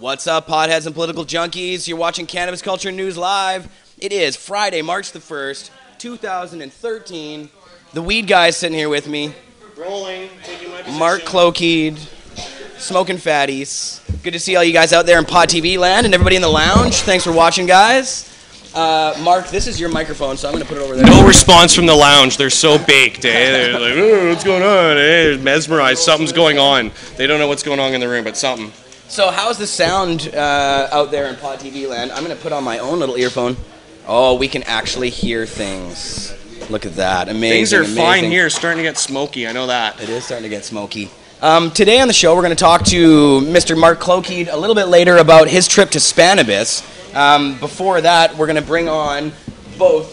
What's up, potheads and political junkies? You're watching Cannabis Culture News Live. It is Friday, March the 1st, 2013. The Weed Guy's sitting here with me. Rolling, taking my position. Mark Klokeid, smoking fatties. Good to see all you guys out there in Pot TV land and everybody in the lounge. Thanks for watching, guys. Mark, this is your microphone, so I'm going to put it over there. No response from the lounge. They're so baked, eh? They're like, oh, what's going on? They're mesmerized. Something's going on. They don't know what's going on in the room, but something. So how's the sound out there in Pot TV land? I'm going to put on my own little earphone. Oh, we can actually hear things. Look at that. Amazing. Things are fine here. Starting to get smoky. I know that. It is starting to get smoky. Today on the show, we're going to talk to Mr. Mark Klokeid a little bit later about his trip to Spannabis. Before that, we're going to bring on Bill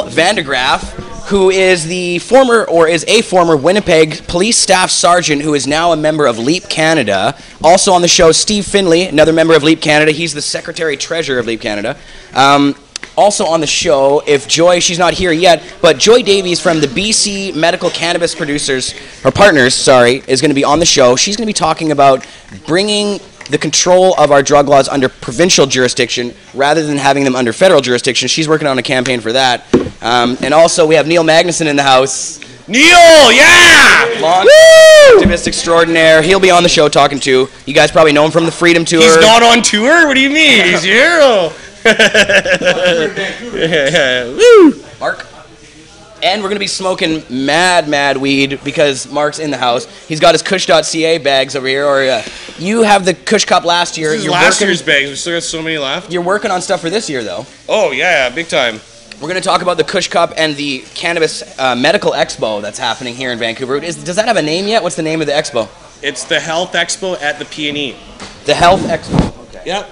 VanderGraff, who is a former Winnipeg police staff sergeant who is now a member of Leap Canada. Also on the show, Steve Finlay, another member of Leap Canada. He's the Secretary-Treasurer of Leap Canada. Also on the show, she's not here yet, but Joy Davies from the B.C. Medical Cannabis Partners, is going to be on the show. She's going to be talking about bringing the control of our drug laws under provincial jurisdiction rather than having them under federal jurisdiction. She's working on a campaign for that. And also, we have Neil Magnuson in the house. Neil, yeah! Activist extraordinaire. He'll be on the show talking to. You guys probably know him from the Freedom Tour. He's not on tour? What do you mean? He's here? Woo! Mark. And we're going to be smoking mad weed because Mark's in the house. He's got his Kush.ca bags over here. You have the Kush Cup last year. This is last year's bags. We still got so many left. You're working on stuff for this year, though. Oh, yeah, big time. We're going to talk about the Kush Cup and the Cannabis Medical Expo that's happening here in Vancouver. Does that have a name yet? What's the name of the expo? It's the Health Expo at the P&E. The Health Expo. Okay. Yep.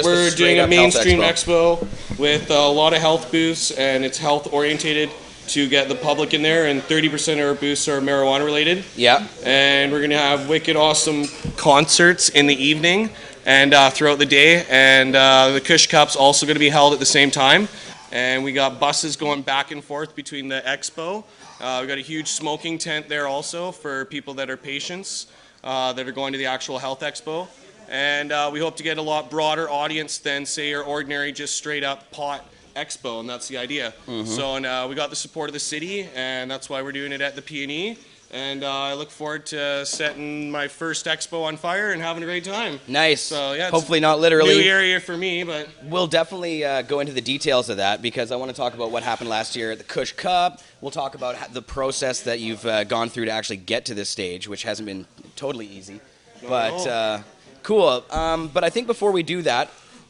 We're doing a mainstream expo with a lot of health booths, and it's health orientated to get the public in there, and 30% of our booths are marijuana related. Yeah. And we're going to have wicked awesome concerts in the evening and throughout the day, and the Kush Cup's also going to be held at the same time. And we got buses going back and forth between the expo. We've got a huge smoking tent there also for people that are patients that are going to the actual health expo. And we hope to get a lot broader audience than, say, your ordinary just straight up pot expo, and that's the idea. So, and we got the support of the city, and that's why we're doing it at the P&E. And I look forward to setting my first expo on fire and having a great time. Nice. So yeah, hopefully not literally. New area for me, but we'll definitely go into the details of that because I want to talk about what happened last year at the Kush Cup. We'll talk about the process that you've gone through to actually get to this stage, which hasn't been totally easy. But cool. But I think before we do that,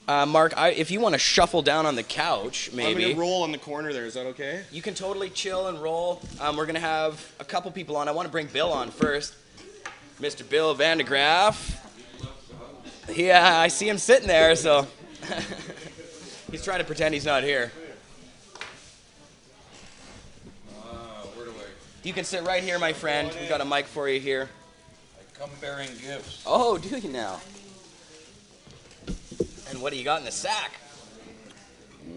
Mark, if you want to shuffle down on the couch, maybe. I'm going to roll on the corner there. Is that okay? You can totally chill and roll. We're going to have a couple people on. I want to bring Bill on first. Mr. Bill VanderGraff. Yeah, I see him sitting there, so he's trying to pretend he's not here. Where do I? You can sit right here, my friend. We got a mic for you here. I come bearing gifts. Oh, do you now? And what do you got in the sack?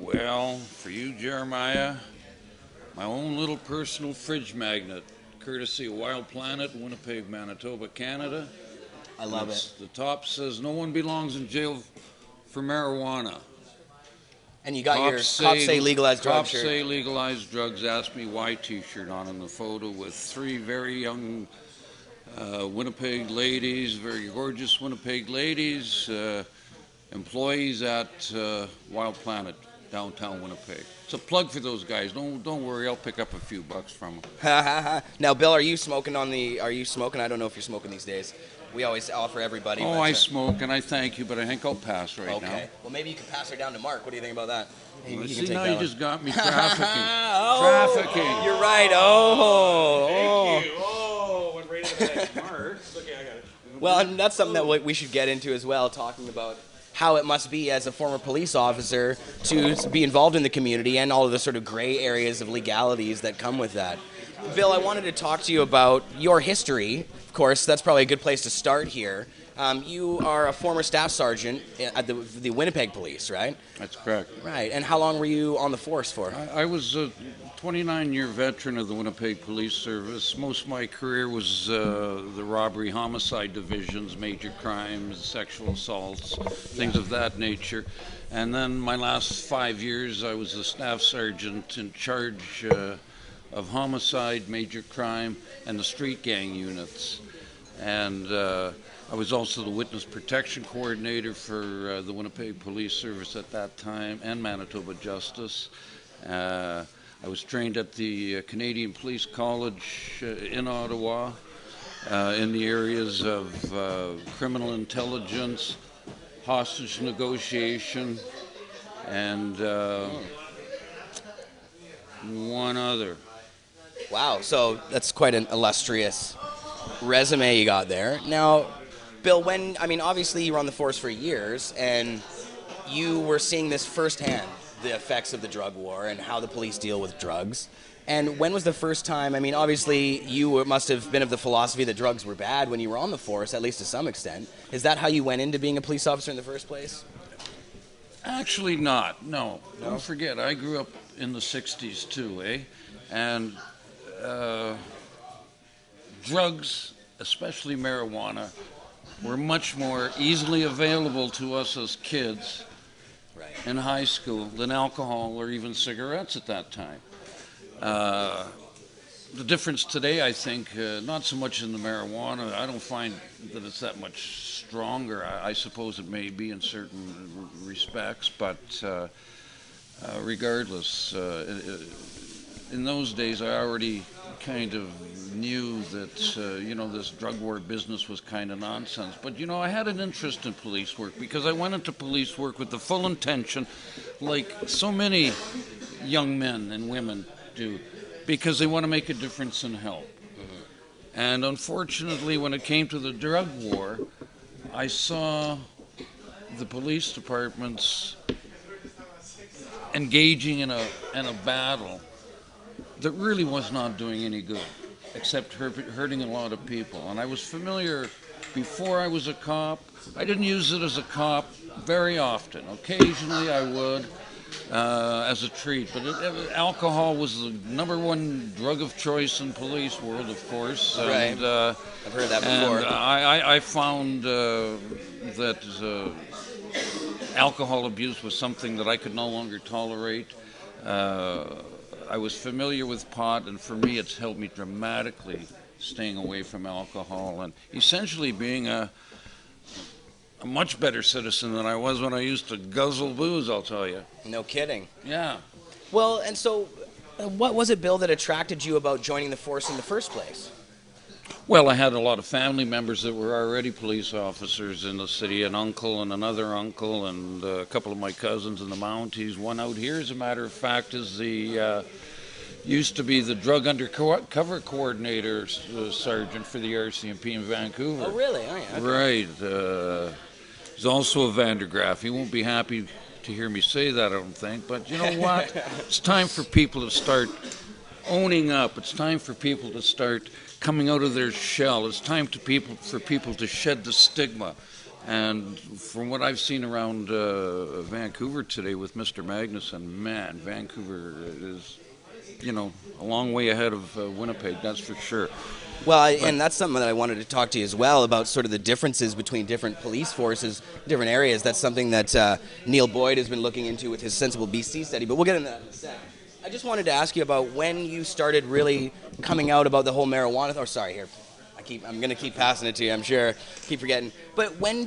Well, for you, Jeremiah, my own little personal fridge magnet, courtesy of Wild Planet, Winnipeg, Manitoba, Canada. I love it. The top says no one belongs in jail for marijuana. And you got your Cops Say Legalized Drugs shirt. Cops Say Legalized Drugs Ask Me Why t-shirt on in the photo with three very young Winnipeg ladies, very gorgeous Winnipeg ladies, employees at Wild Planet, downtown Winnipeg. It's a plug for those guys. Don't worry, I'll pick up a few bucks from them. Now, Bill, are you smoking? I don't know if you're smoking these days. We always offer everybody. Oh, I smoke, and I thank you, but I think I'll pass right now. Okay. Well, maybe you can pass her down to Mark. What do you think about that? Well, see, now you just got me trafficking. Trafficking. You're right. Thank you. Oh, went right into that. Mark. Okay, I got it. Well, and that's something that we should get into as well, talking about how it must be as a former police officer to be involved in the community and all of the sort of gray areas of legalities that come with that. Bill, I wanted to talk to you about your history. Of course, that's probably a good place to start here. You are a former staff sergeant at the Winnipeg Police, right? That's correct. Right. And how long were you on the force for? I was 29-year veteran of the Winnipeg Police Service. Most of my career was the robbery homicide divisions, major crimes, sexual assaults, things of that nature. And then my last 5 years, I was the staff sergeant in charge of homicide, major crime, and the street gang units. And I was also the witness protection coordinator for the Winnipeg Police Service at that time, and Manitoba Justice. I was trained at the Canadian Police College in Ottawa in the areas of criminal intelligence, hostage negotiation, and one other. Wow, so that's quite an illustrious resume you got there. Now, Bill, obviously you were on the force for years, and you were seeing this firsthand, the effects of the drug war and how the police deal with drugs. And when was the first time, obviously you must have been of the philosophy that drugs were bad when you were on the force, at least to some extent. Is that how you went into being a police officer in the first place? Actually not, no. Don't forget, I grew up in the 60s too, And drugs, especially marijuana, were much more easily available to us as kids in high school than alcohol or even cigarettes at that time. The difference today, I think, not so much in the marijuana. I don't find that it's that much stronger. I suppose it may be in certain respects, but regardless, in those days I already kind of knew that, this drug war business was kind of nonsense. But, I had an interest in police work because I went into police work with the full intention, like so many young men and women do, because they want to make a difference and help. And unfortunately, when it came to the drug war, I saw the police departments engaging in a battle that really was not doing any good, except hurting a lot of people. And I was familiar before I was a cop. I didn't use it as a cop very often. Occasionally I would as a treat, but alcohol was the #1 drug of choice in police world, of course. Right. And, I've heard that before. And I found that alcohol abuse was something that I could no longer tolerate. I was familiar with pot, and for me it's helped me dramatically staying away from alcohol and essentially being a much better citizen than I was when I used to guzzle booze, I'll tell you. No kidding. Yeah. Well, and so what was it, Bill, that attracted you about joining the force in the first place? Well, I had a lot of family members that were already police officers in the city, an uncle and another uncle, and a couple of my cousins in the Mounties. One out here, as a matter of fact, is the used to be the drug undercover coordinator sergeant for the RCMP in Vancouver. Oh, really? Oh, yeah. Okay. Right. He's also a VanderGraff. He won't be happy to hear me say that, I don't think. But you know what? It's time for people to start owning up. It's time for people to start coming out of their shell. It's time for people to shed the stigma. And from what I've seen around Vancouver today with Mr. Magnuson, man, Vancouver is, a long way ahead of Winnipeg, that's for sure. Well, and that's something that I wanted to talk to you as well about, sort of the differences between different police forces, different areas. That's something that Neil Boyd has been looking into with his Sensible BC study, but we'll get into that in a second. I just wanted to ask you about when you started really coming out about the whole marijuana. I'm going to keep passing it to you, I'm sure. Keep forgetting. But when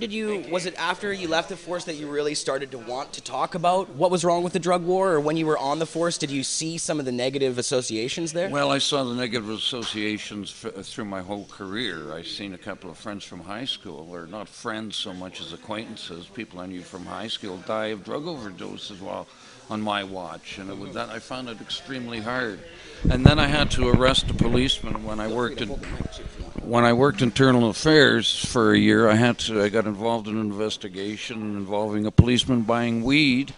was it after you left the force that you really started to want to talk about what was wrong with the drug war? Or when you were on the force, did you see some of the negative associations there? Well, I saw the negative associations through my whole career. I've seen a couple of friends from high school, or not friends so much as acquaintances, people I knew from high school, die of drug overdoses while on my watch. And I found it extremely hard. And then I had to arrest a policeman when I worked internal affairs for a year. I got involved in an investigation involving a policeman buying weed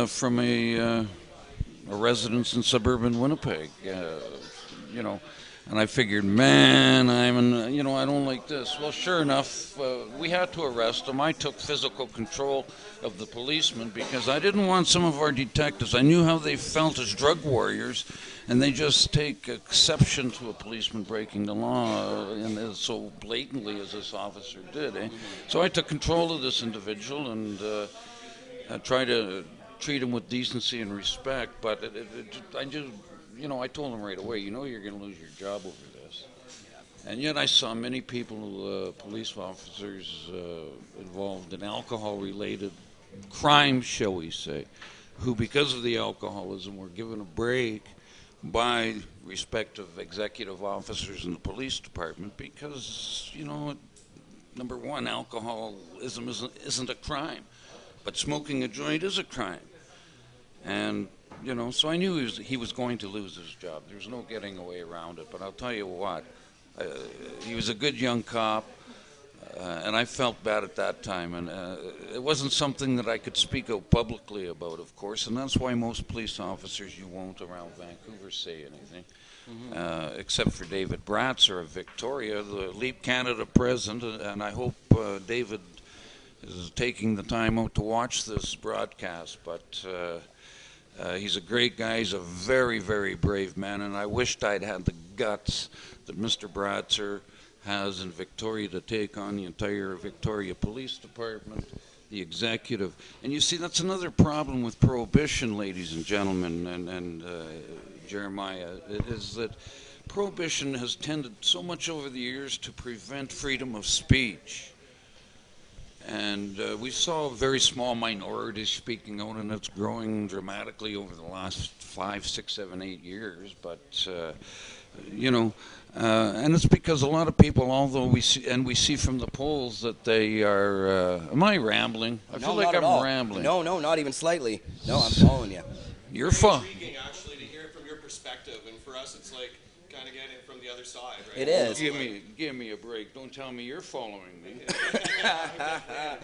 from a residence in suburban Winnipeg. And I figured, man, I don't like this. Well, sure enough, we had to arrest him. I took physical control of the policemen because I didn't want some of our detectives. I knew how they felt as drug warriors, and they just take exception to a policeman breaking the law, and so blatantly as this officer did. So I took control of this individual and tried to treat him with decency and respect. But I just, I told him right away, you're going to lose your job over this. And yet I saw many people, police officers involved in alcohol-related crimes, shall we say, who, because of the alcoholism, were given a break by respective executive officers in the police department because, number one, alcoholism isn't a crime, but smoking a joint is a crime. And, so I knew he was going to lose his job. There's no getting away around it. But I'll tell you what, he was a good young cop, and I felt bad at that time. And it wasn't something that I could speak out publicly about, of course, and that's why most police officers you won't around Vancouver say anything, except for David Bratzer of Victoria, the Leap Canada president, and I hope David is taking the time out to watch this broadcast, but he's a great guy. He's a very, very brave man, and I wished I'd had the guts that Mr. Bratzer has in Victoria to take on the entire Victoria Police Department, the executive. And you see, that's another problem with Prohibition, ladies and gentlemen, and Jeremiah, it is that Prohibition has tended so much over the years to prevent freedom of speech. And we saw a very small minority speaking out, and it's growing dramatically over the last 5, 6, 7, 8 years. But, and it's because a lot of people, although we see from the polls that they are, am I rambling? I feel like I'm rambling. No, not even slightly. No, I'm following you. You're fun. It's intriguing, actually, to hear it from your perspective, and for us, it's like kind of getting it from the other side, right? It is. Give me a break. Don't tell me you're following me. Yeah,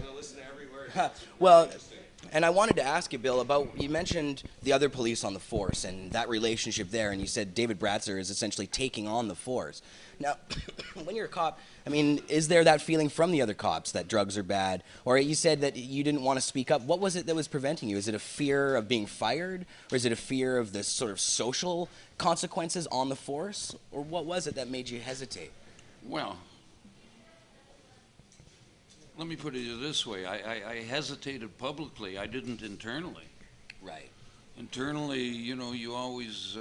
no, listen to every word. Well, and I wanted to ask you, Bill, about, you mentioned the other police on the force and that relationship there, and you said David Bratzer is essentially taking on the force. Now, when you're a cop, I mean, is there that feeling from the other cops that drugs are bad? Or you said that you didn't want to speak up. What was it that was preventing you? Is it a fear of being fired? Or is it a fear of the sort of social consequences on the force? Or what was it that made you hesitate? Well, let me put it this way. I hesitated publicly. I didn't internally. Right. Internally, you always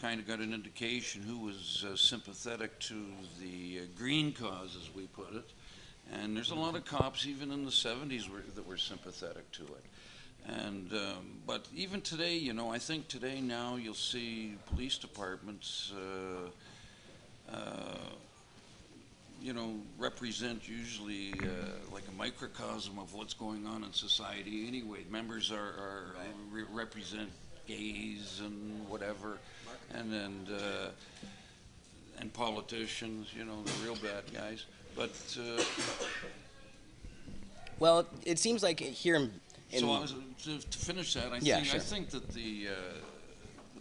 kind of got an indication who was sympathetic to the green cause, as we put it. And there's a lot of cops, even in the 70s, that were sympathetic to it. And but even today, I think today now you'll see police departments represent usually like a microcosm of what's going on in society anyway. Members represent gays and whatever, and politicians, the real bad guys. But well, it seems like here in so to finish that, I think that the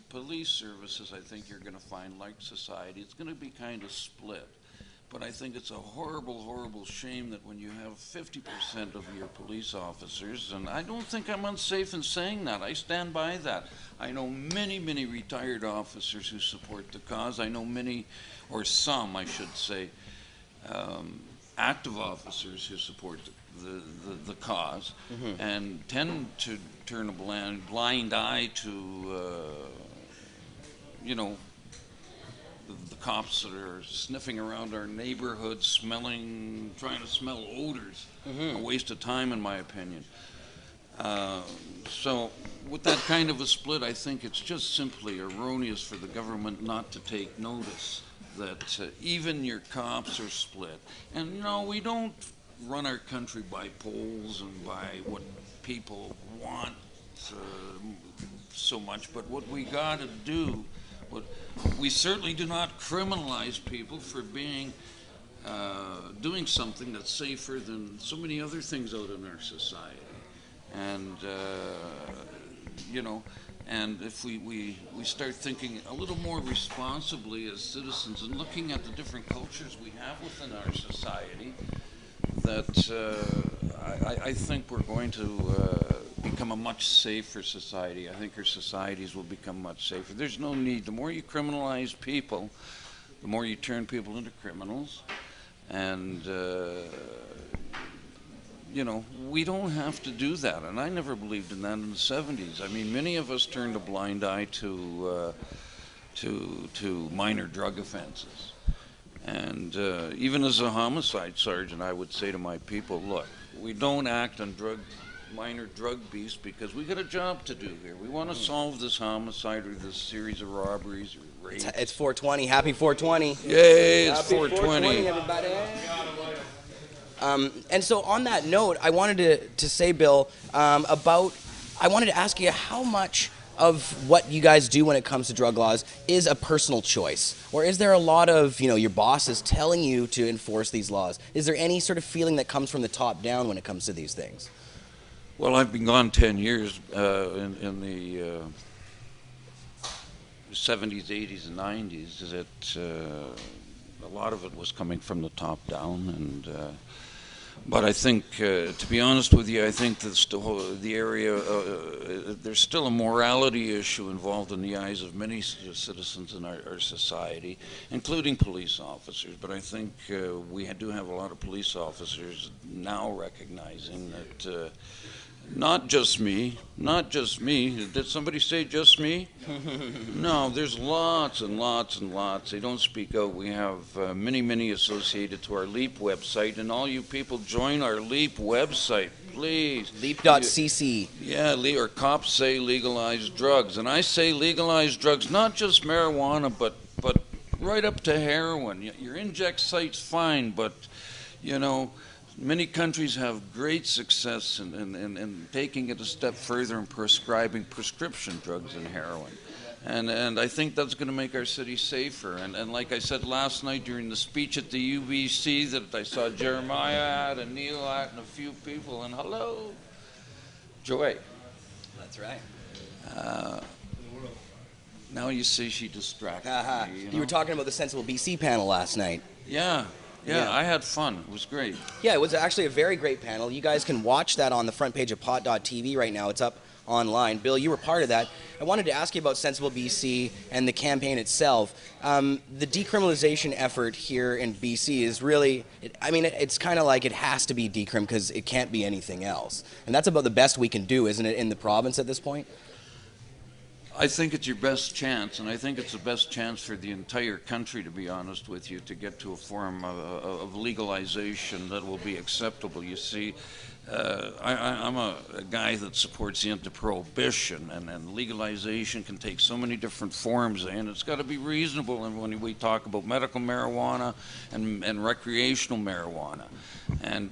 police services, I think you're going to find, like society, it's going to be kind of split. But I think it's a horrible, horrible shame that when you have 50% of your police officers, and I don't think I'm unsafe in saying that. I stand by that. I know many, many retired officers who support the cause. I know many, or some, I should say, active officers who support the cause, and tend to turn a blind eye to, the cops that are sniffing around our neighborhood, trying to smell odors. A waste of time, in my opinion. So with that kind of a split, I think it's just simply erroneous for the government not to take notice that even your cops are split. And we don't run our country by polls and by what people want so much, but what we got to do, we certainly do not criminalize people for doing something that's safer than so many other things out in our society. And And if we start thinking a little more responsibly as citizens and looking at the different cultures we have within our society, that I think we're going to become a much safer society. I think our societies will become much safer. There's no need. The more you criminalize people, the more you turn people into criminals. And you know, we don't have to do that, and I never believed in that in the 70s. I mean, many of us turned a blind eye to minor drug offenses. And even as a homicide sergeant, I would say to my people, look, we don't act on minor drug beasts because we got a job to do here. We want to solve this homicide or this series of robberies or rapes. It's 420. Happy 420. Yay, it's Happy 420. Everybody. And so on that note, I wanted to say, Bill, I wanted to ask you how much of what you guys do when it comes to drug laws is a personal choice? Or is there a lot of, your bosses telling you to enforce these laws? Is there any sort of feeling that comes from the top down when it comes to these things? Well, I've been gone 10 years in the 70s, 80s, and 90s. A lot of it was coming from the top down, and but I think, to be honest with you, I think that the area, there's still a morality issue involved in the eyes of many citizens in our society, including police officers. But I think we do have a lot of police officers now recognizing that not just me. Did somebody say just me? No, there's lots and lots and lots. They don't speak out. We have many associated to our LEAP website, and all you people join our LEAP website, please. LEAP.cc. Yeah, or cops say legalize drugs, and I say legalize drugs, not just marijuana, but right up to heroin. Your inject site's fine, but many countries have great success in taking it a step further and prescribing prescription drugs and heroin. And I think that's going to make our city safer. And like I said last night during the speech at the UBC, that I saw Jeremiah at and Neil at and a few people, and hello, Joy. That's right. Now you see she distracted me. You were talking about the Sensible BC panel last night. Yeah, I had fun. It was great. Yeah, it was actually a very great panel. You guys can watch that on the front page of Pot.tv right now. It's up online. Bill, you were part of that. I wanted to ask you about Sensible BC and the campaign itself. The decriminalization effort here in BC is really, it's kind of like it has to be decrim because it can't be anything else. And that's about the best we can do, isn't it, in the province at this point? I think it's your best chance, and I think it's the best chance for the entire country, to be honest with you, to get to a form of legalization that will be acceptable. You see, I'm a guy that supports the end of prohibition, and legalization can take so many different forms, and it's got to be reasonable. And when we talk about medical marijuana and recreational marijuana, and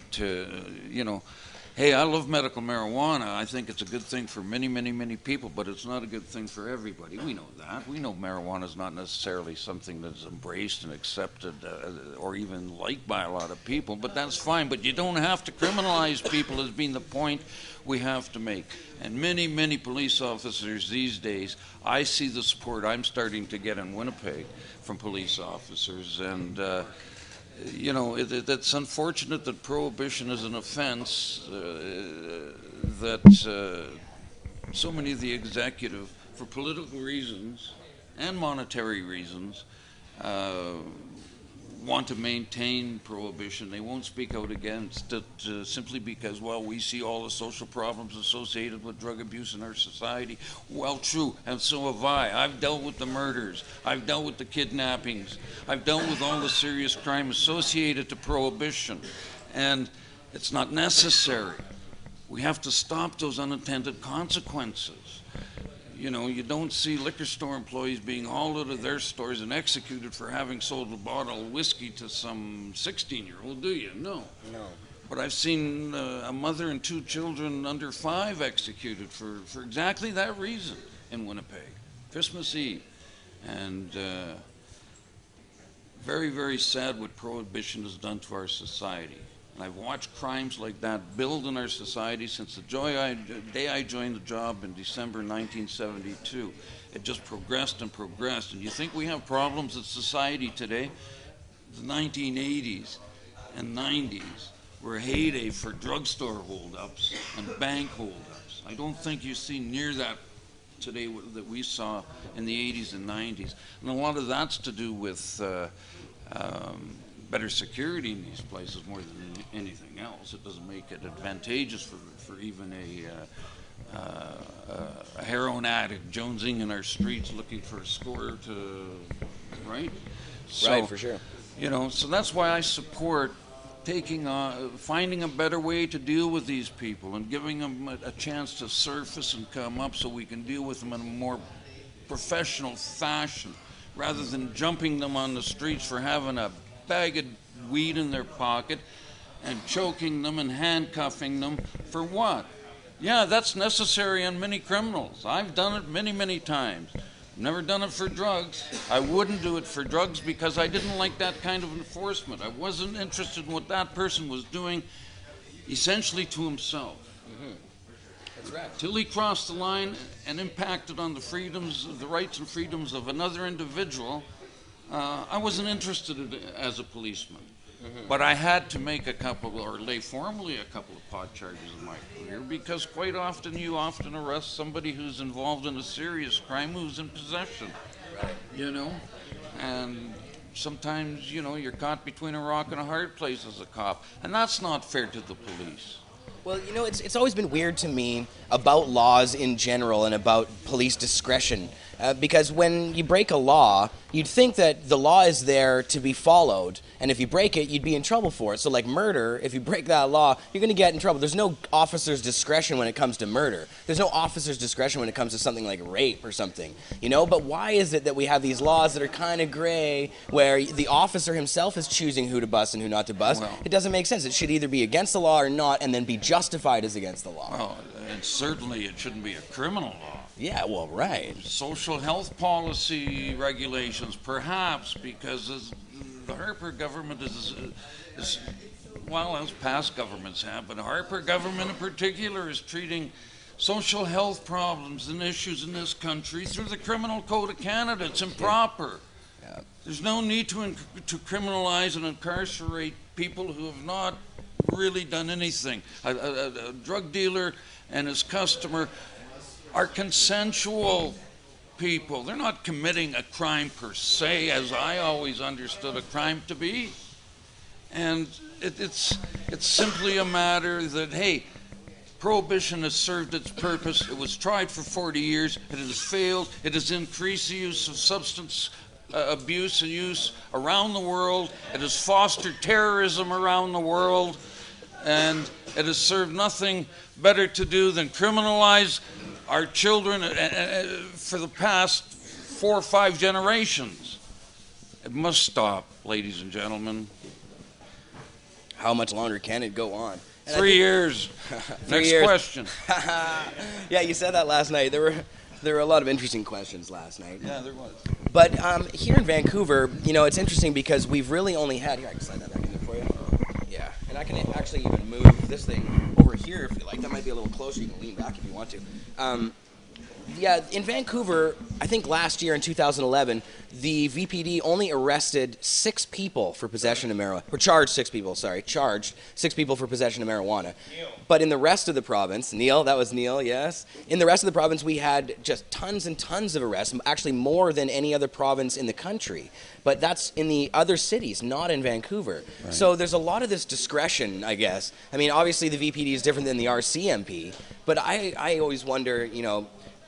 hey, I love medical marijuana. I think it's a good thing for many people, but it's not a good thing for everybody. We know that. We know marijuana is not necessarily something that's embraced and accepted or even liked by a lot of people, but that's fine. But you don't have to criminalize people as being the point we have to make. And many police officers these days, I see the support I'm starting to get in Winnipeg from police officers, and it's unfortunate that prohibition is an offense that so many of the executive, for political reasons and monetary reasons, want to maintain prohibition. They won't speak out against it simply because, well, we see all the social problems associated with drug abuse in our society. Well, true, and so have I. I've dealt with the murders. I've dealt with the kidnappings. I've dealt with all the serious crime associated to prohibition. And it's not necessary. We have to stop those unintended consequences. You don't see liquor store employees being hauled out of their stores and executed for having sold a bottle of whiskey to some 16-year-old, do you? No. But I've seen a mother and two children under 5 executed for exactly that reason in Winnipeg, Christmas Eve. And very sad what prohibition has done to our society. And I've watched crimes like that build in our society since the day I joined the job in December 1972. It just progressed and progressed. And you think we have problems in society today? The 1980s and 90s were a heyday for drugstore holdups and bank holdups. I don't think you see near that today that we saw in the 80s and 90s. And a lot of that's to do with better security in these places more than anything else. It doesn't make it advantageous for even a heroin addict jonesing in our streets looking for a score to, right? So, Right, for sure. You know, so that's why I support finding a better way to deal with these people and giving them a chance to surface and come up so we can deal with them in a more professional fashion rather than jumping them on the streets for having a bag of weed in their pocket and choking them and handcuffing them for what? Yeah, that's necessary on many criminals. I've done it many, many times. Never done it for drugs. I wouldn't do it for drugs because I didn't like that kind of enforcement. I wasn't interested in what that person was doing essentially to himself. Mm-hmm. That's right. Till he crossed the line and impacted on the rights and freedoms of another individual, I wasn't interested as a policeman. Mm-hmm. But I had to make lay formally a couple of pot charges in my career because quite often you arrest somebody who's involved in a serious crime who's in possession. Right. You know? And sometimes, you know, you're caught between a rock and a hard place as a cop. And that's not fair to the police. Well, you know, it's always been weird to me about laws in general and about police discretion. Because when you break a law, you'd think that the law is there to be followed, and if you break it, you'd be in trouble for it. So like murder, if you break that law, you're going to get in trouble. There's no officer's discretion when it comes to murder. There's no officer's discretion when it comes to something like rape or something, you know? But why is it that we have these laws that are kind of gray, where the officer himself is choosing who to bust and who not to bust? Well, it doesn't make sense. It should either be against the law or not, and then be justified as against the law. Well, and certainly it shouldn't be a criminal law. Yeah, well, right. Social health policy regulations, perhaps, because the Harper government is well, as past governments have, but the Harper government in particular is treating social health problems and issues in this country through the Criminal Code of Canada. It's improper. Yeah. There's no need to criminalize and incarcerate people who have not really done anything. A drug dealer and his customer are consensual people. They're not committing a crime per se, as I always understood a crime to be. And it's simply a matter that, hey, Prohibition has served its purpose. It was tried for 40 years. It has failed. It has increased the use of substance abuse and use around the world. It has fostered terrorism around the world. And it has served nothing better to do than criminalize our children for the past 4 or 5 generations. It must stop, ladies and gentlemen. How much longer can it go on? And 3 years. Next question. Yeah, you said that last night. There were a lot of interesting questions last night. Yeah, there was. But here in Vancouver, you know, it's interesting because we've really only had... Here, I can slide that back in there for you. Yeah, and I can actually even move this thing over here if you like. That might be a little closer. You can lean back if you want to. Yeah, in Vancouver, I think last year in 2011, the VPD only arrested 6 people for possession of marijuana. Or charged 6 people for possession of marijuana. Neil. But in the rest of the province, Neil, that was Neil, yes. In the rest of the province, we had just tons and tons of arrests, actually more than any other province in the country. But that's in the other cities, not in Vancouver. Right. So there's a lot of this discretion, I guess. I mean, obviously the VPD is different than the RCMP, but I always wonder, you know,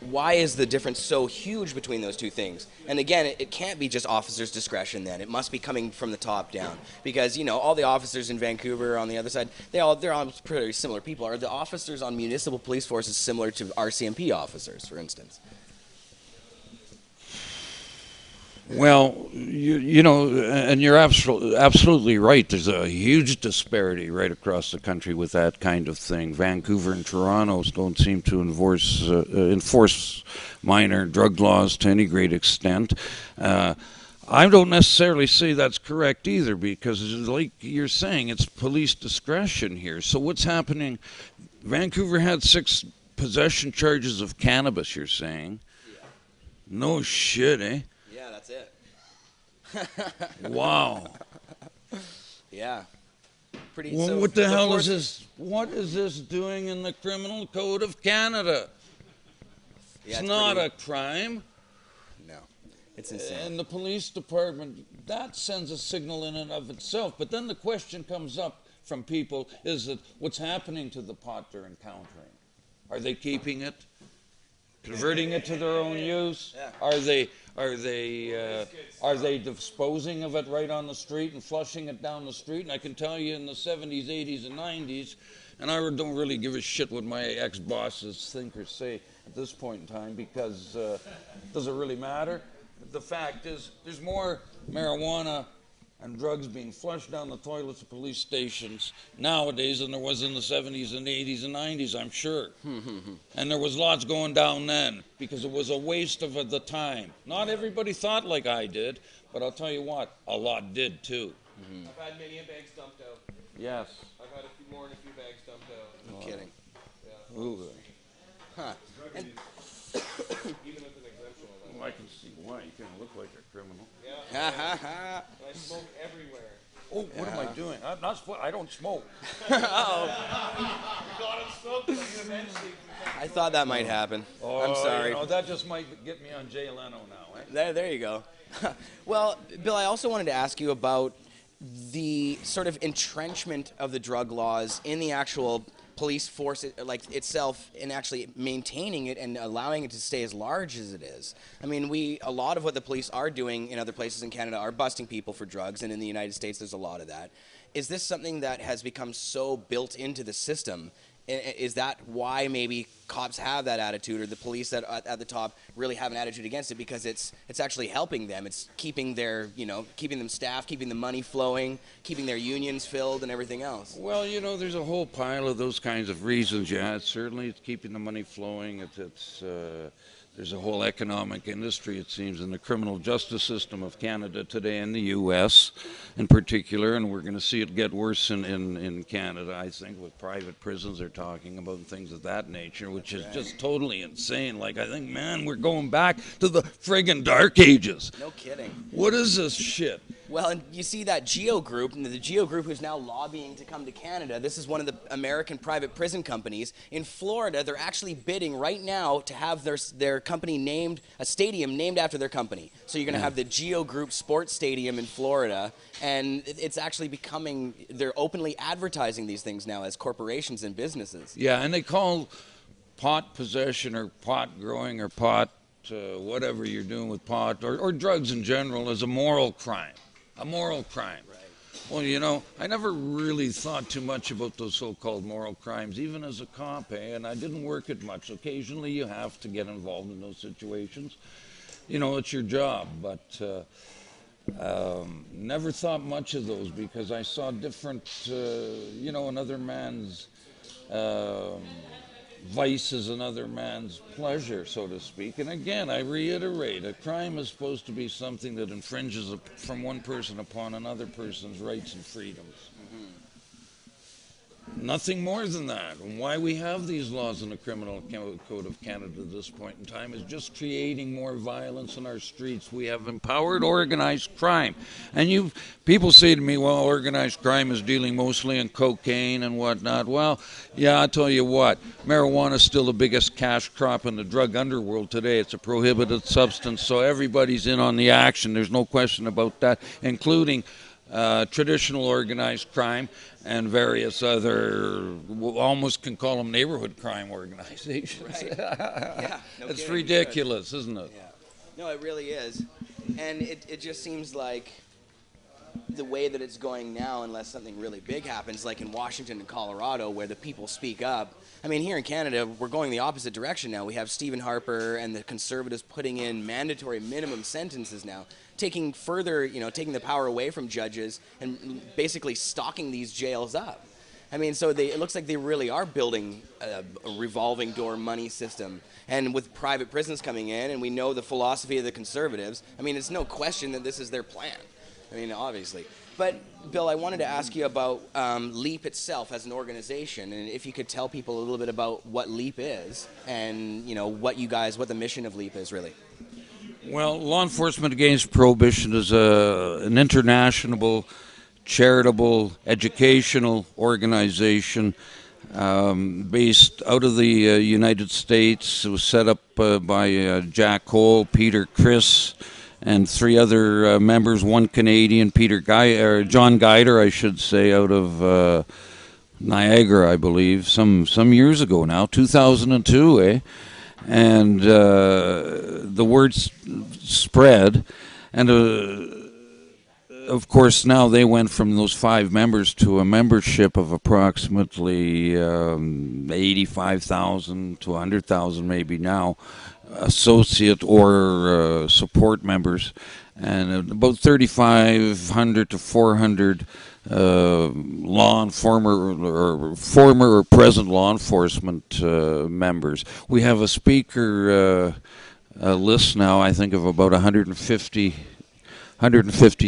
why is the difference so huge between those two things? And again, it can't be just officers' discretion then. It must be coming from the top down. Because, you know, all the officers in Vancouver on the other side, they're all pretty similar people. Are the officers on municipal police forces similar to RCMP officers, for instance? Well, you know, and you're absolutely right. There's a huge disparity right across the country with that kind of thing. Vancouver and Toronto don't seem to enforce minor drug laws to any great extent. I don't necessarily say that's correct either, because like you're saying, it's police discretion here. So what's happening? Vancouver had 6 possession charges of cannabis, you're saying? Yeah. No shit, eh? Yeah, that's it. Wow. Yeah. Pretty. Well, So what the hell fourth, is this? What is this doing in the Criminal Code of Canada? Yeah, it's not pretty, a crime. No, it's insane. And the police department, that sends a signal in and of itself. But then the question comes up from people, is that what's happening to the pot they're encountering? Are they keeping it? Converting it to their own use? Yeah. Are they disposing of it right on the street and flushing it down the street? And I can tell you in the 70s, 80s, and 90s, and I don't really give a shit what my ex-bosses think or say at this point in time, because does it really matter? The fact is, there's more marijuana and drugs being flushed down the toilets of police stations nowadays than there was in the 70s and 80s and 90s, I'm sure. And there was lots going down then, because it was a waste of the time. Not everybody thought like I did, but I'll tell you what, a lot did too. I've had many bags dumped out. Yes. I've had a few more and a few bags dumped out. No kidding. Yeah. Ooh. Huh. And, Even with an exemption of that. Well, I can see why. You kind of look like a criminal. Yeah. ha ha ha. I smoke everywhere. Oh, what am I doing? I'm not. I don't smoke. I thought that might happen. I'm sorry. You know, that just might get me on Jay Leno now. Eh? There you go. Well, Bill, I also wanted to ask you about the sort of entrenchment of the drug laws in the actual police force, like itself, in actually maintaining it and allowing it to stay as large as it is. I mean, a lot of what the police are doing in other places in Canada are busting people for drugs, and in the United States there's a lot of that. Is this something that has become so built into the system? Is that why maybe cops have that attitude, or the police at the top really have an attitude against it, because it's actually helping them? It's keeping their, keeping them staffed, keeping the money flowing, keeping their unions filled and everything else. Well, there's a whole pile of those kinds of reasons. Yeah, it's keeping the money flowing. There's a whole economic industry, it seems, in the criminal justice system of Canada today, and the U.S. in particular, and we're going to see it get worse in Canada, I think, with private prisons they're talking about and things of that nature, which is just totally insane. Like, I think, man, we're going back to the friggin' Dark Ages. No kidding. What is this shit? Well, and you see that GEO group, and the GEO group who's now lobbying to come to Canada. This is one of the American private prison companies. In Florida, they're actually bidding right now to have their company named, a stadium named after their company. So you're going to have the GEO Group Sports Stadium in Florida, and it's actually becoming, they're openly advertising these things now as corporations and businesses. Yeah, and they call pot possession or pot growing or pot, whatever you're doing with pot, or drugs in general, as a moral crime. A moral crime. Right. Well, I never really thought too much about those so-called moral crimes, even as a cop, and I didn't work it much. Occasionally you have to get involved in those situations. It's your job, but never thought much of those, because I saw different, another man's vice is another man's pleasure, so to speak. And again, I reiterate, a crime is supposed to be something that infringes from one person upon another person's rights and freedoms. Nothing more than that. And why we have these laws in the Criminal Code of Canada at this point in time is just creating more violence in our streets. We have empowered organized crime. And people say to me, well, organized crime is dealing mostly in cocaine and whatnot. Well, yeah, I'll tell you what, marijuana is still the biggest cash crop in the drug underworld today. It's a prohibited substance, so everybody's in on the action. There's no question about that, including traditional organized crime and various other, almost can call them neighborhood crime organizations. Right. Yeah, no It's kidding. ridiculous, isn't it? Yeah. No, it really is. And it just seems like the way that it's going now, unless something really big happens, like in Washington and Colorado, where the people speak up. I mean, here in Canada, we're going the opposite direction now. We have Stephen Harper and the Conservatives putting in mandatory minimum sentences now, taking further, taking the power away from judges and basically stocking these jails up. I mean, so it looks like they really are building a revolving door money system. And with private prisons coming in, and we know the philosophy of the Conservatives, I mean, it's no question that this is their plan. I mean, obviously. But, Bill, I wanted to ask you about LEAP itself as an organization, and if you could tell people a little bit about what LEAP is, and, you know, what the mission of LEAP is, really. Well, Law Enforcement Against Prohibition is an international, charitable, educational organization based out of the United States. It was set up by Jack Cole, Peter Chris, and 3 other members, 1 Canadian, John Guider, I should say, out of Niagara, I believe, some years ago now, 2002, eh? And the word spread, and of course now they went from those 5 members to a membership of approximately 85,000 to 100,000 maybe now, associate or support members, and about 3,500 to 400 former or present law enforcement members. We have a speaker list now, I think, of about 150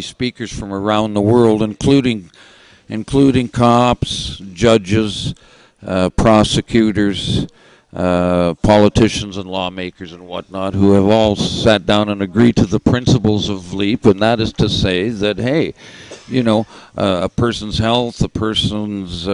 speakers from around the world, including cops, judges, prosecutors, politicians and lawmakers and whatnot, who have all sat down and agreed to the principles of LEAP, and that is to say that, hey, you know, a person's health, a person's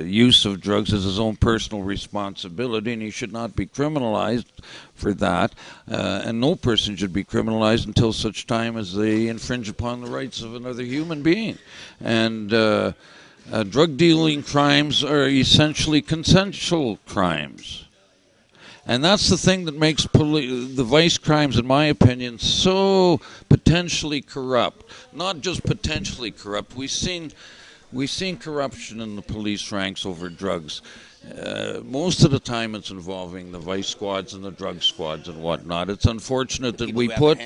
use of drugs is his own personal responsibility, and he should not be criminalized for that. And no person should be criminalized until such time as they infringe upon the rights of another human being. And drug dealing crimes are essentially consensual crimes. And that's the thing that makes the vice crimes, in my opinion, so potentially corrupt. Not just potentially corrupt. We've seen corruption in the police ranks over drugs. Most of the time it's involving the vice squads and the drug squads and whatnot. It's unfortunate that we put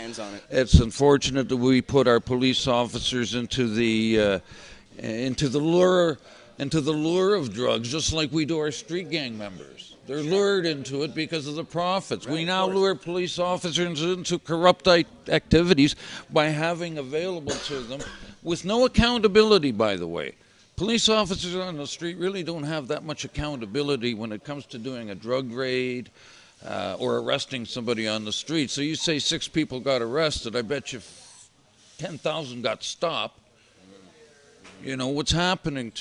our police officers into the lure of drugs, just like we do our street gang members. They're lured into it because of the profits. Right, we now lure police officers into corrupt activities by having available to them, with no accountability, by the way. Police officers on the street really don't have that much accountability when it comes to doing a drug raid or arresting somebody on the street. So you say 6 people got arrested, I bet you 10,000 got stopped. You know, what's happening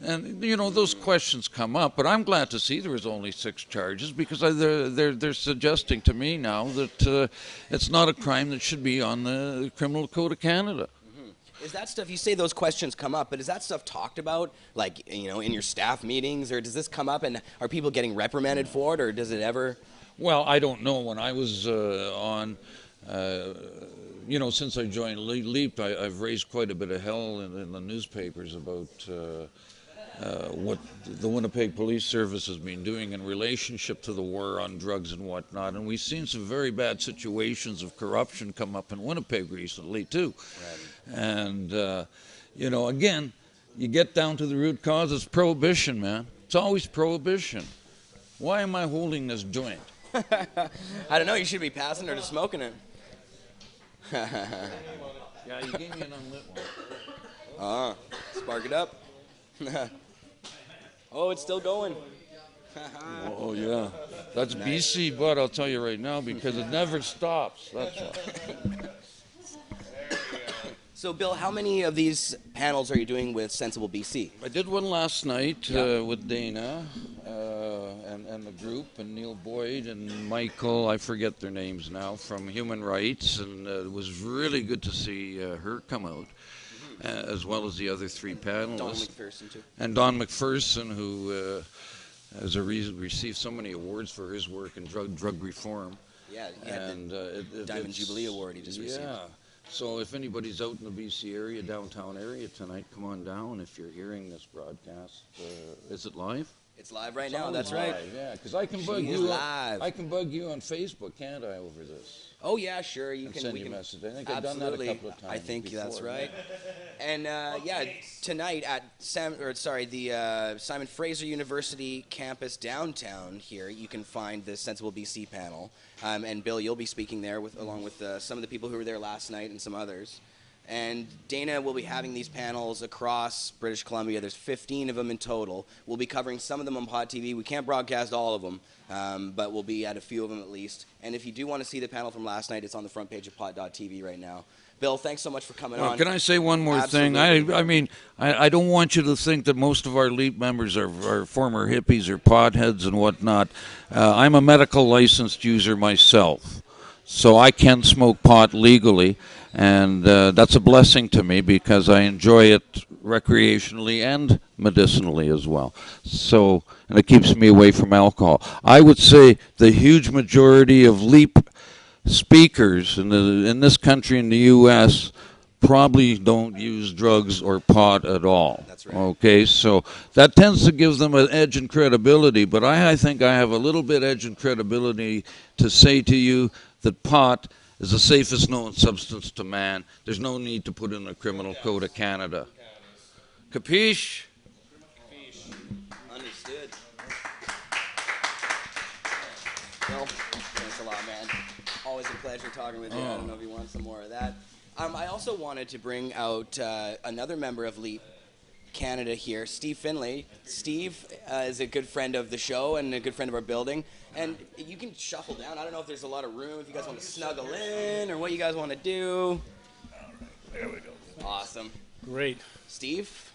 and you know, those questions come up, but I'm glad to see there was only 6 charges, because they're suggesting to me now that it's not a crime that should be on the Criminal Code of Canada. Mm-hmm. Is that stuff, you say those questions come up, but is that stuff talked about, like, you know, in your staff meetings, or does this come up and are people getting reprimanded for it, or does it ever? Well, I don't know. When I was you know, since I joined LEAP, I've raised quite a bit of hell in the newspapers about what the Winnipeg Police Service has been doing in relationship to the war on drugs and whatnot. And we've seen some very bad situations of corruption come up in Winnipeg recently, too. Right. And, you know, again, you get down to the root cause, it's prohibition, man. It's always prohibition. Why am I holding this joint? I don't know. You should be passing or just smoking it. Yeah, you gave me an unlit one. Spark it up. Oh, it's still going. Oh, yeah. That's nice. BC, but I'll tell you right now, because it never stops. That's why. So, Bill, how many of these panels are you doing with Sensible BC? I did one last night with Dana and the group, and Neil Boyd and Michael, I forget their names now, from Human Rights, and it was really good to see her come out, as well as the other 3 panelists. Don McPherson, too. And Don McPherson, who has received so many awards for his work in drug reform. Yeah, and the Diamond Jubilee Award he just received. Yeah. So if anybody's out in the BC area, downtown area tonight, come on down. If you're hearing this broadcast, is it live? It's live right It's now. on That's live, right. Yeah, because I can bug She is you. live. I can bug you on Facebook, can't I, over this? Oh yeah, sure. You And can. send We you a can. message. I think I've done that a couple of times. I think before, that's right. yeah. And yeah, tonight at the Simon Fraser University campus downtown here, you can find the Sensible BC panel. And Bill, you'll be speaking there along with some of the people who were there last night and some others. And Dana will be having these panels across British Columbia. There's 15 of them in total. We'll be covering some of them on Pot TV. We can't broadcast all of them, but we'll be at a few of them at least. And if you do want to see the panel from last night, it's on the front page of Pot.tv right now. Bill, thanks so much for coming on. Can I say one more Absolutely. thing? I mean, I don't want you to think that most of our LEAP members are former hippies or potheads and whatnot. I'm a medical licensed user myself, so I can smoke pot legally. And that's a blessing to me because I enjoy it recreationally and medicinally as well. So, and it keeps me away from alcohol. I would say the huge majority of LEAP speakers in this country, in the U.S., probably don't use drugs or pot at all. That's right. Okay, so that tends to give them an edge and credibility, but I think I have a little bit edge and credibility to say to you that pot is the safest known substance to man. There's no need to put in a criminal code of Canada. Capiche? Understood. Well, thanks a lot, man. Always a pleasure talking with you. I don't know if you want some more of that. I also wanted to bring out another member of LEAP Canada here, Steve Finlay. Steve is a good friend of the show and a good friend of our building. And you can shuffle down. I don't know if there's a lot of room, if you guys want to snuggle in or what you guys want to do. There we go. Awesome. Great. Steve,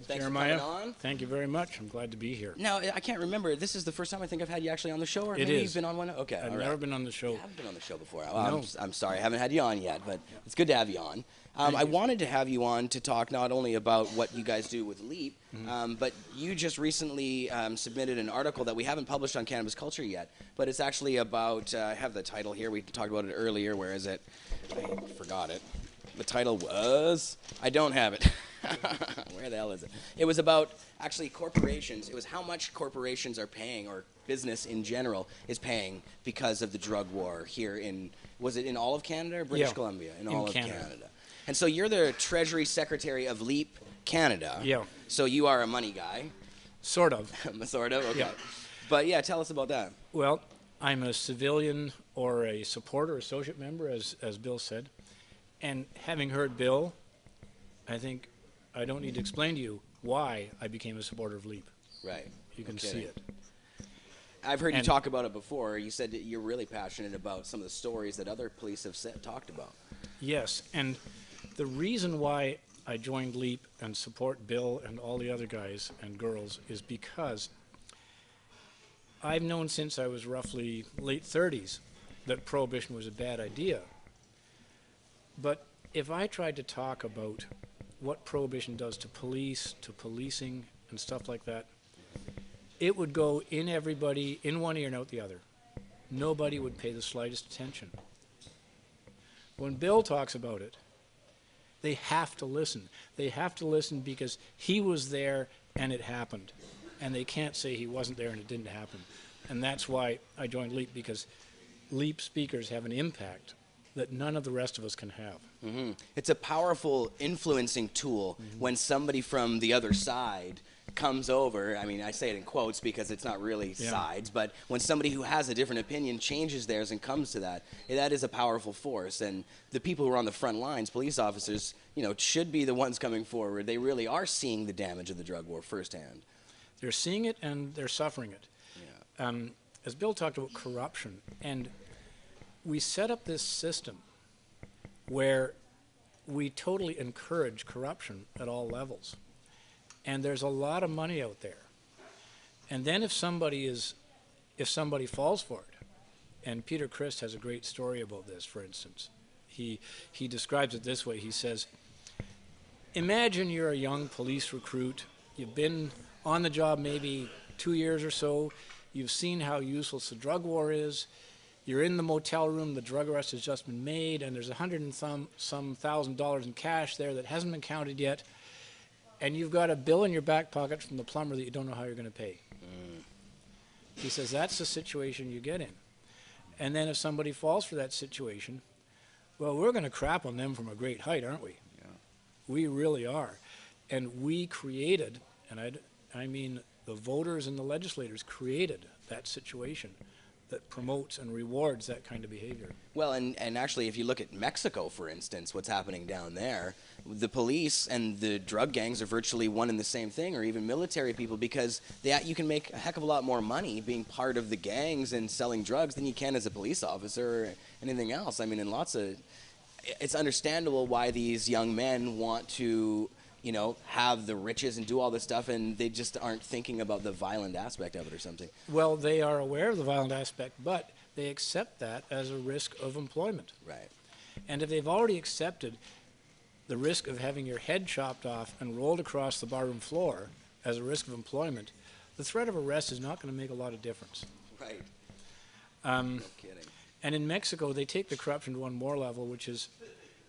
thanks Jeremiah, for coming on. thank you very much. I'm glad to be here. Now, I can't remember. This is the first time I think I've had you actually on the show, or It maybe is. you've been on one? Okay, I've all right. never been on the show. I haven't been on the show before. No. I'm sorry, I haven't had you on yet, but it's good to have you on. I wanted to have you on to talk not only about what you guys do with LEAP, but you just recently submitted an article that we haven't published on Cannabis Culture yet, but it's actually about, I have the title here, we talked about it earlier, where is it? I forgot it. The title was, I don't have it. Where the hell is it? It was about actually corporations. It was how much corporations are paying, or business in general is paying because of the drug war here in, was it in all of Canada or British Columbia? In all of Canada. And so you're the Treasury Secretary of LEAP Canada. Yeah. So you are a money guy. Sort of. Sort of? Okay. Yeah. But yeah, tell us about that. Well, I'm a civilian or a supporter, associate member, as Bill said. And having heard Bill, I think I don't need to explain to you why I became a supporter of LEAP. Right. You can see it. I've heard you talk about it before. You said that you're really passionate about some of the stories that other police have talked about. Yes, and the reason why I joined LEAP and support Bill and all the other guys and girls is because I've known since I was roughly late 30s that prohibition was a bad idea. But if I tried to talk about what prohibition does to police, to policing, and stuff like that, it would go in everybody, in one ear and out the other. Nobody would pay the slightest attention. When Bill talks about it, they have to listen. They have to listen because he was there and it happened. And they can't say he wasn't there and it didn't happen. And that's why I joined LEAP, because LEAP speakers have an impact that none of the rest of us can have. Mm-hmm. It's a powerful influencing tool when somebody from the other side comes over. I mean, I say it in quotes because it's not really sides, but when somebody who has a different opinion changes theirs and comes to that, that is a powerful force. And the people who are on the front lines, police officers, you know, should be the ones coming forward. They really are seeing the damage of the drug war firsthand. They're seeing it and they're suffering it. Yeah. As Bill talked about corruption, and we set up this system where we totally encourage corruption at all levels. And there's a lot of money out there. And then if somebody falls for it, and Peter Christ has a great story about this, for instance. He describes it this way. He says, imagine you're a young police recruit. You've been on the job maybe 2 years or so. You've seen how useless the drug war is. You're in the motel room, the drug arrest has just been made, and there's some $1,000 in cash there that hasn't been counted yet. And you've got a bill in your back pocket from the plumber that you don't know how you're going to pay. He says that's the situation you get in. And then if somebody falls for that situation, well, we're going to crap on them from a great height, aren't we? Yeah. We really are. And we created, and I mean the voters and the legislators created that situation that promotes and rewards that kind of behavior. Well, and actually, if you look at Mexico, for instance, what's happening down there, the police and the drug gangs are virtually one and the same thing, or even military people, because you can make a heck of a lot more money being part of the gangs and selling drugs than you can as a police officer or anything else. I mean, it's understandable why these young men want to, have the riches and do all this stuff, and they just aren't thinking about the violent aspect of it or something. Well, they are aware of the violent aspect, but they accept that as a risk of employment. Right. And if they've already accepted the risk of having your head chopped off and rolled across the barroom floor as a risk of employment, the threat of arrest is not going to make a lot of difference. Right. No kidding. And in Mexico, they take the corruption to one more level, which is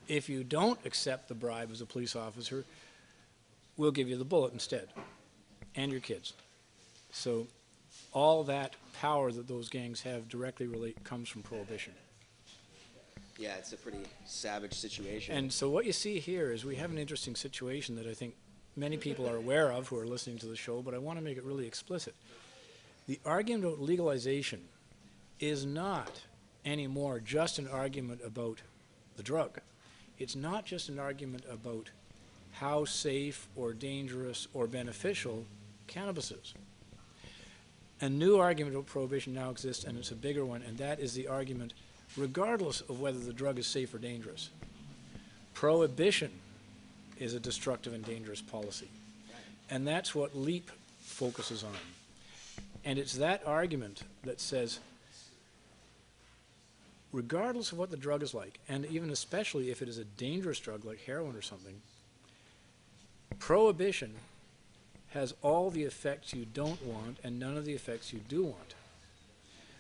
if you don't accept the bribe as a police officer, we'll give you the bullet instead, and your kids. So all that power that those gangs have directly comes from prohibition. Yeah, it's a pretty savage situation. And so what you see here is we have an interesting situation that I think many people are aware of who are listening to the show, but I want to make it really explicit. The argument about legalization is not anymore just an argument about the drug. It's not just an argument about how safe or dangerous or beneficial cannabis is. A new argument about prohibition now exists, and it's a bigger one, and that is the argument, regardless of whether the drug is safe or dangerous, prohibition is a destructive and dangerous policy. And that's what LEAP focuses on. And it's that argument that says, regardless of what the drug is like, and even especially if it is a dangerous drug like heroin or something, prohibition has all the effects you don't want and none of the effects you do want.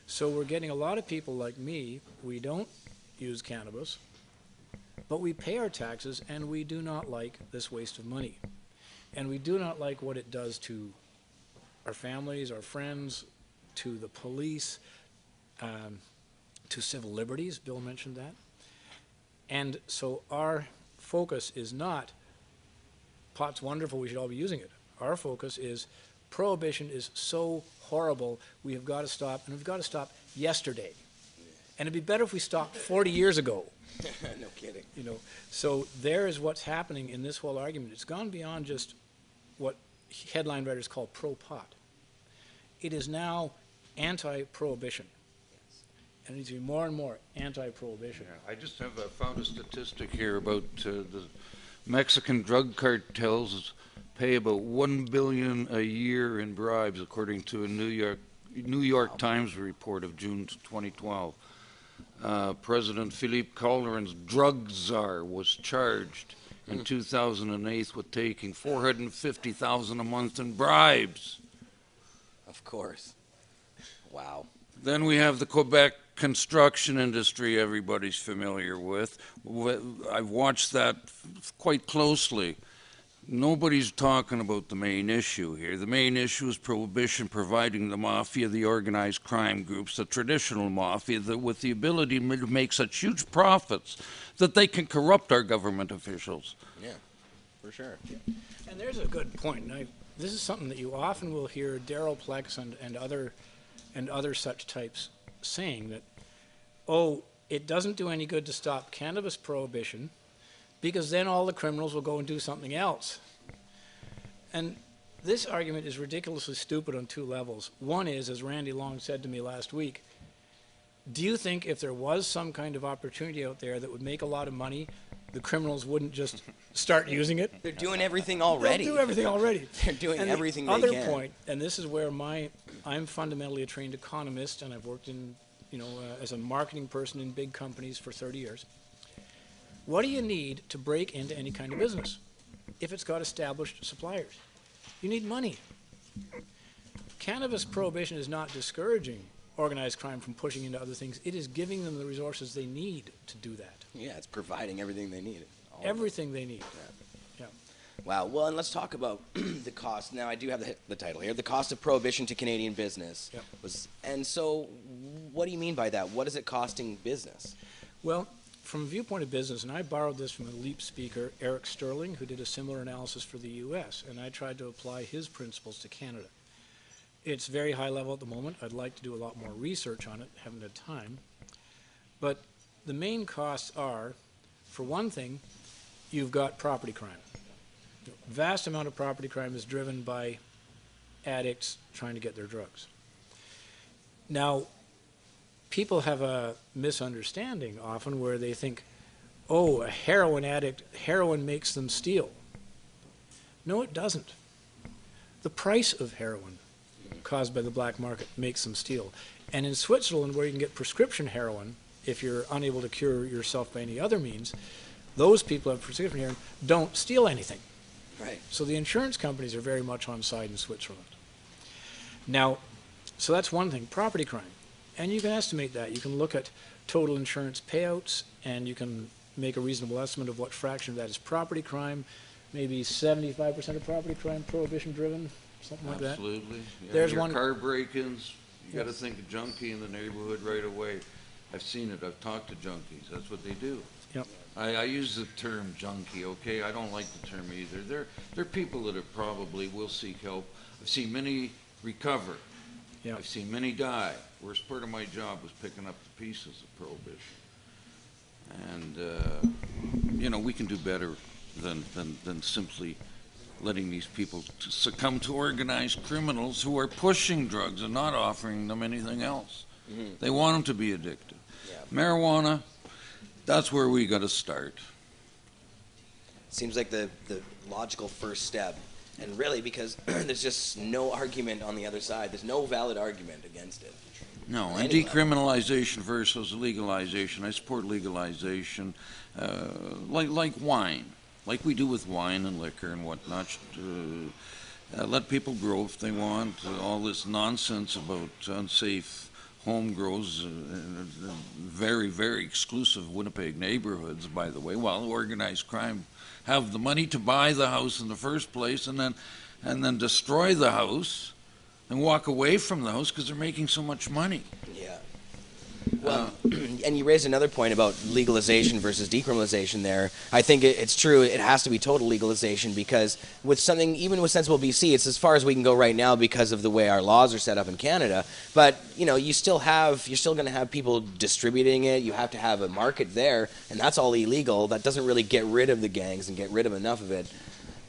So we're getting a lot of people like me, we don't use cannabis, but we pay our taxes and we do not like this waste of money. And we do not like what it does to our families, our friends, to the police, to civil liberties. Bill mentioned that. And so our focus is not, pot's wonderful, we should all be using it. Our focus is prohibition is so horrible, we have got to stop, and we've got to stop yesterday. And it'd be better if we stopped 40 years ago. No kidding. So there is what's happening in this whole argument. It's gone beyond just what headline writers call pro-pot. It is now anti-prohibition. And it needs to be more and more anti-prohibition. Yeah, I just have found a statistic here about the Mexican drug cartels pay about $1 billion a year in bribes, according to a New York Times report of June 2012. President Felipe Calderon's drug czar was charged in 2008 with taking $450,000 a month in bribes. Of course. Wow. Then we have the Quebec construction industry everybody's familiar with. I've watched that quite closely. Nobody's talking about the main issue here. The main issue is prohibition providing the mafia, the organized crime groups, the traditional mafia, with the ability to make such huge profits that they can corrupt our government officials. Yeah, for sure. And there's a good point. And this is something that you often will hear Daryl Plex and other such types saying that, oh, it doesn't do any good to stop cannabis prohibition because then all the criminals will go and do something else. And this argument is ridiculously stupid on two levels. One is, as Randy Long said to me last week, do you think if there was some kind of opportunity out there that would make a lot of money, the criminals wouldn't just start using it? They're doing everything already. They'll do everything already. They're doing and everything the they other can. point, and this is where I'm fundamentally a trained economist, and I've worked in, as a marketing person in big companies for 30 years. What do you need to break into any kind of business if it's got established suppliers? You need money. Cannabis prohibition is not discouraging organized crime from pushing into other things. It is giving them the resources they need to do that. Yeah, it's providing everything they need. Everything they need. Yeah. Wow. Well, and let's talk about the cost. Now, I do have the title here. The cost of prohibition to Canadian business. Yep. And so, what do you mean by that? What is it costing business? Well, from a viewpoint of business, and I borrowed this from a LEAP speaker, Eric Sterling, who did a similar analysis for the U.S., and I tried to apply his principles to Canada. It's very high level at the moment. I'd like to do a lot more research on it, haven't had time. But the main costs are, for one thing, you've got property crime. Vast amount of property crime is driven by addicts trying to get their drugs. Now, people have a misunderstanding often where they think, oh, a heroin addict, heroin makes them steal. No, it doesn't. The price of heroin caused by the black market makes them steal. And in Switzerland, where you can get prescription heroin, if you're unable to cure yourself by any other means, those people who have prescription heroin don't steal anything. Right. So the insurance companies are very much on side in Switzerland. Now, so that's one thing, property crime. And you can estimate that. You can look at total insurance payouts, and you can make a reasonable estimate of what fraction of that is property crime, maybe 75% of property crime prohibition-driven, something like that. Absolutely. Yeah, There's your one car break-ins, you got to Yes. think of junkie in the neighborhood right away. I've seen it. I've talked to junkies. That's what they do. Yep. I use the term junkie, okay? I don't like the term either. They're people that are probably will seek help. I've seen many recover. Yep. I've seen many die. Worst part of my job was picking up the pieces of prohibition. And, you know, we can do better than simply letting these people succumb to organized criminals who are pushing drugs and not offering them anything else. Mm-hmm. They want them to be addicted. Yeah. Marijuana, that's where we got to start. Seems like the logical first step. And really, because there's just no argument on the other side. There's no valid argument against it. No, and Anyway. decriminalization versus legalization. I support legalization, like wine, like we do with wine and liquor and whatnot. Let people grow if they want. All this nonsense about unsafe home grows, very, very exclusive Winnipeg neighborhoods, by the way, while organized crime have the money to buy the house in the first place and then destroy the house and walk away from the house because they're making so much money. Yeah. Well, and you raised another point about legalization versus decriminalization there. I think it's true. It has to be total legalization because with something, even with Sensible BC, it's as far as we can go right now because of the way our laws are set up in Canada. But, you know, you're still going to have people distributing it. You have to have a market there, and that's all illegal. That doesn't really get rid of the gangs and get rid of enough of it.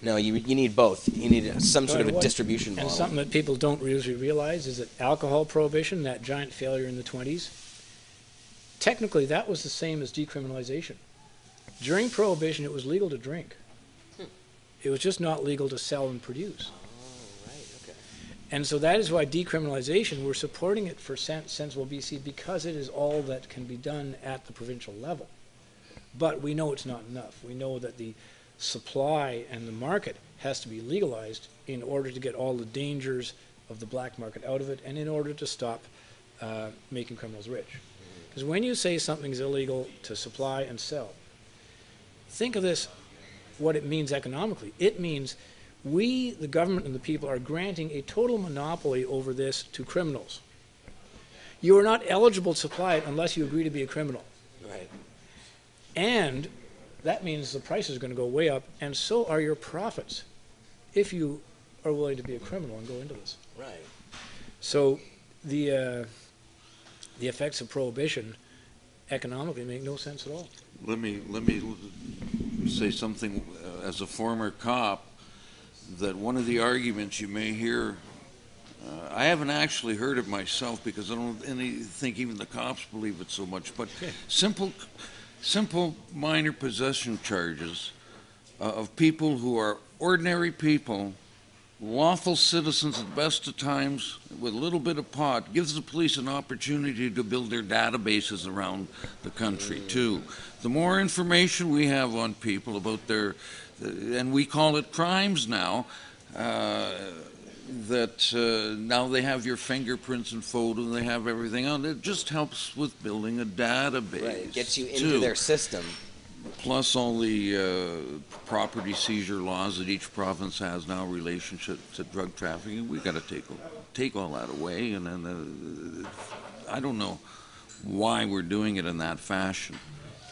No, you need both. You need some sort of a distribution model. And something that people don't usually realize is that alcohol prohibition, that giant failure in the 20s, technically that was the same as decriminalization. During Prohibition, it was legal to drink. It was just not legal to sell and produce. Oh, right, okay. And so that is why decriminalization, we're supporting it for Sensible BC because it is all that can be done at the provincial level. But we know it's not enough. We know that the supply and the market has to be legalized in order to get all the dangers of the black market out of it and in order to stop making criminals rich. Because when you say something's illegal to supply and sell, think of this, what it means economically. It means we, the government and the people, are granting a total monopoly over this to criminals. You are not eligible to supply it unless you agree to be a criminal. Right. And that means the price is going to go way up, and so are your profits if you are willing to be a criminal and go into this. Right. So the effects of prohibition economically make no sense at all. Let me say something as a former cop, that one of the arguments you may hear, I haven't actually heard it myself because I don't think even the cops believe it so much, but simple minor possession charges of people who are ordinary people, lawful citizens at the best of times, with a little bit of pot, gives the police an opportunity to build their databases around the country too. The more information we have on people about their, and we call it crimes now, that now they have your fingerprints and photo, they have everything on it. It just helps with building a database. Right. It gets you into their system. plus all the property seizure laws that each province has now relationship to drug trafficking, we got to take all that away. And then I don't know why we're doing it in that fashion.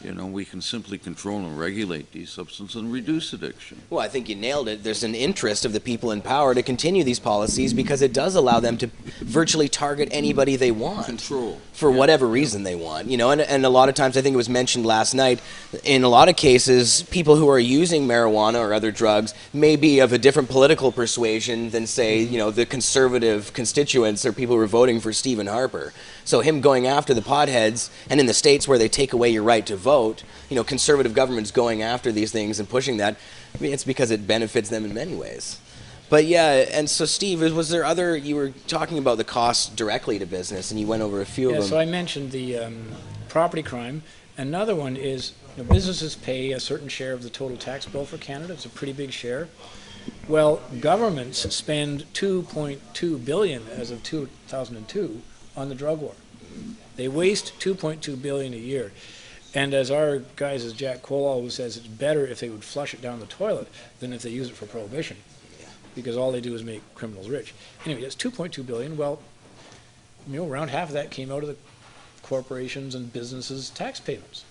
You know, we can simply control and regulate these substances and reduce addiction. Well, I think you nailed it. There's an interest of the people in power to continue these policies because it does allow them to virtually target anybody they want. Control. For whatever reason they want. You know, and a lot of times, I think it was mentioned last night, in a lot of cases, people who are using marijuana or other drugs may be of a different political persuasion than, say, you know, the conservative constituents or people who are voting for Stephen Harper. So him going after the potheads, and in the states where they take away your right to vote, you know, conservative governments going after these things and pushing that, I mean, it's because it benefits them in many ways. But yeah, and so Steve, was there other, you were talking about the costs directly to business, and you went over a few of them. So I mentioned the property crime. Another one is, you know, businesses pay a certain share of the total tax bill for Canada. It's a pretty big share. Well, governments spend $2.2 billion as of 2002 on the drug war. They waste $2.2 billion a year. And as our guys, as Jack Cole always says, it's better if they would flush it down the toilet than if they use it for prohibition, because all they do is make criminals rich. Anyway, that's $2.2 billion. Well, you know, around half of that came out of the corporations and businesses' tax payments.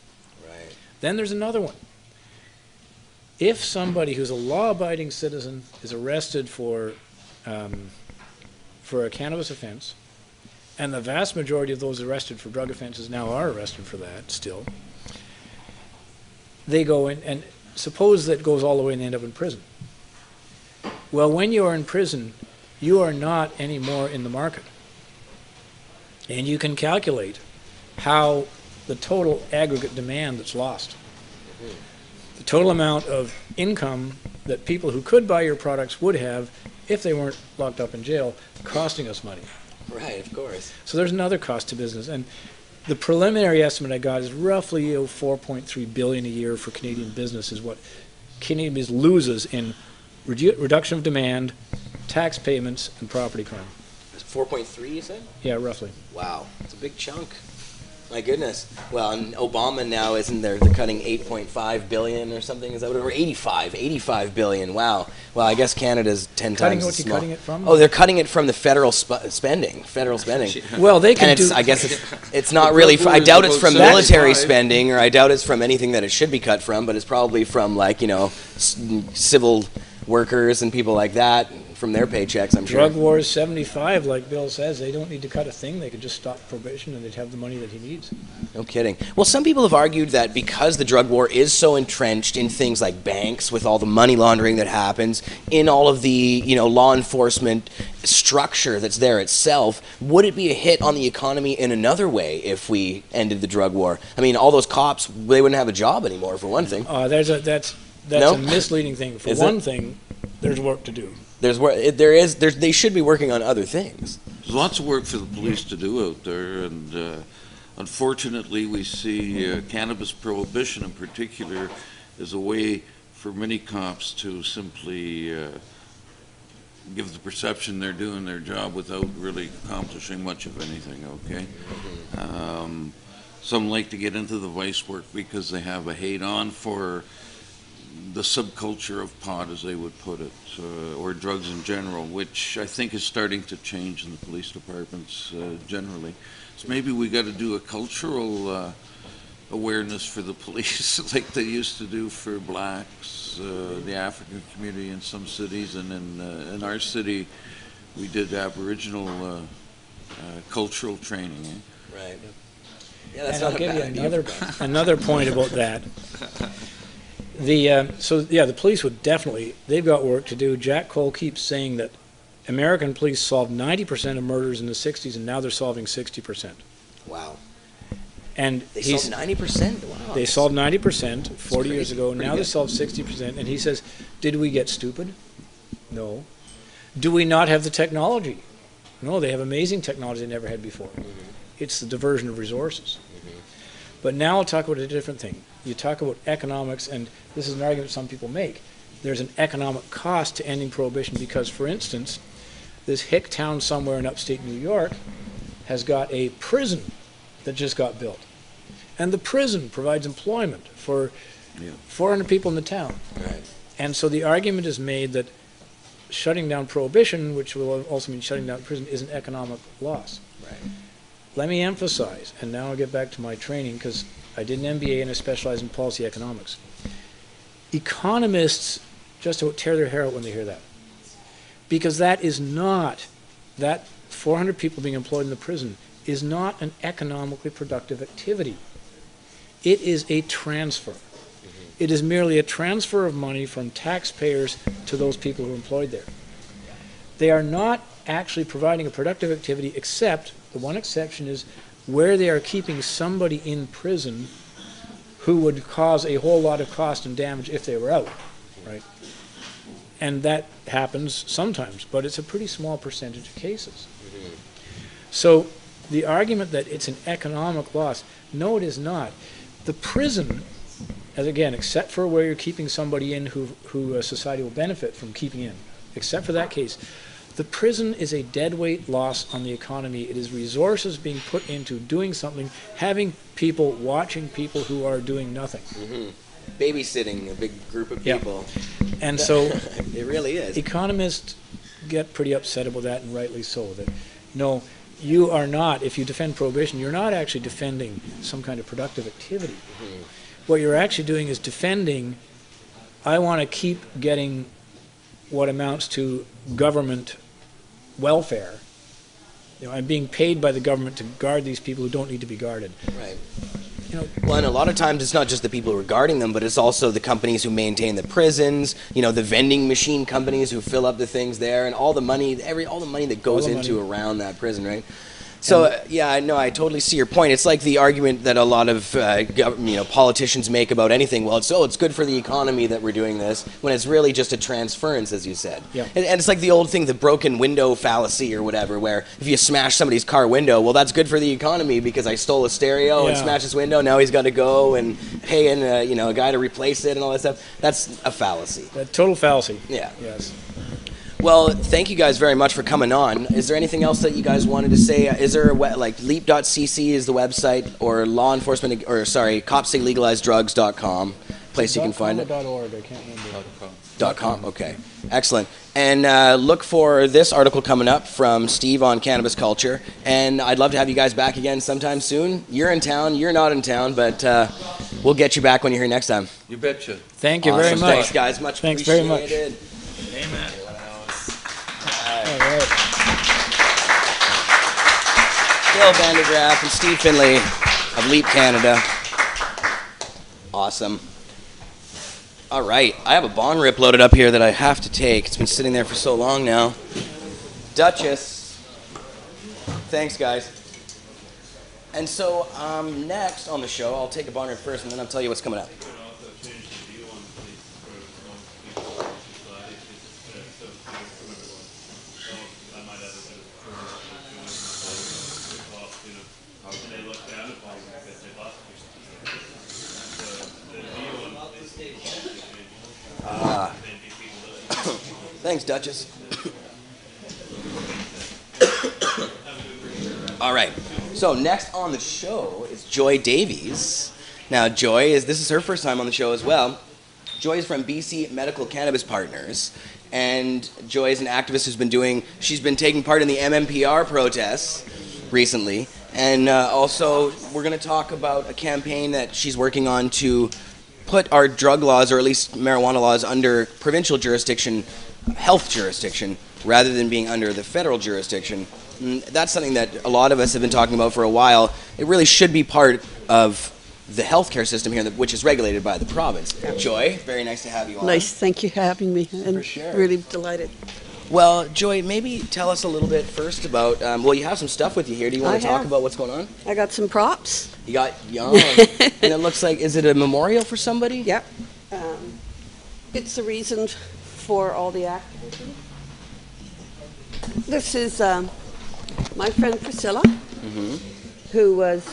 Right. Then there's another one. If somebody who's a law-abiding citizen is arrested for a cannabis offense, and the vast majority of those arrested for drug offenses now are arrested for that still, they go in, and suppose that goes all the way and end up in prison. Well, when you are in prison, you are not anymore in the market. And you can calculate how the total aggregate demand that's lost. The total amount of income that people who could buy your products would have if they weren't locked up in jail, costing us money. Right, of course. So there's another cost to business. And the preliminary estimate I got is roughly $4.3 billion a year for Canadian business is what Canadian business loses in reduction of demand, tax payments, and property crime. 4.3, you said? Yeah, roughly. Wow, it's a big chunk. My goodness. Well, and Obama now, isn't there, they're cutting 8.5 billion or something, is that what it was? 85 billion, wow. Well, I guess Canada's 10 times as small. Cutting it from? Oh, they're cutting it from the federal spending. Well, they can and I guess it's not really, I doubt it's from military spending, or I doubt it's from anything that it should be cut from, but it's probably from, like, you know, civil workers and people like that, from their paychecks, I'm sure. Drug wars 75, like Bill says, they don't need to cut a thing. They could just stop prohibition and they'd have the money that he needs. No kidding. Well, some people have argued that because the drug war is so entrenched in things like banks, with all the money laundering that happens, in all of the, you know, law enforcement structure that's there itself, would it be a hit on the economy in another way if we ended the drug war? I mean, all those cops, they wouldn't have a job anymore, for one thing. That's a misleading thing. For one thing, there's work to do. They should be working on other things. There's lots of work for the police to do out there, and unfortunately we see cannabis prohibition in particular as a way for many cops to simply give the perception they're doing their job without really accomplishing much of anything, okay? Some like to get into the vice work because they have a hate-on for the subculture of pot, as they would put it, or drugs in general, which I think is starting to change in the police departments generally. So maybe we got to do a cultural awareness for the police like they used to do for blacks, the African community in some cities, and in our city we did Aboriginal cultural training. Right. Yeah, that's and I'll give you another point about that. The police would definitely, they've got work to do. Jack Cole keeps saying that American police solved 90% of murders in the 60s, and now they're solving 60%. Wow. And they solved 90%? Wow. They solved 90% 40 years ago. Now they solved 60%. And he says, did we get stupid? No. Do we not have the technology? No, they have amazing technology they never had before. It's the diversion of resources. But now I'll talk about a different thing. You talk about economics, and this is an argument some people make. There's an economic cost to ending prohibition because, for instance, this hick town somewhere in upstate New York has got a prison that just got built. And the prison provides employment for 400 people in the town. Right. And so the argument is made that shutting down Prohibition, which will also mean shutting down prison, is an economic loss. Right. Let me emphasize, and now I'll get back to my training, because I did an MBA and I specialize in policy economics. Economists just don't tear their hair out when they hear that. Because that is not, that 400 people being employed in the prison is not an economically productive activity. It is a transfer. It is merely a transfer of money from taxpayers to those people who are employed there. They are not actually providing a productive activity, except, the one exception is where they are keeping somebody in prison who would cause a whole lot of cost and damage if they were out, right? And that happens sometimes, but it's a pretty small percentage of cases. So the argument that it's an economic loss, no, it is not. The prison, as again, except for where you're keeping somebody in who society will benefit from keeping in, except for that case, the prison is a deadweight loss on the economy. It is resources being put into doing something, having people watching people who are doing nothing. Babysitting a big group of people. And so it really is. Economists get pretty upset about that, and rightly so. That no, you are not, if you defend Prohibition, you're not actually defending some kind of productive activity. What you're actually doing is defending, I want to keep getting what amounts to government welfare. You know, I'm being paid by the government to guard these people who don't need to be guarded. Right. You know, Well, and a lot of times it's not just the people who are guarding them, but it's also the companies who maintain the prisons, you know, the vending machine companies who fill up the things there, and all the money, all the money that goes into around that prison, right? So, yeah, I know, I totally see your point. It's like the argument that a lot of politicians make about anything. Well, it's good for the economy that we're doing this, when it's really just a transference, as you said. Yeah. And it's like the old thing, the broken window fallacy or whatever, where if you smash somebody's car window, well, that's good for the economy because I stole a stereo and smashed his window. Now he's got to go and pay in a guy to replace it and all that stuff. That's a fallacy. a total fallacy. Yeah. Yes. Well, thank you guys very much for coming on. Is there anything else that you guys wanted to say? Is there leap.cc is the website, or copsaylegalizedrugs.com, place you can find it? .org, I can't remember. .com, okay. Excellent. And look for this article coming up from Steve on Cannabis Culture. And I'd love to have you guys back again sometime soon. You're in town, you're not in town, but we'll get you back when you're here next time. You betcha. Thank you very Awesome. much. Thanks, guys. Much Thanks very much. appreciated. Amen. All right. Bill VanderGraff and Steve Finlay of Leap Canada. Awesome. All right, I have a bong rip loaded up here that I have to take. It's been sitting there for so long now. Duchess. Thanks, guys. And so next on the show, I'll take a bong rip first, and then I'll tell you what's coming up. Thanks, Duchess. All right. So next on the show is Joy Davies. Now, this is her first time on the show as well. Joy is from BC Medical Cannabis Partners, and Joy is an activist she's been taking part in the MMPR protests recently, and also we're going to talk about a campaign that she's working on to put our drug laws, or at least marijuana laws, under provincial jurisdiction, health jurisdiction, rather than being under the federal jurisdiction. And that's something that a lot of us have been talking about for a while. It really should be part of the healthcare system here, which is regulated by the province. Joy, very nice to have you on. Nice, thank you for having me. And For sure. really delighted. Well, Joy, maybe tell us a little bit first about, you have some stuff with you here. Do you want to talk about what's going on? I got some props. You got young, and it looks like, is it a memorial for somebody? Yep. It's the reason for all the activism. This is my friend Priscilla, who was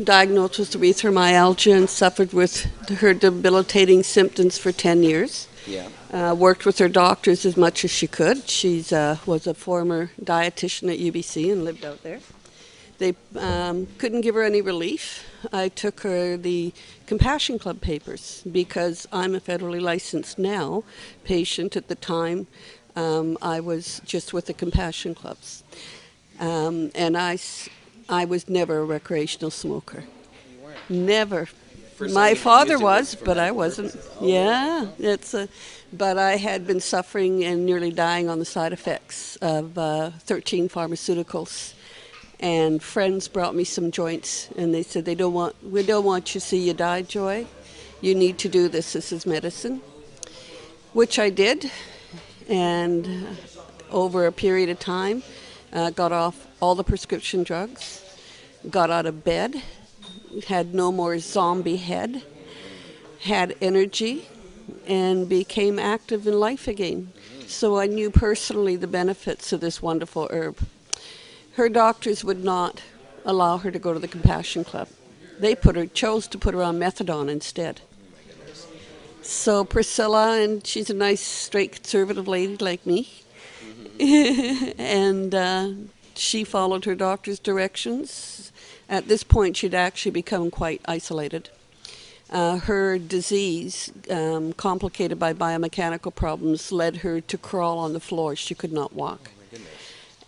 diagnosed with erythromyalgia and suffered with her debilitating symptoms for 10 years. Yeah. Worked with her doctors as much as she could. She was a former dietitian at UBC and lived out there. They couldn't give her any relief. I took her the Compassion Club papers because I'm a federally licensed now patient. At the time, I was just with the Compassion Clubs. And I was never a recreational smoker. Never. My father was, but I wasn't. Yeah, but I had been suffering and nearly dying on the side effects of 13 pharmaceuticals. And friends brought me some joints, and they said, we don't want you to see you die, Joy. You need to do this. This is medicine, which I did. And over a period of time, got off all the prescription drugs, got out of bed, had no more zombie head, had energy, and became active in life again. So I knew personally the benefits of this wonderful herb. Her doctors would not allow her to go to the Compassion Club. They chose to put her on methadone instead. So Priscilla, and she's a nice, straight, conservative lady like me, and she followed her doctor's directions. At this point, she'd actually become quite isolated. Her disease, complicated by biomechanical problems, led her to crawl on the floor. She could not walk.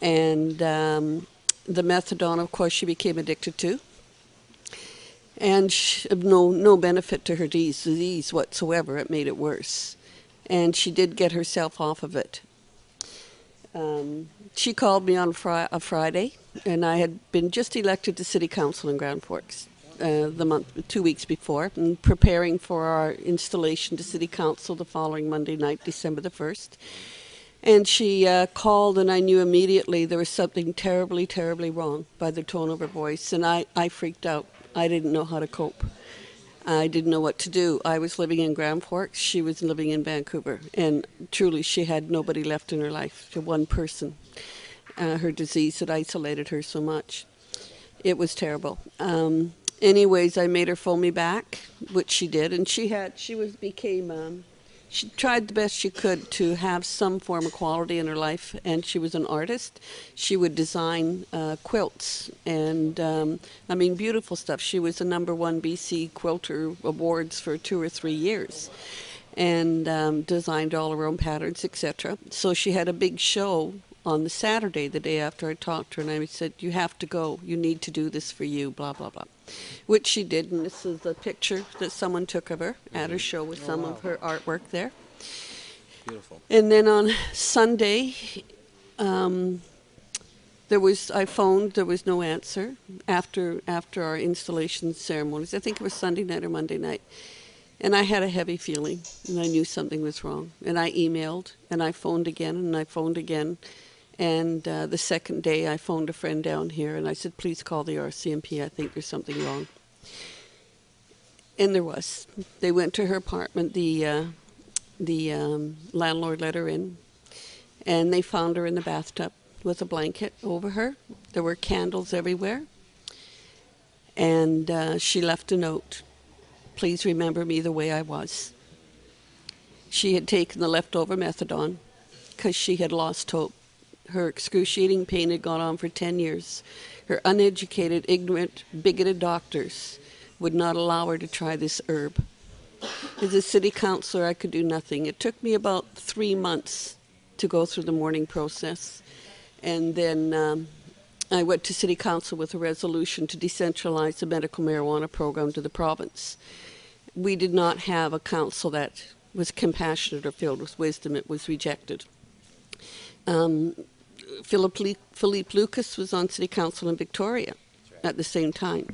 And the methadone, of course, she became addicted to. And no benefit to her disease whatsoever. It made it worse. And she did get herself off of it. She called me on a Friday, and I had been just elected to City Council in Grand Forks 2 weeks before, and preparing for our installation to City Council the following Monday night, December the 1st. And she called, and I knew immediately there was something terribly, terribly wrong by the tone of her voice. And I freaked out. I didn't know how to cope. I didn't know what to do. I was living in Grand Forks. She was living in Vancouver. And truly, she had nobody left in her life, one person. Her disease had isolated her so much. It was terrible. Anyways, I made her phone me back, which she did. And she tried the best she could to have some form of quality in her life, and she was an artist. She would design quilts and, beautiful stuff. She was the #1 BC Quilter Awards for 2 or 3 years, and designed all her own patterns, etc. So she had a big show on the Saturday, the day after I talked to her, and I said, you have to go. You need to do this for you, blah, blah, blah. Which she did, and this is a picture that someone took of her at her show with some of her artwork there. Beautiful. And then on Sunday, I phoned, there was no answer after our installation ceremonies. I think it was Sunday night or Monday night. And I had a heavy feeling, and I knew something was wrong. And I emailed, and I phoned again, and I phoned again. And the second day, I phoned a friend down here, and I said, please call the RCMP. I think there's something wrong. And there was. They went to her apartment. The landlord let her in, and they found her in the bathtub with a blanket over her. There were candles everywhere. And she left a note. Please remember me the way I was. She had taken the leftover methadone because she had lost hope. Her excruciating pain had gone on for 10 years. Her uneducated, ignorant, bigoted doctors would not allow her to try this herb. As a city councillor, I could do nothing. It took me about 3 months to go through the mourning process. And then I went to city council with a resolution to decentralize the medical marijuana program to the province. We did not have a council that was compassionate or filled with wisdom. It was rejected. Philippe Lucas was on city council in Victoria at the same time.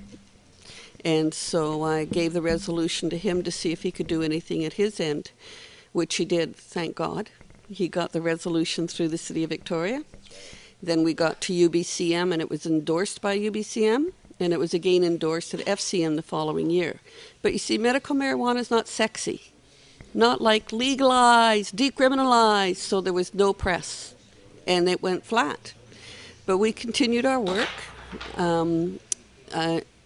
And so I gave the resolution to him to see if he could do anything at his end, which he did, thank God. He got the resolution through the City of Victoria. Then we got to UBCM, and it was endorsed by UBCM, and it was again endorsed at FCM the following year. But you see, medical marijuana is not sexy. Not like legalized, decriminalized, so there was no press, and it went flat. But we continued our work.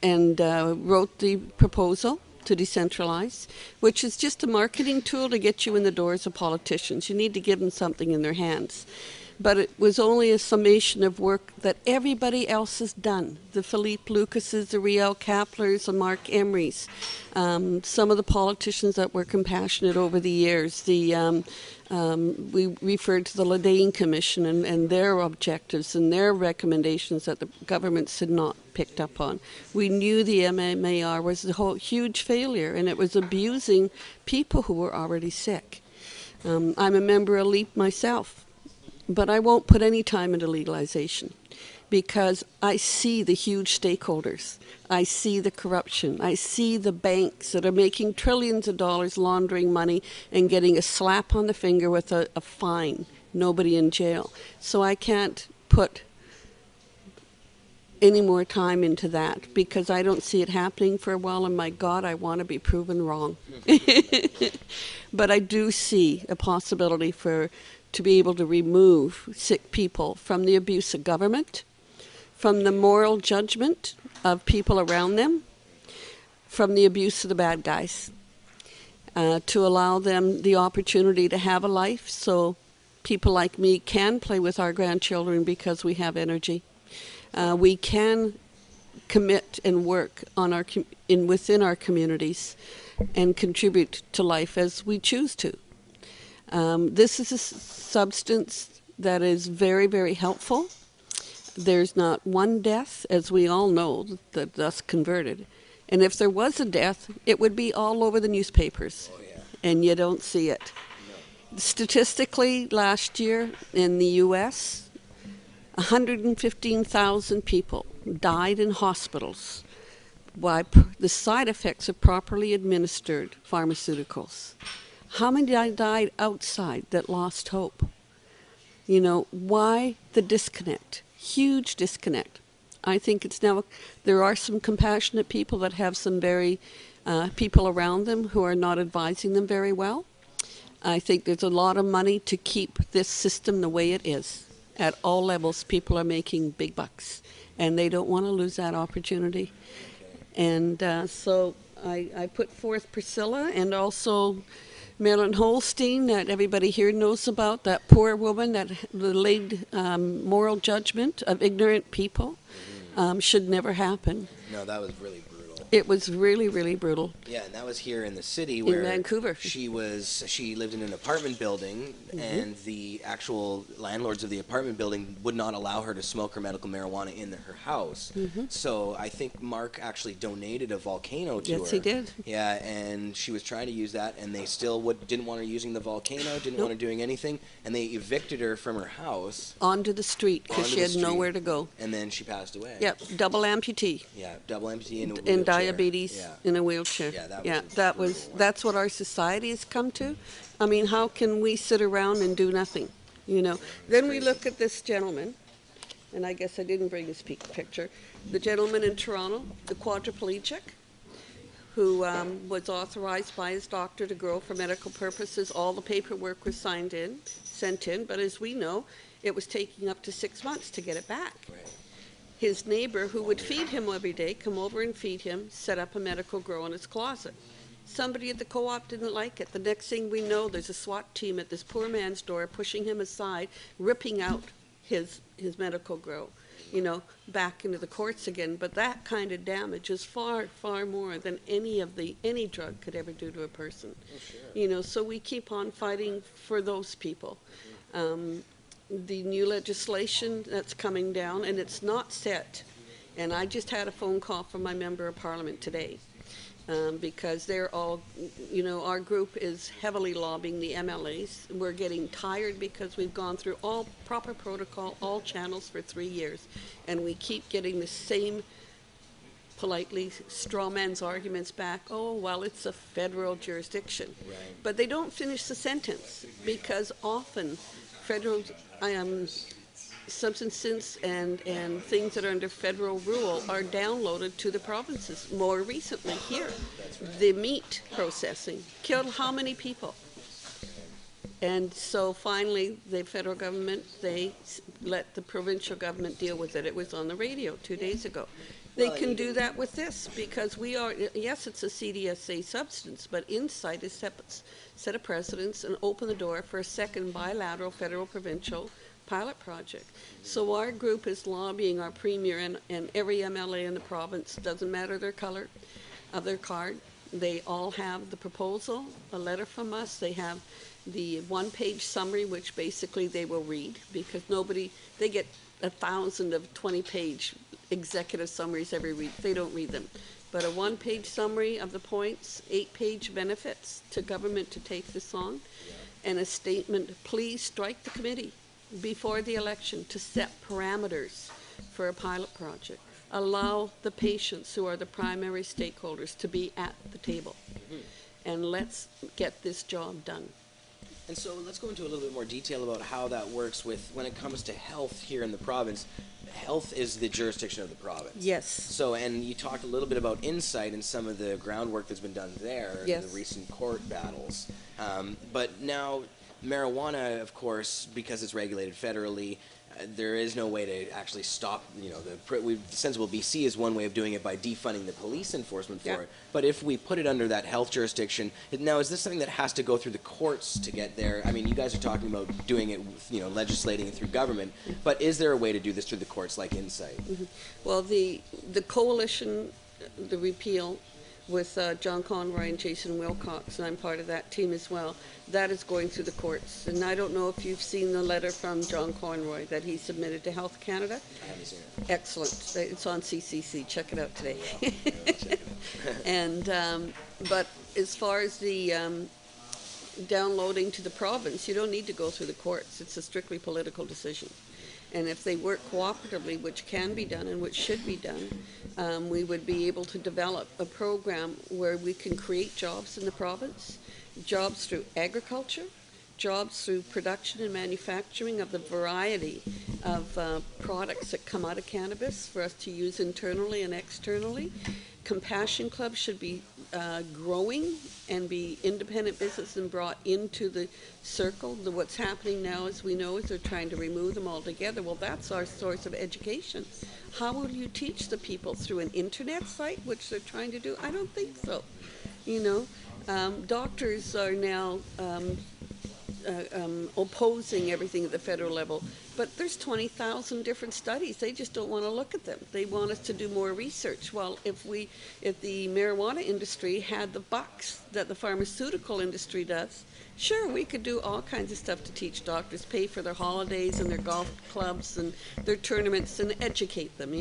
And wrote the proposal to decentralize, which is just a marketing tool to get you in the doors of politicians. You need to give them something in their hands. but it was only a summation of work that everybody else has done. The Philippe Lucases, the Riel Kaplers, the Mark Emerys, some of the politicians that were compassionate over the years. We referred to the Ledane Commission and their objectives and their recommendations that the governments had not picked up on. We knew the MMAR was a whole huge failure, and it was abusing people who were already sick. I'm a member of LEAP myself, but I won't put any time into legalization because I see the huge stakeholders. I see the corruption. I see the banks that are making trillions of dollars laundering money and getting a slap on the finger with a fine, nobody in jail. So I can't put any more time into that because I don't see it happening for a while, and my God, I want to be proven wrong. But I do see a possibility to be able to remove sick people from the abuse of government, from the moral judgment of people around them, from the abuse of the bad guys, to allow them the opportunity to have a life so people like me can play with our grandchildren because we have energy. We can commit and work on within our communities and contribute to life as we choose to. This is a substance that is very, very helpful. There's not one death, as we all know, that's converted. And if there was a death, it would be all over the newspapers. Oh, yeah. And you don't see it. No. Statistically, last year in the U.S., 115,000 people died in hospitals by the side effects of properly administered pharmaceuticals. How many died outside that lost hope? You know, why the disconnect? Huge disconnect. I think it's now, there are some compassionate people that have some very people around them who are not advising them very well. I think there's a lot of money to keep this system the way it is. At all levels, people are making big bucks, and they don't want to lose that opportunity. And so I put forth Priscilla and also Marilyn Holstein, that everybody here knows about, that poor woman that laid moral judgment of ignorant people, should never happen. No, that was really brutal. It was really, really brutal. Yeah, and that was here in the city where in Vancouver. She lived in an apartment building, and the actual landlords of the apartment building would not allow her to smoke her medical marijuana in her house. So I think Mark actually donated a volcano to her. Yes, he did. Yeah, and she was trying to use that, and they still didn't want her using the volcano, didn't want her doing anything, and they evicted her from her house. Onto the street, because she had nowhere to go. And then she passed away. Yep, double amputee. Yeah, double amputee in a wheelchair. And diabetes in a wheelchair. Yeah, that's what our society has come to. I mean, how can we sit around and do nothing? You know. Then we look at this gentleman, and I guess I didn't bring his picture. The gentleman in Toronto, the quadriplegic, who was authorized by his doctor to grow for medical purposes. All the paperwork was sent in, but as we know, it was taking up to 6 months to get it back. Right. His neighbor, who would feed him every day, come over and feed him, set up a medical grow in his closet. Somebody at the co-op didn't like it. The next thing we know, there's a SWAT team at this poor man's door, pushing him aside, ripping out his medical grow, you know, back into the courts again. But that kind of damage is far, far more than any drug could ever do to a person. Oh, sure. You know, so we keep on fighting for those people. The new legislation that's coming down, and it's not set. And I just had a phone call from my member of parliament today, because they're all, you know, our group is heavily lobbying the MLAs. We're getting tired because we've gone through all proper protocol, all channels for 3 years, and we keep getting the same politely straw man's arguments back. Oh, well, it's a federal jurisdiction. Right. But they don't finish the sentence, because often federal substances and things that are under federal rule are downloaded to the provinces. More recently here, the meat processing killed how many people? And so finally, the federal government, they let the provincial government deal with it. It was on the radio 2 days ago. They can do that with this, because we are, yes, it's a CDSA substance, but InSight is set a precedence and open the door for a second bilateral federal-provincial pilot project. So our group is lobbying our premier and every MLA in the province, doesn't matter their color of their card. They all have the proposal, a letter from us. They have the one-page summary, which basically they will read, because they get 1,000 of 20-page executive summaries every week. They don't read them. But a one-page summary of the points, 8-page benefits to government to take this on, and a statement, please strike the committee before the election to set parameters for a pilot project. Allow the patients, who are the primary stakeholders, to be at the table. And let's get this job done. And so let's go into a little bit more detail about how that works with when it comes to health here in the province. Health is the jurisdiction of the province. Yes. So, and you talked a little bit about insight and some of the groundwork that's been done there in the recent court battles. But now marijuana, of course, because it's regulated federally, there is no way to actually stop, Sensible BC is one way of doing it by defunding the police enforcement for it. But if we put it under that health jurisdiction, now is this something that has to go through the courts to get there? I mean, you guys are talking about doing it, legislating it through government, but is there a way to do this through the courts like Insight? Well, the coalition, the repeal with John Conroy and Jason Wilcox, and I'm part of that team as well, that is going through the courts. And I don't know if you've seen the letter from John Conroy that he submitted to Health Canada. I haven't seen it. Excellent. It's on CCC. Check it out today. And but as far as the downloading to the province, you don't need to go through the courts. It's a strictly political decision. And if they work cooperatively, which can be done and which should be done, we would be able to develop a program where we can create jobs in the province, jobs through agriculture, jobs through production and manufacturing of the variety of products that come out of cannabis for us to use internally and externally. Compassion Club should be growing and be independent business and brought into the circle. What's happening now, as we know, is they're trying to remove them altogether. Well, that's our source of education. How will you teach the people? Through an internet site, which they're trying to do? I don't think so. Doctors are now opposing everything at the federal level, but there's 20,000 different studies. They just don't want to look at them. They want us to do more research. Well, if the marijuana industry had the bucks that the pharmaceutical industry does, sure, we could do all kinds of stuff to teach doctors, pay for their holidays and their golf clubs and their tournaments and educate them,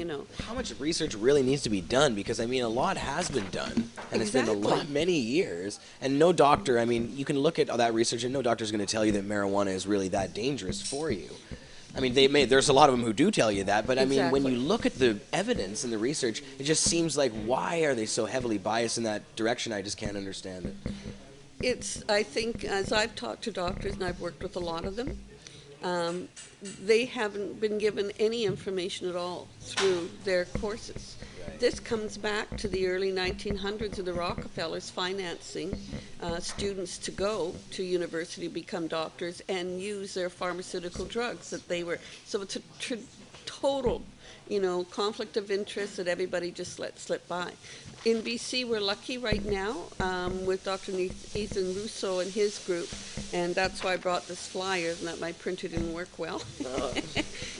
How much research really needs to be done? Because, a lot has been done, and it's been many years, and no doctor, you can look at that research and no doctor's going to tell you that marijuana is really that dangerous for you. There's a lot of them who do tell you that, but when you look at the evidence and the research, it just seems like, why are they so heavily biased in that direction? I just can't understand it. I think, as I've talked to doctors, and I've worked with a lot of them, they haven't been given any information at all through their courses. Right. This comes back to the early 1900s of the Rockefellers financing students to go to university, become doctors, and use their pharmaceutical drugs that they were. So it's a total, conflict of interest that everybody just let slip by. In BC, we're lucky right now with Dr. Ethan Russo and his group, and that's why I brought this flyer, and that my printer didn't work well.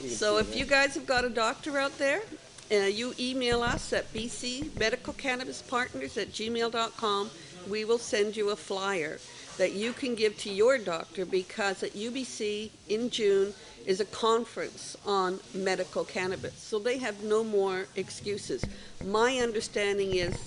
So if you guys have got a doctor out there, you email us at bcmedicalcannabispartners@gmail.com. We will send you a flyer that you can give to your doctor, because at UBC in June is a conference on medical cannabis. So they have no more excuses. My understanding is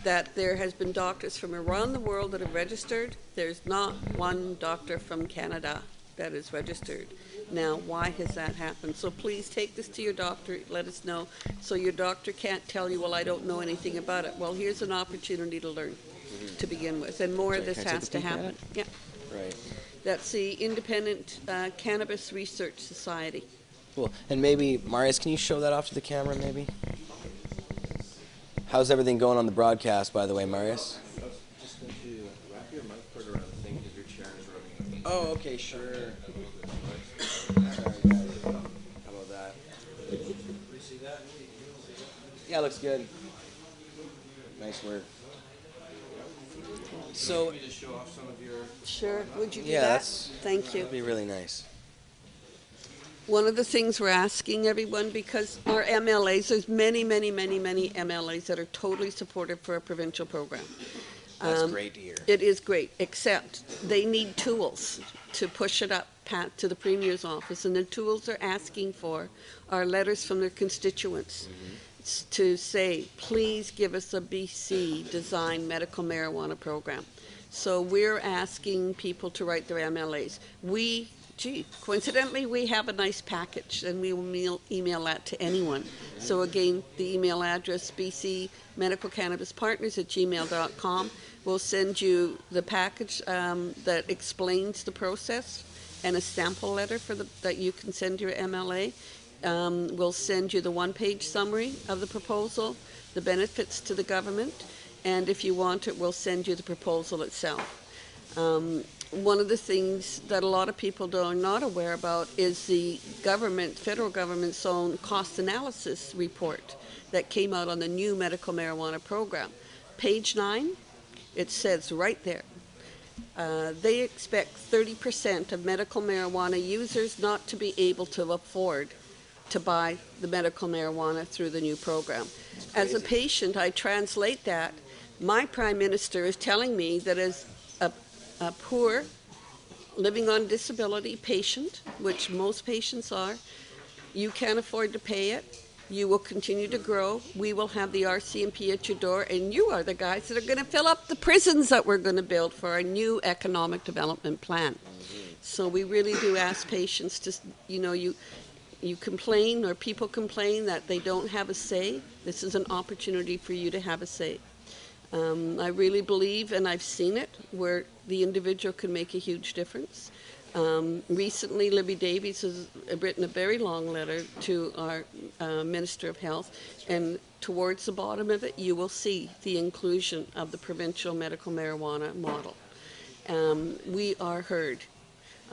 that there has been doctors from around the world that have registered. There's not one doctor from Canada that is registered. Now, why has that happened? So please take this to your doctor, let us know, so your doctor can't tell you, well, I don't know anything about it. Well, here's an opportunity to learn to begin with, and more of this has to happen. Yeah. Right. That's the Independent Cannabis Research Society. Cool. And maybe, Marius, can you show that off to the camera, maybe? How's everything going on the broadcast, by the way, Marius? Just going to wrap your mic cord around the thing because your chair is rubbing. Oh, okay, sure. Sorry, guys. How about that? You see that? Yeah, looks good. Nice work. So, Want me to show off some of your... Sure. Would you do yeah, that? Thank you. That'd be really nice. One of the things we're asking everyone, because our MLAs, there's many MLAs that are totally supportive for a provincial program. That's great to hear. It is great, except they need tools to push it up to the Premier's office, and the tools they're asking for are letters from their constituents to say, please give us a BC designed medical marijuana program. So we're asking people to write their MLAs. Coincidentally, we have a nice package, and we will email that to anyone. So again, the email address, bcmedicalcannabispartners@gmail.com. We'll send you the package that explains the process and a sample letter that you can send your MLA. We'll send you the one-page summary of the proposal, the benefits to the government, and if you want it, we'll send you the proposal itself. One of the things that a lot of people are not aware about is the federal government's own cost analysis report that came out on the new medical marijuana program. Page 9, it says right there, they expect 30% of medical marijuana users not to be able to afford to buy the medical marijuana through the new program. As a patient, I translate that. My Prime Minister is telling me that as a poor, living on disability patient, which most patients are, you can't afford to pay it. You will continue to grow. We will have the RCMP at your door, and you are the guys that are going to fill up the prisons that we're going to build for our new economic development plan. So we really do ask patients to, you complain, or people complain that they don't have a say. This is an opportunity for you to have a say. I really believe, and I've seen it, where the individual can make a huge difference. Recently, Joy Davies has written a very long letter to our Minister of Health, and towards the bottom of it, you will see the inclusion of the provincial medical marijuana model. We are heard.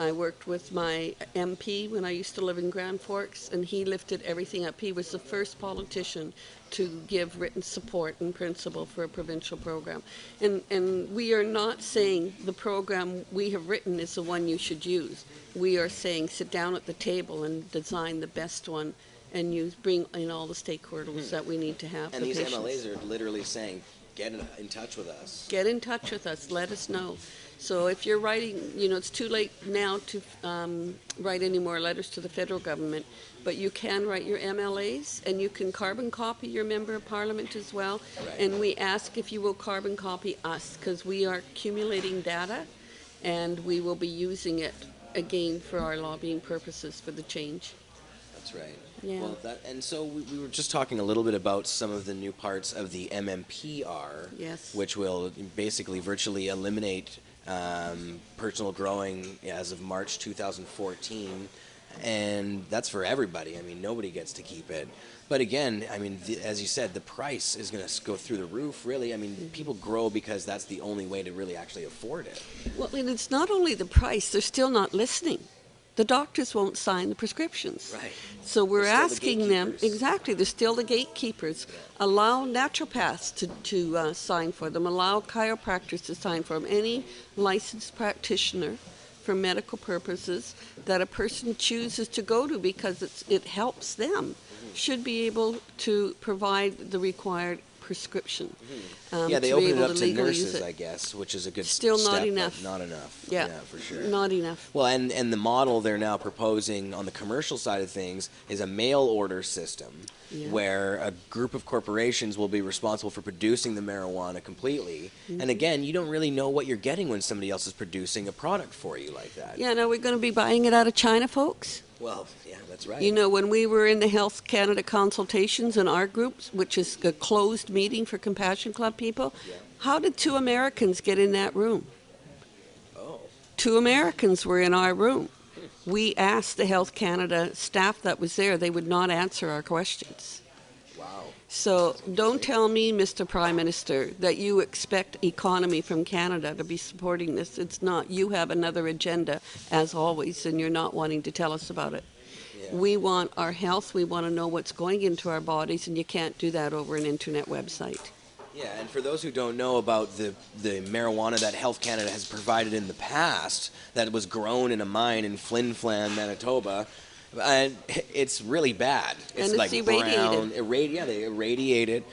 I worked with my MP when I used to live in Grand Forks, and he lifted everything up. He was the first politician to give written support in principle for a provincial program. And we are not saying the program we have written is the one you should use. We are saying sit down at the table and design the best one, and bring in all the stakeholders that we need to have. And these MLAs are literally saying, get in touch with us. Get in touch with us. Let us know. So if you're writing, it's too late now to write any more letters to the federal government, but you can write your MLAs, and you can carbon copy your member of parliament as well. Right. And we ask if you will carbon copy us, because we are accumulating data, and we will be using it again for our lobbying purposes for the change. That's right. Yeah. Well, and so we were just talking a little bit about some of the new parts of the MMPR, Yes. which will basically virtually eliminate personal growing as of March 2014, and that's for everybody. I mean, nobody gets to keep it. But again, I mean, as you said, the price is going to go through the roof, really. I mean, people grow because that's the only way to really actually afford it. Well, and it's not only the price, they're still not listening. The doctors won't sign the prescriptions. Right. So we're They're still the asking them, gatekeepers. exactly, they're still the gatekeepers. Allow naturopaths to sign for them, allow chiropractors to sign for them, any licensed practitioner for medical purposes that a person chooses to go to because it helps them, should be able to provide the required prescription. Yeah, they to be opened it able up to legally use nurses, it. I guess, which is a good Still step, not but enough. not enough. Yeah, For sure. Not enough. Well, and the model they're now proposing on the commercial side of things is a mail order system, Yeah. where a group of corporations will be responsible for producing the marijuana completely. Mm-hmm. And again, you don't really know what you're getting when somebody else is producing a product for you like that. Yeah, now we're going to be buying it out of China, folks. Well, yeah, that's right. When we were in the Health Canada consultations in our groups, which is a closed meeting for Compassion Club people, how did 2 Americans get in that room? Oh. 2 Americans were in our room. We asked the Health Canada staff that was there, they would not answer our questions. Wow. So don't tell me, Mr. Prime Minister, that you expect economy from Canada to be supporting this. It's not. You have another agenda, as always, and you're not wanting to tell us about it. Yeah. We want our health. We want to know what's going into our bodies, and you can't do that over an internet website. Yeah, and for those who don't know about the marijuana that Health Canada has provided in the past, that was grown in a mine in Flin Flan, Manitoba, And it's really bad. It's And like it's brown, irradiated. they irradiate it,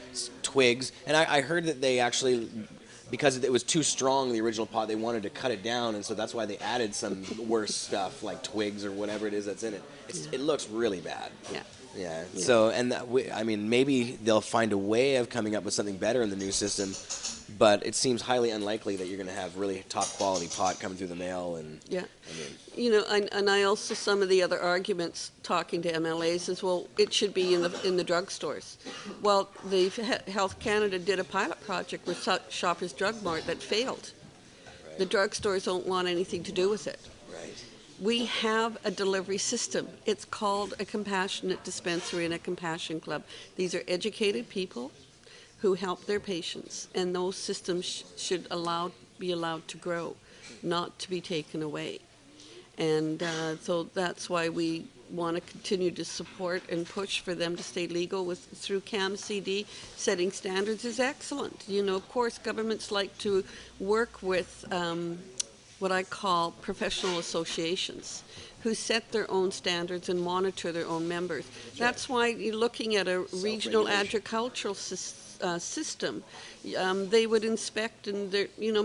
twigs. And I heard that they actually, because it was too strong, the original pot, they wanted to cut it down, and so that's why they added some worse stuff like twigs or whatever it is that's in it. It looks really bad. Yeah. Yeah. So, and I mean, maybe they'll find a way of coming up with something better in the new system, but it seems highly unlikely that you're going to have really top quality pot coming through the mail. And Yeah. I mean, You know, and I also, some of the other arguments talking to MLAs is, well, it should be in the drugstores. Well, the Health Canada did a pilot project with Shoppers Drug Mart that failed. Right. The drugstores don't want anything to do with it. right. We have a delivery system. It's called a compassionate dispensary and a compassion club. These are educated people who help their patients, and those systems should be allowed to grow, not to be taken away. And so that's why we want to continue to support and push for them to stay legal through CAMCD. Setting standards is excellent. You know, of course, governments like to work with what I call professional associations who set their own standards and monitor their own members. That's why you're looking at a regional agricultural system. They would inspect, and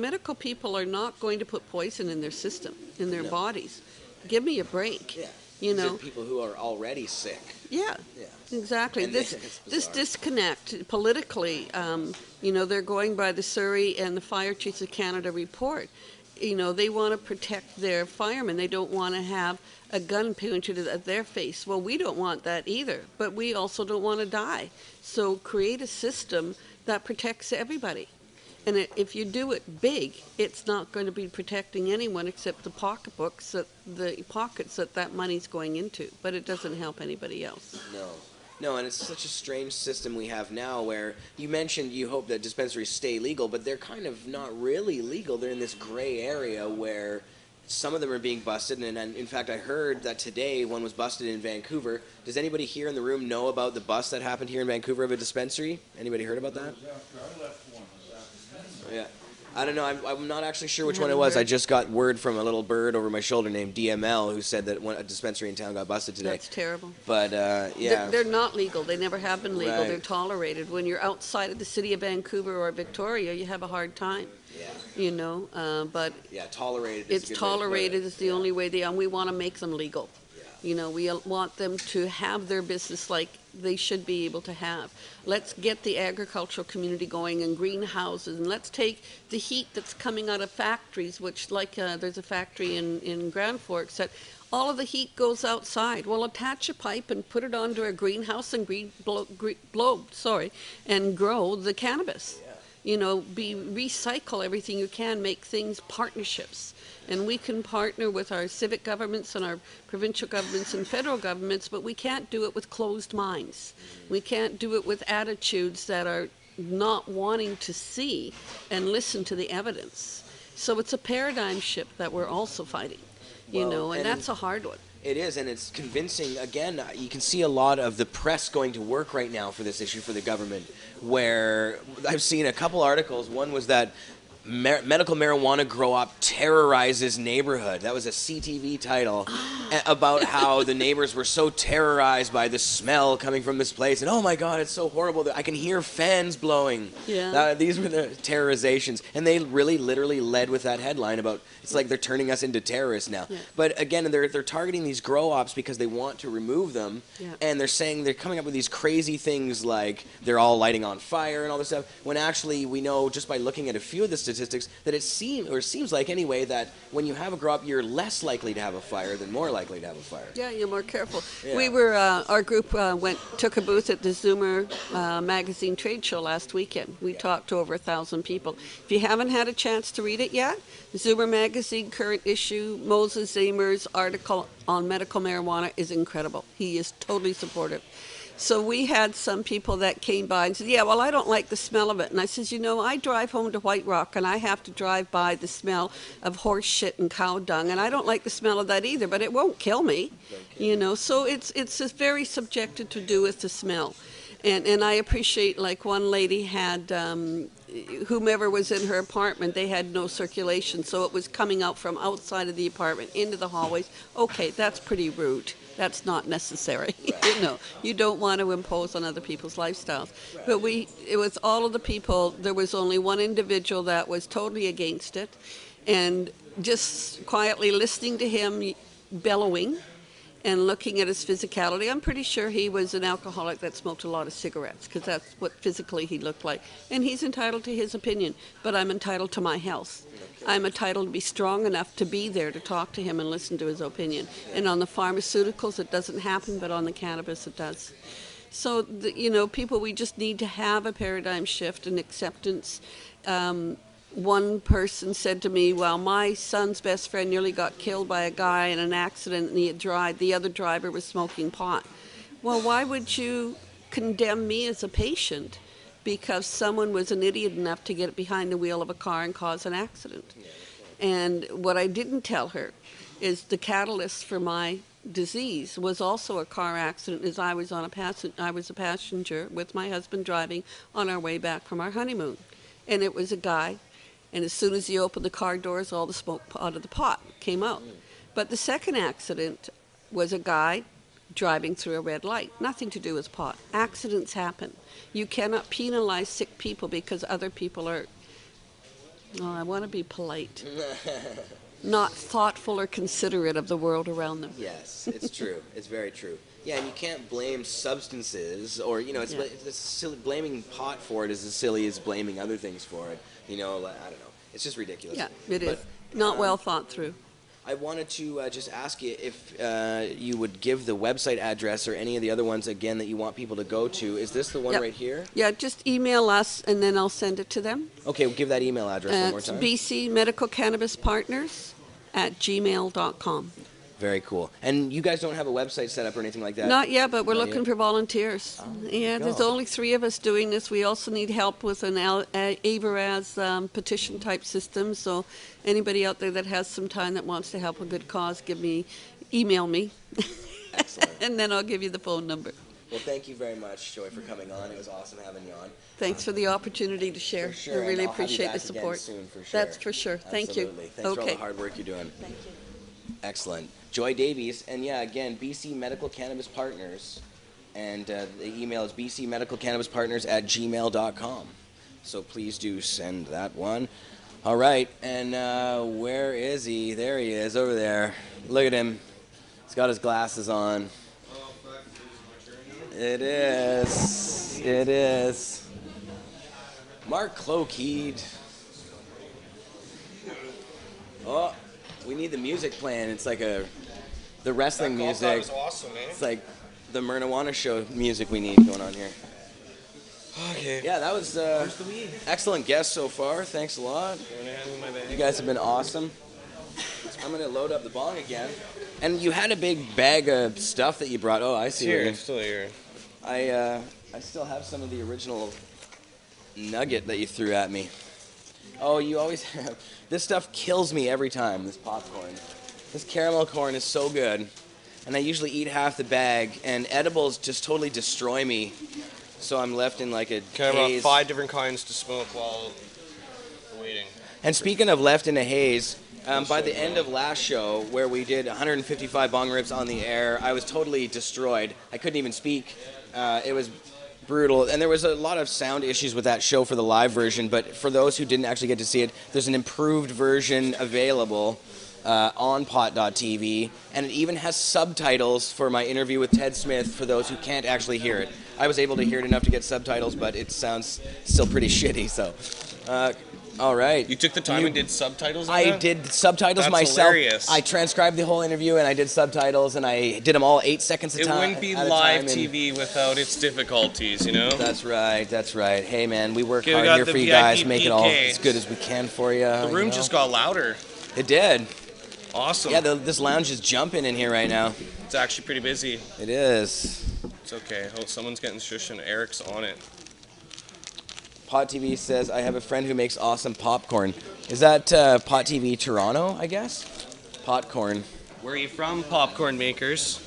medical people are not going to put poison in their system, in their bodies. Give me a break. Yeah. You These are know, people who are already sick. yeah, Yeah. exactly. And This it's this bizarre. disconnect politically, they're going by the Surrey and the Fire Chiefs of Canada report. You know, they want to protect their firemen. They don't want to have a gun pointed at their face. Well, we don't want that either, but we also don't want to die. So create a system that protects everybody. And if you do it big, it's not going to be protecting anyone except the pockets that money's going into. But it doesn't help anybody else. No, and it's such a strange system we have now where you mentioned you hope that dispensaries stay legal, but they're kind of not really legal. They're in this gray area where some of them are being busted, and in fact I heard that today one was busted in Vancouver. Does anybody here in the room know about the bust that happened here in Vancouver of a dispensary? Anybody heard about that? Yeah. I don't know. I'm not actually sure which one it was. I just got word from a little bird over my shoulder named DML who said that a dispensary in town got busted today. That's terrible. But, yeah. They're not legal. They never have been legal. Right. They're tolerated. When you're outside of the city of Vancouver or Victoria, you have a hard time. Yeah. You know, but Yeah, tolerated is a it's good way to put tolerated it. is the only way and we want to make them legal. Yeah. You know, we want them to have their business like they should be able to have. Let's get the agricultural community going and greenhouses, and let's take the heat that's coming out of factories, which there's a factory in Grand Forks that all of the heat goes outside. Well, attach a pipe and put it onto a greenhouse and and grow the cannabis. Yeah. You know, recycle everything you can, make things partnerships. And we can partner with our civic governments and our provincial governments and federal governments, but we can't do it with closed minds. We can't do it with attitudes that are not wanting to see and listen to the evidence. So it's a paradigm shift that we're also fighting, and that's a hard one. It is, and it's convincing. Again, you can see a lot of the press going to work right now for this issue for the government, where I've seen a couple articles. One was that medical marijuana grow-op terrorizes neighborhood. That was a CTV title about how the neighbors were so terrorized by the smell coming from this place. And, oh, my God, it's so horrible. I can hear fans blowing. Yeah. These were the terrorizations. And they really literally led with that headline about it's like they're turning us into terrorists now. Yeah. But, again, they're targeting these grow-ops because they want to remove them. Yeah. And they're saying they're coming up with these crazy things like they're all lighting on fire and all this stuff, when actually we know just by looking at a few of the statistics that it seems like anyway that when you have a grow up, you're less likely to have a fire than more likely to have a fire. Yeah, you're more careful. Yeah. We were, our group took a booth at the Zoomer magazine trade show last weekend. We talked to over 1,000 people. If you haven't had a chance to read it yet, Zoomer magazine current issue, Moses Zamer's article on medical marijuana is incredible. He is totally supportive. So we had some people that came by and said, yeah, well, I don't like the smell of it. And I says, I drive home to White Rock and I have to drive by the smell of horse shit and cow dung. And I don't like the smell of that either, but it won't kill me. So it's just very subjective to do with the smell. And I appreciate, like one lady had whomever was in her apartment, they had no circulation, so it was coming out from outside of the apartment into the hallways. Okay, that's pretty rude. That's not necessary. You don't want to impose on other people's lifestyles. But it was all of the people. There was only one individual that was totally against it, and just quietly listening to him bellowing and looking at his physicality. I'm pretty sure he was an alcoholic that smoked a lot of cigarettes, because that's what physically he looked like. And he's entitled to his opinion, but I'm entitled to my health. I'm entitled to be strong enough to be there to talk to him and listen to his opinion. And on the pharmaceuticals, it doesn't happen, but on the cannabis, it does. So, people, we just need to have a paradigm shift and acceptance. One person said to me, well, my son's best friend nearly got killed by a guy in an accident and he had died. The other driver was smoking pot. Well, why would you condemn me as a patient because someone was an idiot enough to get behind the wheel of a car and cause an accident? And what I didn't tell her is the catalyst for my disease was also a car accident, as I was a passenger with my husband driving on our way back from our honeymoon. And it was a guy. And as soon as he opened the car doors, all the smoke out of the pot came out. But the second accident was a guy driving through a red light. Nothing to do with pot. Accidents happen. You cannot penalize sick people because other people are, I want to be polite, not thoughtful or considerate of the world around them. Yes, it's true. It's very true. Yeah, and you can't blame substances, or it's silly. Blaming pot for it is as silly as blaming other things for it. I don't know. It's just ridiculous. Yeah, it is. Not well thought through. I wanted to just ask you if you would give the website address or any of the other ones again that you want people to go to. Is this the one right here? Yeah, just email us and then I'll send it to them. Okay, we'll give that email address one more time. It's BC Medical Cannabis Partners @gmail.com. Very cool. And you guys don't have a website set up or anything like that? Not yet, but we're looking for volunteers. Yeah, there's only 3 of us doing this. We also need help with an AVRAS petition type system. So anybody out there that has some time that wants to help a good cause, email me. Excellent. And then I'll give you the phone number. Well, thank you very much, Joy, for coming on. It was awesome having you on. Thanks for the opportunity to share. For sure. I really I'll appreciate have you the back support. again soon, for sure. That's for sure. Thank you. Absolutely. Thanks for all the hard work you're doing. Thank you. Excellent. Joy Davies, and again, BC Medical Cannabis Partners, and the email is bcmedicalcannabispartners @gmail.com. So please do send that one. All right, and where is he? There he is, over there. Look at him. He's got his glasses on. It is. It is. Mark Klokeid. Oh. We need the music playing. It's like the wrestling music. That was awesome, man. It's like the Marijuana show music we need going on here. Okay. Yeah, that was excellent guest so far. Thanks a lot. You guys have been awesome. I'm going to load up the bong again. And you had a big bag of stuff that you brought. Oh, I see. It's still here. I still have some of the original nugget that you threw at me. Oh, you always have. This stuff kills me every time, this popcorn. This caramel corn is so good. And I usually eat half the bag, and edibles just totally destroy me. So I'm left in like a Kind of haze. about 5 different kinds to smoke while waiting. And speaking of left in a haze, by the end of last show, where we did 155 bong rips on the air, I was totally destroyed. I couldn't even speak. It was brutal, and there was a lot of sound issues with that show for the live version, but for those who didn't actually get to see it, there's an improved version available on Pot.tv, and it even has subtitles for my interview with Ted Smith for those who can't actually hear it. I was able to hear it enough to get subtitles, but it sounds still pretty shitty, so... all right. You took the time and did subtitles on I that? did subtitles That's myself. Hilarious. I transcribed the whole interview and I did subtitles and I did them all 8 seconds It wouldn't be live TV without its difficulties, you know? That's right, that's right. Hey man, we work Okay, we hard got here the for you VIP guys, make it all PK. as good as we can for you. The room just got louder. It did. Awesome. Yeah, this lounge is jumping in here right now. It's actually pretty busy. It is. It's okay. Oh, someone's getting shush and Eric's on it. Pot TV says, I have a friend who makes awesome popcorn. Is that Pot TV Toronto, I guess? Popcorn. Where are you from, popcorn makers?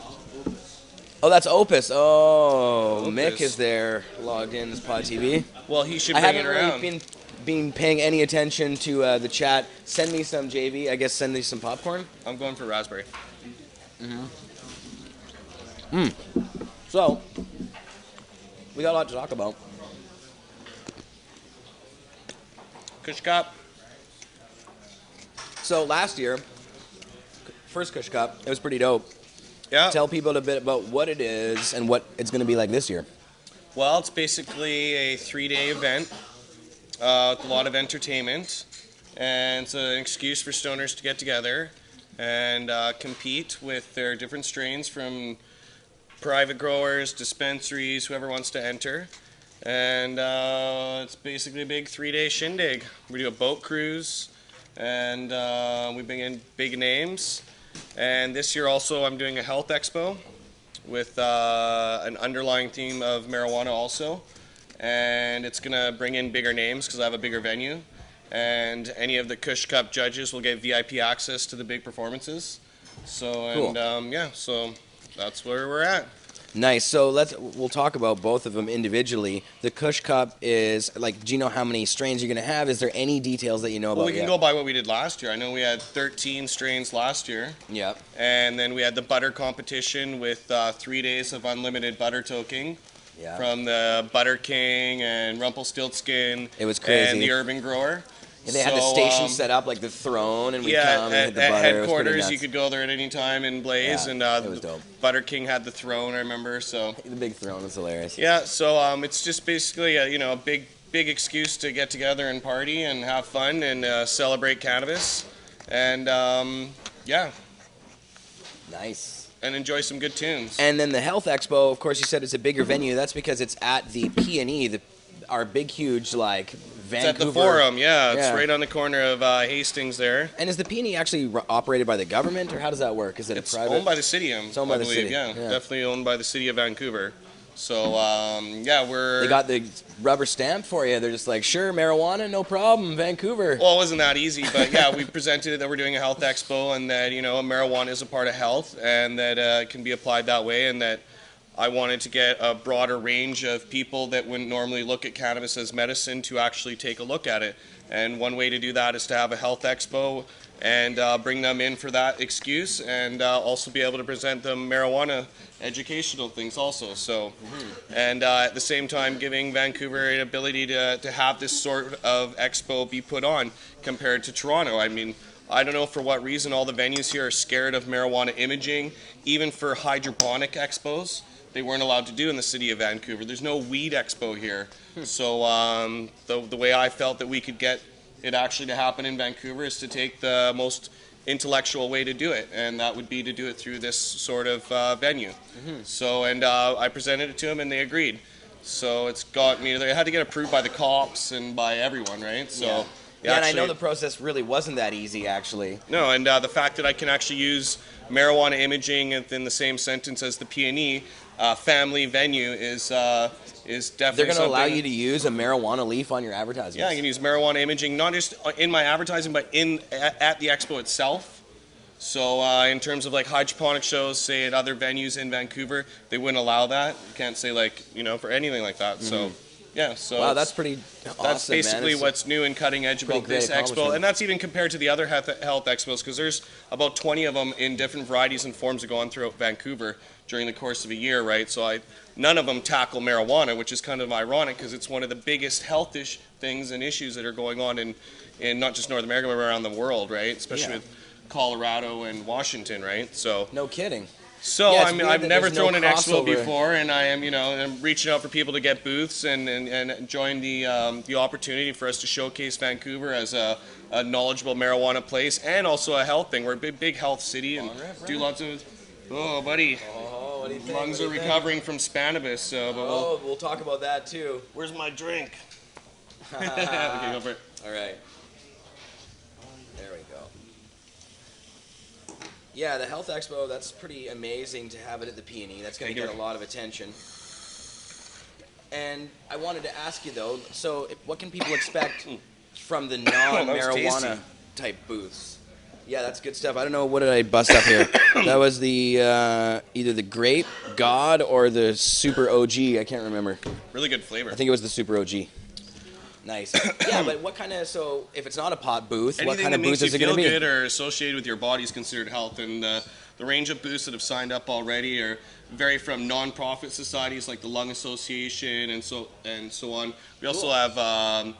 Oh, that's Opus. Oh, Opus. Mick is there, logged in as Pot TV. Well, he should I bring haven't it around. really been been paying any attention to the chat, send me some, JV. I guess send me some popcorn. I'm going for raspberry. So, we got a lot to talk about. Kush Cup. So last year, first Kush Cup, it was pretty dope. Yeah. Tell people a bit about what it is and what it's going to be like this year. Well, it's basically a 3-day event with a lot of entertainment, and it's an excuse for stoners to get together and compete with their different strains from private growers, dispensaries, whoever wants to enter. And it's basically a big 3-day shindig. We do a boat cruise, and we bring in big names. And this year also I'm doing a health expo with an underlying theme of marijuana also. And it's going to bring in bigger names because I have a bigger venue. And any of the Kush Cup judges will get VIP access to the big performances. So, and Cool. yeah, so that's where we're at. Nice. So we'll talk about both of them individually. The Kush Cup is like, do you know how many strains you're going to have? Is there any details that you know about? Well, we can go by what we did last year. I know we had 13 strains last year. Yeah. And then we had the butter competition with 3 days of unlimited butter toking. Yeah. From the Butter King and Rumpelstiltskin. It was crazy. And the Urban Grower. And they had the station set up like the throne, and we come and hit the at butter. headquarters you could go there at any time and blaze, and it was dope. Butter King had the throne, I remember. So The big throne was hilarious. yeah, so it's just basically a big excuse to get together and party and have fun and celebrate cannabis, and yeah, Nice. and enjoy some good tunes. And then the Health Expo, of course, you said it's a bigger venue. That's because it's at the P&E, our big, huge, like, Vancouver. It's at the Forum, yeah. It's Yeah. right on the corner of Hastings there. And is the P&E actually operated by the government, or how does that work? Is it It's a private? owned by the city, It's owned by I the believe. city, Yeah, yeah. definitely owned by the city of Vancouver. So, yeah, we're... They got the rubber stamp for you. They're just like, sure, marijuana, no problem, Vancouver. Well, it wasn't that easy, but yeah, we presented that we're doing a health expo and that, marijuana is a part of health and that it can be applied that way, and that I wanted to get a broader range of people that wouldn't normally look at cannabis as medicine to actually take a look at it. And one way to do that is to have a health expo and bring them in for that excuse, and also be able to present them marijuana educational things also. So, and at the same time giving Vancouver an ability to have this sort of expo be put on compared to Toronto. I mean, I don't know for what reason all the venues here are scared of marijuana imaging, even for hydroponic expos. They weren't allowed to do in the city of Vancouver. There's no weed expo here. So the way I felt that we could get it actually to happen in Vancouver is to take the most intellectual way to do it, and that would be to do it through this sort of venue. So, and I presented it to them and they agreed. So it's got me, they had to get approved by the cops and by everyone, right? So Yeah, and I know the process really wasn't that easy, actually. No, and the fact that I can actually use marijuana imaging within the same sentence as the P&E family venue is definitely They're going to allow something- you to use a marijuana leaf on your advertisements. Yeah, I can use marijuana imaging, not just in my advertising, but at the expo itself. So in terms of like hydroponic shows, say at other venues in Vancouver, they wouldn't allow that. You can't say like, for anything like that. So yeah, so Wow, that's pretty awesome, that's basically man. what's new and cutting edge pretty about this great expo, accomplishment. and that's even compared to the other health expos, because there's about 20 of them in different varieties and forms that go on throughout Vancouver during the course of a year, right? So none of them tackle marijuana, which is kind of ironic because it's one of the biggest health things and issues that are going on in not just North America but around the world, right? Especially with Colorado and Washington, right? So No kidding. so Yeah, it's I mean, weird I've that never there's no thrown an expo crossover. before, and I am, I'm reaching out for people to get booths and enjoying the opportunity for us to showcase Vancouver as a knowledgeable marijuana place and also a health thing. We're a big health city and do lots of. Oh, buddy, Oh, what do you think? lungs are recovering from Spannabis. So, but Oh, we'll talk about that too. where's my drink? Okay, go for it. All right. There we go. Yeah, the Health Expo, that's pretty amazing to have it at the P&E. That's going to Thank get you. a lot of attention. And I wanted to ask you, though, so what can people expect from the non-marijuana tasty. type booths? Yeah, that's good stuff. I don't know, what did I bust up here? That was the either the Grape God or the Super OG. I can't remember. Really good flavor. I think it was the Super OG. Nice. Yeah, but what kind of, so if it's not a pot booth, what Anything kind that of makes booth you is it going feel to be? good or associated with your body is considered health. And the range of booths that have signed up already are vary from non-profit societies like the Lung Association and so on. We also have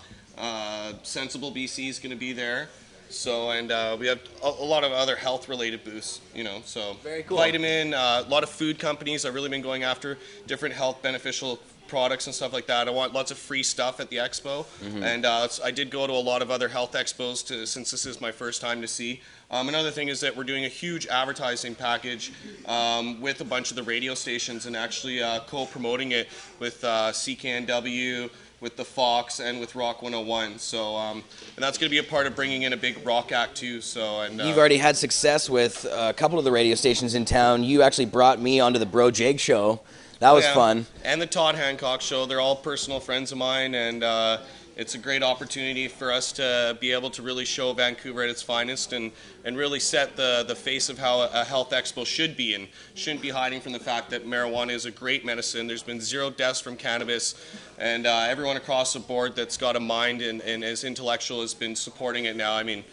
Sensible BC is going to be there. So, and we have a lot of other health-related booths, you know, so. Very cool. Vitamin, a lot of food companies have really been going after different health beneficial products and stuff like that. I want lots of free stuff at the expo, and I did go to a lot of other health expos since this is my first time to see. Another thing is that we're doing a huge advertising package with a bunch of the radio stations and actually co-promoting it with CKNW, with the Fox, and with Rock 101. So, and that's going to be a part of bringing in a big rock act too. So, and You've already had success with a couple of the radio stations in town. You actually brought me onto the Bro Jake show. That was fun. And the Todd Hancock show. They're all personal friends of mine, and it's a great opportunity for us to be able to really show Vancouver at its finest and really set the face of how a health expo should be, and shouldn't be hiding from the fact that marijuana is a great medicine. There's been 0 deaths from cannabis, and everyone across the board that's got a mind and is intellectual has been supporting it now. I mean,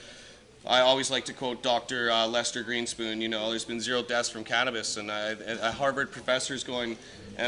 I always like to quote Dr. Lester Greenspoon, you know, there's been 0 deaths from cannabis, and a Harvard professor's going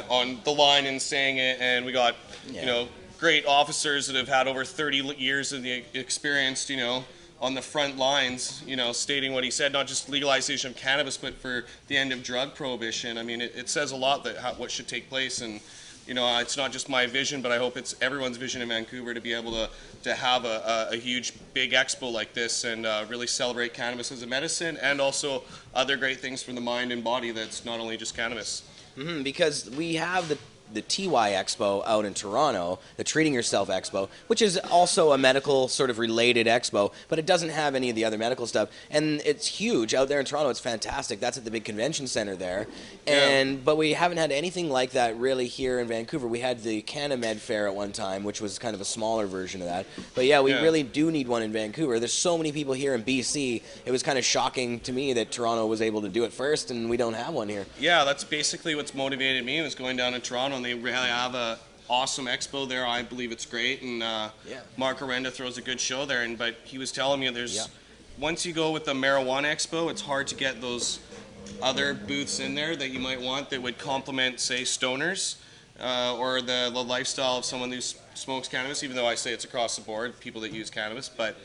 on the line and saying it, and we got, you know, great officers that have had over 30 years of the experience, you know, on the front lines, you know, stating what he said, not just legalization of cannabis, but for the end of drug prohibition. I mean, it says a lot that what should take place, and, you know, it's not just my vision, but I hope it's everyone's vision in Vancouver to be able to have a huge, big expo like this and really celebrate cannabis as a medicine and also other great things for the mind and body that's not only just cannabis. Because we have the TY Expo out in Toronto, the Treating Yourself Expo, which is also a medical sort of related expo, but it doesn't have any of the other medical stuff. And it's huge out there in Toronto. It's fantastic. That's at the big convention center there. But we haven't had anything like that really here in Vancouver. We had the CannaMed Fair at one time, which was kind of a smaller version of that. But yeah, we really do need one in Vancouver. There's so many people here in BC. It was kind of shocking to me that Toronto was able to do it first and we don't have one here. Yeah, that's basically what's motivated me, was going down to Toronto, and they really have a awesome expo there. I believe it's great, and Mark Arenda throws a good show there. But he was telling me there's once you go with the marijuana expo, it's hard to get those other booths in there that you might want that would complement, say, stoners or the lifestyle of someone who smokes cannabis. Even though I say it's across the board, people that use cannabis, but.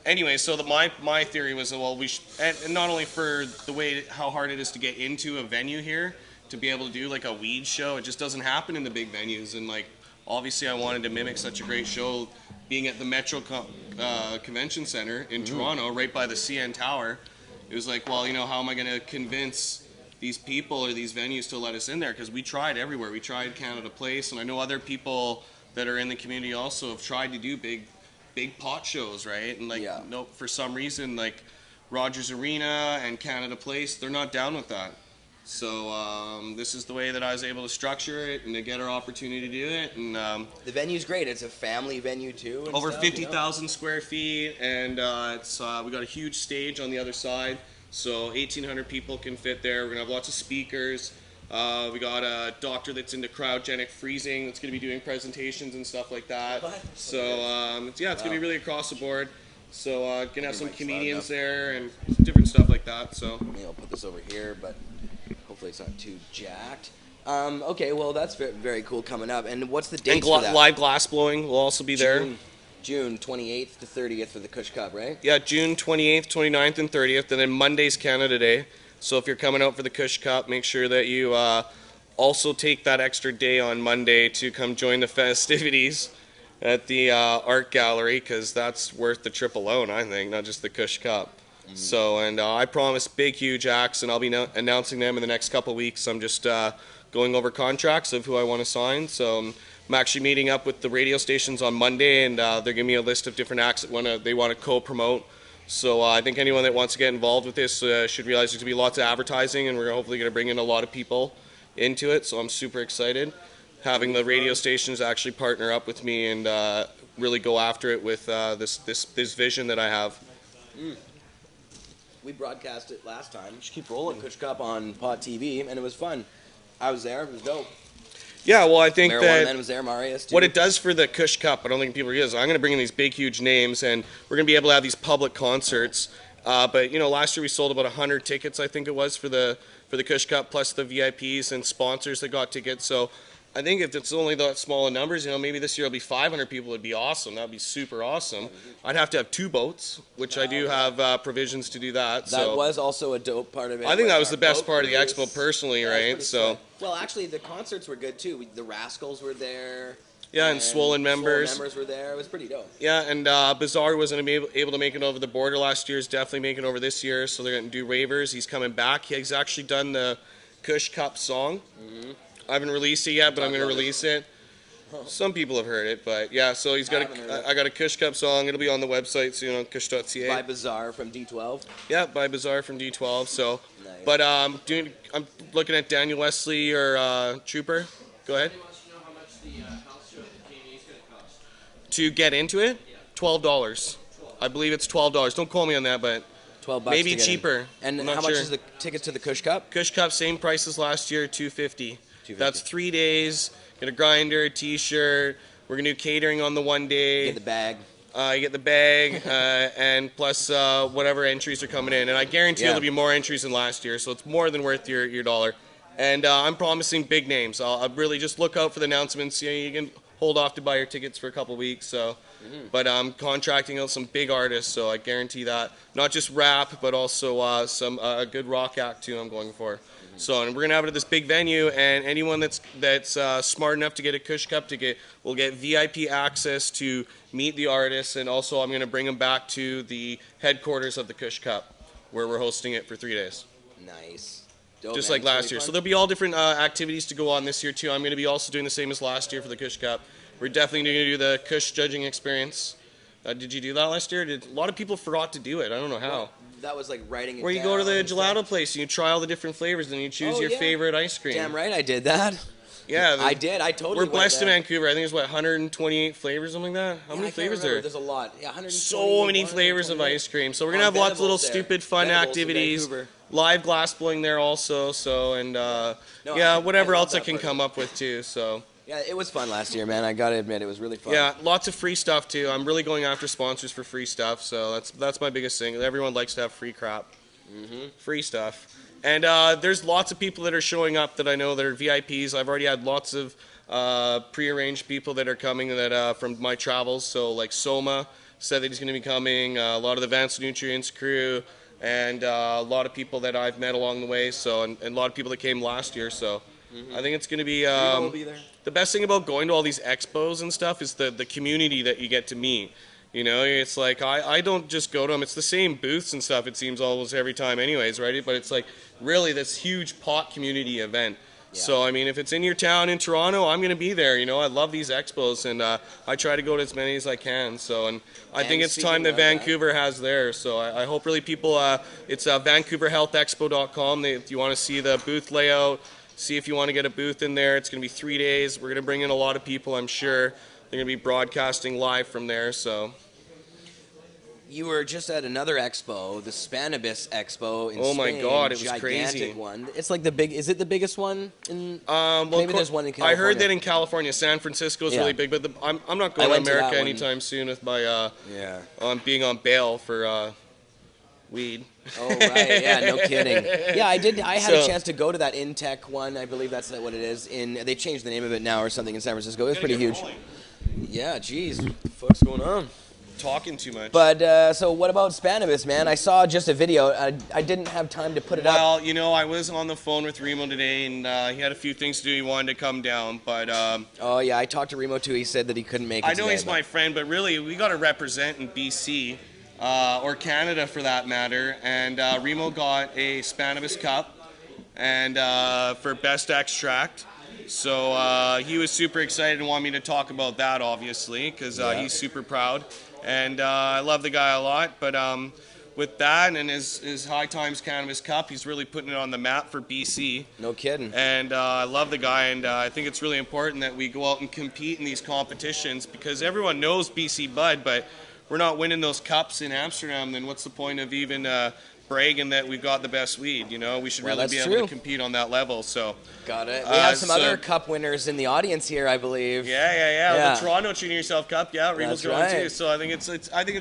Anyway, so my theory was that, well, we and not only for the way how hard it is to get into a venue here, to be able to do like a weed show, it just doesn't happen in the big venues. And like, obviously, I wanted to mimic such a great show, being at the Metro Convention Center in Toronto, right by the CN Tower. It was like, well, you know, how am I going to convince these people or these venues to let us in there? Because we tried everywhere. We tried Canada Place, and I know other people that are in the community also have tried to do big pot shows, right? And like, no, for some reason, like Rogers Arena and Canada Place, they're not down with that. So this is the way that I was able to structure it and to get our opportunity to do it. And the venue's great. It's a family venue too. And over stuff, 50,000 square feet, and it's we got a huge stage on the other side, so 1,800 people can fit there. We're gonna have lots of speakers. We got a doctor that's into cryogenic freezing that's going to be doing presentations and stuff like that. So yeah, it's going to be really across the board. So going to have some comedians there and different stuff like that. So maybe I'll put this over here, but hopefully it's not too jacked. Okay, well that's very cool coming up. And what's the date for that? Live glass blowing will also be there. June 28th to 30th for the Kush Cup, right? Yeah, June 28th, 29th, and 30th, and then Monday's Canada Day. So if you're coming out for the Kush Cup, make sure that you also take that extra day on Monday to come join the festivities at the art gallery, because that's worth the trip alone, I think, not just the Kush Cup. So, and I promise big, huge acts, and I'll be announcing them in the next couple of weeks. I'm just going over contracts of who I want to sign. So I'm actually meeting up with the radio stations on Monday, and they're giving me a list of different acts that they want to co-promote. So I think anyone that wants to get involved with this should realize there's going to be lots of advertising, and we're hopefully going to bring in a lot of people into it. So I'm super excited having the radio stations actually partner up with me and really go after it with this vision that I have. We broadcast it last time. Just keep rolling. Kush Cup on Pot TV, and it was fun. I was there. It was dope. Yeah, well, I think Marijuana that Man was there, Marius, too. what it does for the Kush Cup, I don't think people realize, I'm going to bring in these big, huge names, and we're going to be able to have these public concerts. But, you know, last year we sold about 100 tickets, I think it was, for the Kush Cup, plus the VIPs and sponsors that got tickets. So I think if it's only that small in numbers, you know, maybe this year it'll be 500 people. It'd be awesome. That'd be super awesome. I'd have to have 2 boats, which I do have provisions to do that. That was also a dope part of it. I think that was the best part of the expo, personally, right? So. Well, actually, the concerts were good too. The Rascals were there. Yeah, and Swollen members. Swollen members were there. It was pretty dope. Yeah, and Bizarre wasn't able to make it over the border last year. He's definitely making it over this year, so they're going to do waivers. He's coming back. He's actually done the Kush Cup song. I haven't released it yet, but I'm going to release it. Some people have heard it, but yeah, so he's got I got a Kush Cup song. It'll be on the website soon on Kush.ca. By Bizarre from D12. Yeah, by Bizarre from D12. So, Nice. but I'm looking at Daniel Wesley or Trooper. Go ahead. To get into it, $12. I believe it's $12. Don't quote me on that, but $12 maybe to get in. cheaper. And I'm how not much sure. is the ticket to the Kush Cup? Kush Cup, same price as last year, $250. That's 3 days. Get a grinder, a T-shirt. We're gonna do catering on the one day. Get the bag. You get the bag, and plus whatever entries are coming in. And I guarantee there'll be more entries than last year, so it's more than worth your dollar. And I'm promising big names. I'll really just look out for the announcements. You can hold off to buy your tickets for a couple weeks. So, but I'm contracting out some big artists, so I guarantee that. Not just rap, but also some a good rock act too. I'm going for. So, and we're gonna have it at this big venue, and anyone that's smart enough to get a Kush Cup ticket will get VIP access to meet the artists, and also I'm gonna bring them back to the headquarters of the Kush Cup, where we're hosting it for 3 days. Nice. Dope, Just man. like last year. So there'll be all different activities to go on this year too. I'm gonna be also doing the same as last year for the Kush Cup. We're definitely gonna do the Kush judging experience. Did you do that last year? A lot of people forgot to do it. I don't know how. That was like writing it Where you go to down the and gelato stuff. place and you try all the different flavors and you choose your favorite ice cream. Damn right I did that. Yeah, I did. I totally We're went blessed in there. Vancouver. I think it's 128 flavors, something like that. How many flavors are there? There's a lot. Yeah, 120, So many flavors of ice cream. So we're gonna have lots of little stupid fun activities. Live glass blowing there also. So and yeah, whatever else I can come up with too. So. Yeah, it was fun last year, man. I gotta admit, it was really fun. Yeah, lots of free stuff too. I'm really going after sponsors for free stuff. So that's my biggest thing. Everyone likes to have free crap. Free stuff. And there's lots of people that are showing up that I know that are VIPs. I've already had lots of pre-arranged people that are coming that from my travels. So like Soma said that he's going to be coming. A lot of the Vance Nutrients crew, and a lot of people that I've met along the way. So and a lot of people that came last year. So I think it's going to be. will be there. The best thing about going to all these expos and stuff is the community that you get to meet. You know, it's like I don't just go to them. It's the same booths and stuff, it seems, almost every time anyways, right? But it's like really this huge pot community event. Yeah. So, I mean, if it's in your town in Toronto, I'm going to be there. You know, I love these expos, and I try to go to as many as I can. So, and I think it's time that Vancouver has theirs. So I hope really people, it's VancouverHealthExpo.com. If you want to see the booth layout, see if you want to get a booth in there. It's going to be 3 days. We're going to bring in a lot of people, I'm sure. They're going to be broadcasting live from there, so... You were just at another expo, the Spannabis Expo in Spain. Oh my God, it was crazy. Gigantic one. It's like the big. Is it the biggest one in? Well, maybe there's one in California. I heard that in California, San Francisco is really big, but I'm not going to America anytime soon with my on being on bail for weed. Oh right, yeah, no kidding. Yeah, I did. I had a chance to go to that InTech one. I believe that's what it is. They changed the name of it now or something in San Francisco. It was pretty huge. Yeah, geez, what the fuck's going on? Talking too much. But so what about Spannabis, man? I saw just a video. I didn't have time to put it up. Well, you know, I was on the phone with Remo today, and he had a few things to do. He wanted to come down, but oh yeah, I talked to Remo too. He said that he couldn't make it. I know he's my friend, but really, we got to represent in BC or Canada for that matter. And Remo got a Spannabis Cup, and for best extract. So he was super excited and wanted me to talk about that, obviously, because he's super proud. And I love the guy a lot, but with that and his High Times Cannabis Cup, he's really putting it on the map for BC. No kidding. And I love the guy, and I think it's really important that we go out and compete in these competitions, because everyone knows BC Bud, but we're not winning those cups in Amsterdam, then what's the point of even bragging that we've got the best weed. You know, we should Well, really that's be able true. to compete on that level. So. Got it. We have some so- other cup winners in the audience here, I believe. Yeah. The Toronto Treating Yourself Cup, Regal's That's going right. too. So I think it's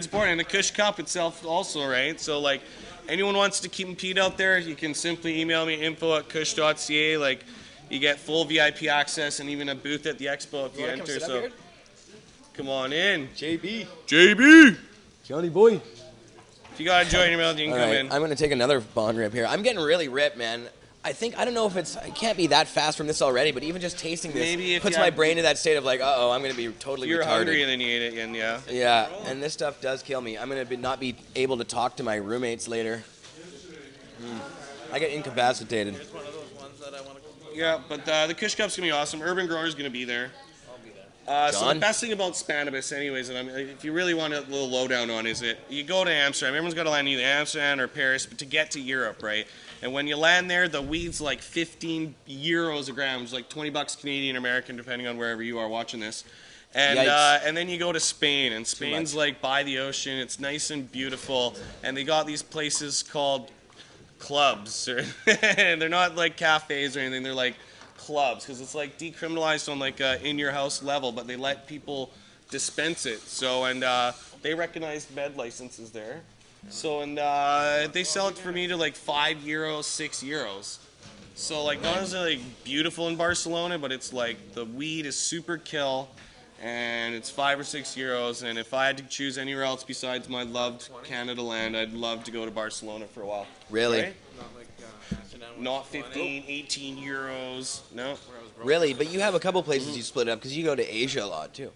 important, and the Kush Cup itself also, right? So like, anyone wants to compete out there, you can simply email me info@Kush.ca. Like, you get full VIP access and even a booth at the Expo if you wanna come enter. sit up So here? come on in, JB. Johnny boy. If you got a joint in your mouth, you can All come right, in. I'm going to take another bong rip here. I'm getting really ripped, man. I don't know if it can't be that fast from this already, but even just tasting this Maybe if puts you my have- brain in that state of like, uh-oh, I'm going to be totally You're retarded. hungry and then you ate it, and yeah. Yeah, and this stuff does kill me. I'm going to not be able to talk to my roommates later. I get incapacitated. It's one of those ones that I want to. Yeah, but the Kush Cup's gonna be awesome. Urban Grower's gonna be there. I'll be there. So John? the best thing about Spannabis, anyways, and if you really want a little lowdown on, is it you go to Amsterdam. Everyone's got to land either Amsterdam or Paris, but to get to Europe, right? And when you land there, the weed's like 15 euros a gram, which is like 20 bucks Canadian or American, depending on wherever you are watching this. And Yikes. and then you go to Spain, and Spain's much. like by the ocean. It's nice and beautiful, and they got these places called clubs, and they're not like cafes or anything. They're like clubs because it's like decriminalized on like a in your house level, but they let people dispense it. So and they recognized med licenses there. So and they sell it for me to like €5, €6. So like not as like beautiful in Barcelona, but it's like the weed is super kill. And it's €5 or €6. And if I had to choose anywhere else besides my loved Canada land, I'd love to go to Barcelona for a while. Really? Right? Not like Amsterdam. Not 15, 18 euros. No. Really? But you have a couple places you split up because you go to Asia a lot too.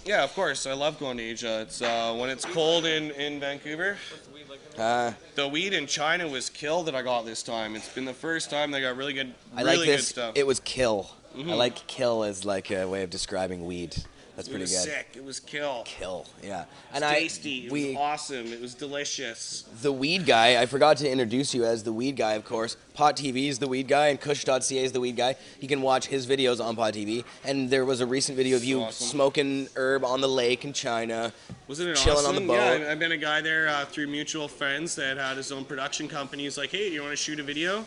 Yeah, of course. I love going to Asia. It's when it's cold in Vancouver. The weed in China was kill that I got this time. It's been the first time they got really good, I really like good this. stuff. It was kill. I like kill as like a way of describing weed. That's It pretty was good. sick. It was kill. Kill, yeah. And Tasty. It was we awesome. It was delicious. the Weed Guy. I forgot to introduce you as the Weed Guy, of course. Pot TV is the Weed Guy, and Kush.ca is the Weed Guy. You can watch his videos on Pot TV. And there was a recent video of you Awesome. smoking herb on the lake in China. Wasn't it Chilling on awesome? the boat. Yeah, I've been a guy there through mutual friends that had his own production company. He's like, hey, do you want to shoot a video?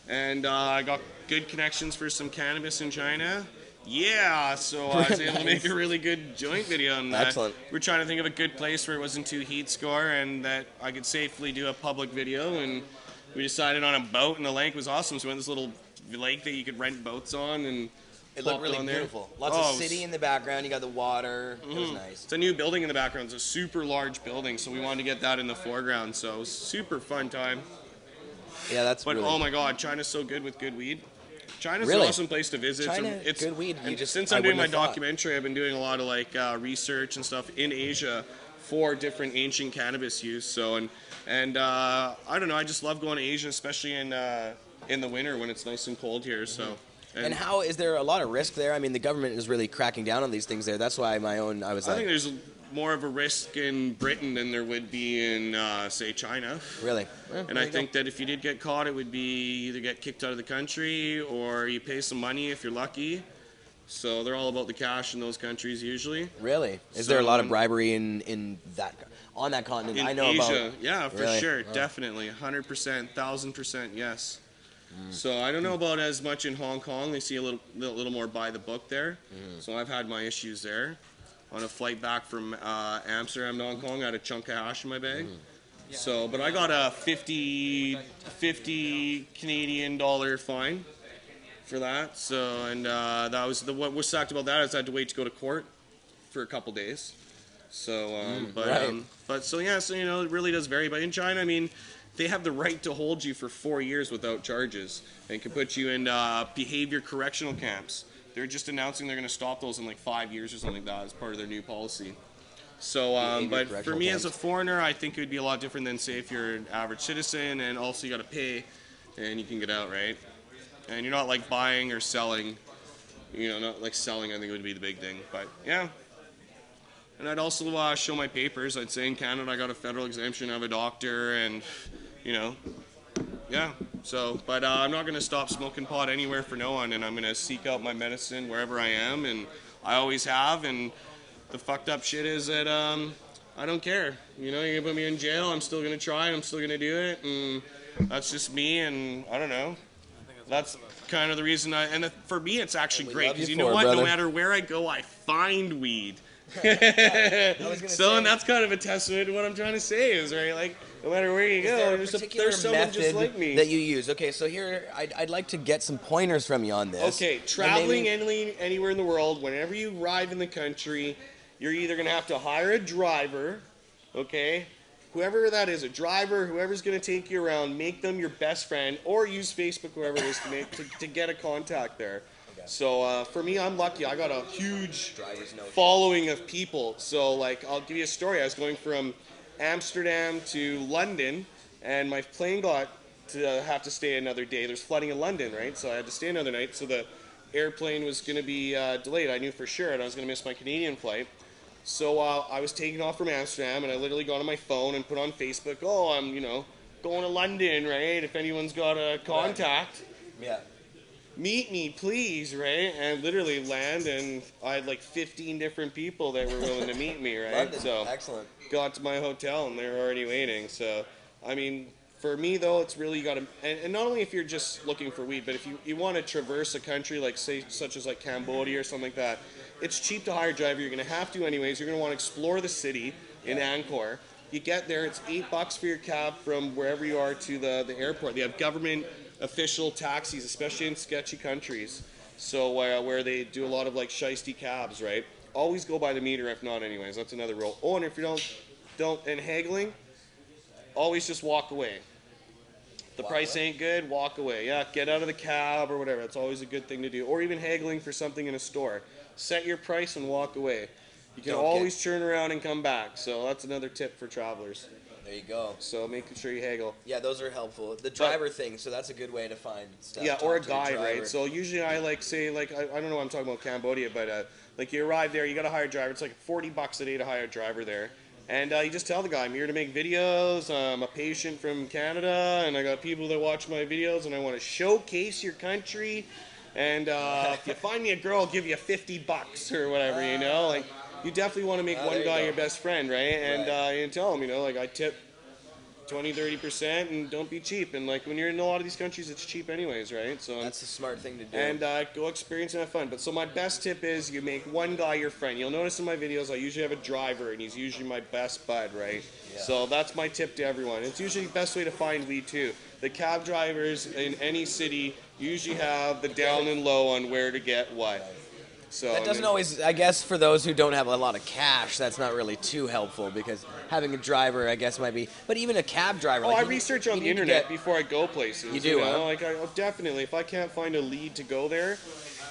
And I got good connections for some cannabis in China. Yeah, so I was able to make a really good joint video on that. Excellent. We're trying to think of a good place where it wasn't too heat score and that I could safely do a public video. And we decided on a boat, and the lake was awesome. So we went to this little lake that you could rent boats on, and It looked popped really on there. beautiful. Lots Oh, of it was- city in the background. You got the water. It was nice. It's a new building in the background. It's a super large building, so we wanted to get that in the foreground. So it was super fun time. Yeah, that's But really. oh my God, China's so good with good weed. China's Really? an awesome place to visit. China, good weed. And You just- since I I'm doing wouldn't my have thought. documentary, I've been doing a lot of like research and stuff in Asia for different ancient cannabis use. So and I don't know, I just love going to Asia, especially in the winter when it's nice and cold here. So. And how is there a lot of risk there? I mean, the government is really cracking down on these things there. That's why I was I like, think there's more of a risk in Britain than there would be in, say, China. really? And I think that if you did get caught, it would be either get kicked out of the country or you pay some money if you're lucky. So they're all about the cash in those countries usually. Really? Is there a lot of So- bribery on that continent? In I know Asia, about. yeah, for Really? sure, definitely, 100%, 1,000%, yes. So I don't know about as much in Hong Kong. They see a little more by the book there. So I've had my issues there. On a flight back from Amsterdam to Hong Kong, I had a chunk of hash in my bag. So, but I got a 50 Canadian dollar fine for that. So, and that was what was sucked about that is I had to wait to go to court for a couple days. So, right. but so yeah, so you know, it really does vary. But in China, I mean, they have the right to hold you for 4 years without charges and can put you in behavior correctional camps. They're just announcing they're going to stop those in like 5 years or something like that as part of their new policy. So, Behavior but for correctional me as a camps. foreigner, I think it would be a lot different than say if you're an average citizen, and also you got to pay, and you can get out, right? And you're not like buying or selling, you know, not like selling. I think would be the big thing. But yeah. And I'd also show my papers. I'd say in Canada I got a federal exemption, I have a doctor, and you know, yeah. So, but I'm not going to stop smoking pot anywhere for no one, and I'm going to seek out my medicine wherever I am, and I always have. And the fucked up shit is that I don't care. You know, you're gonna put me in jail, I'm still gonna try, I'm still gonna do it, and that's just me, and I don't know. That's kind of the reason for me it's actually great, because you know what? No matter where I go, I find weed. And that's kind of a testament to what I'm trying to say is, right, like, no matter where you go, there's someone just like me. That you use. Okay, so here, I'd like to get some pointers from you on this. Okay, traveling anywhere in the world, whenever you arrive in the country, you're either going to have to hire a driver, okay? Whoever that is, a driver, whoever's going to take you around, make them your best friend, or use Facebook, whoever it is, to get a contact there. Okay. So for me, I'm lucky. I got a huge following of people. So, like, I'll give you a story. I was going from Amsterdam to London, and my plane got to have to stay another day. There's flooding in London, right? So I had to stay another night. So the airplane was going to be delayed. I knew for sure, and I was going to miss my Canadian flight. So I was taking off from Amsterdam, and I literally got on my phone and put on Facebook, oh, I'm, going to London, right? If anyone's got a contact, meet me, please, right? And literally land, and I had like 15 different people that were willing to meet me, right? London. So Excellent. Got to my hotel, and they were already waiting. So, I mean, for me, though, it's really got to, and not only if you're just looking for weed, but if you want to traverse a country, like, say, such as like Cambodia or something like that, it's cheap to hire a driver. You're going to have to anyways. You're going to want to explore the city in Angkor. You get there, it's $8 for your cab from wherever you are to the airport. They have government official taxis, especially in sketchy countries. So where they do a lot of like shiesty cabs, right? Always go by the meter, if not anyways. That's another rule. Oh, and if you don't, and haggling, always just walk away. The price ain't good, walk away. Yeah, get out of the cab or whatever. That's always a good thing to do. Or even haggling for something in a store. Set your price and walk away. You can always turn around and come back. So that's another tip for travelers. There you go. So making sure you haggle. Yeah, those are helpful. The driver thing, so that's a good way to find stuff. Yeah, or a guide, right? So usually I I don't know what I'm talking about Cambodia, but like you arrive there, you got to hire a driver. It's like $40 a day to hire a driver there. And you just tell the guy, I'm here to make videos, I'm a patient from Canada, and I got people that watch my videos, and I want to showcase your country. And if you find me a girl, I'll give you $50 or whatever, Like, you definitely want to make one guy your best friend, right? And you tell him, like, I tip 20-30% and don't be cheap. And like when you're in a lot of these countries, it's cheap anyways, right? So that's a smart thing to do. And go experience and have fun. But so my best tip is you make one guy your friend. You'll notice in my videos I usually have a driver, and he's usually my best bud, right? Yeah. So that's my tip to everyone. It's usually the best way to find weed too. The cab drivers in any city usually have the down and low on where to get what. So that doesn't always, I guess, for those who don't have a lot of cash, that's not really too helpful, because having a driver, I guess, might be. But even a cab driver. I research on the internet before I go places. You do, huh? Like, definitely, if I can't find a lead to go there,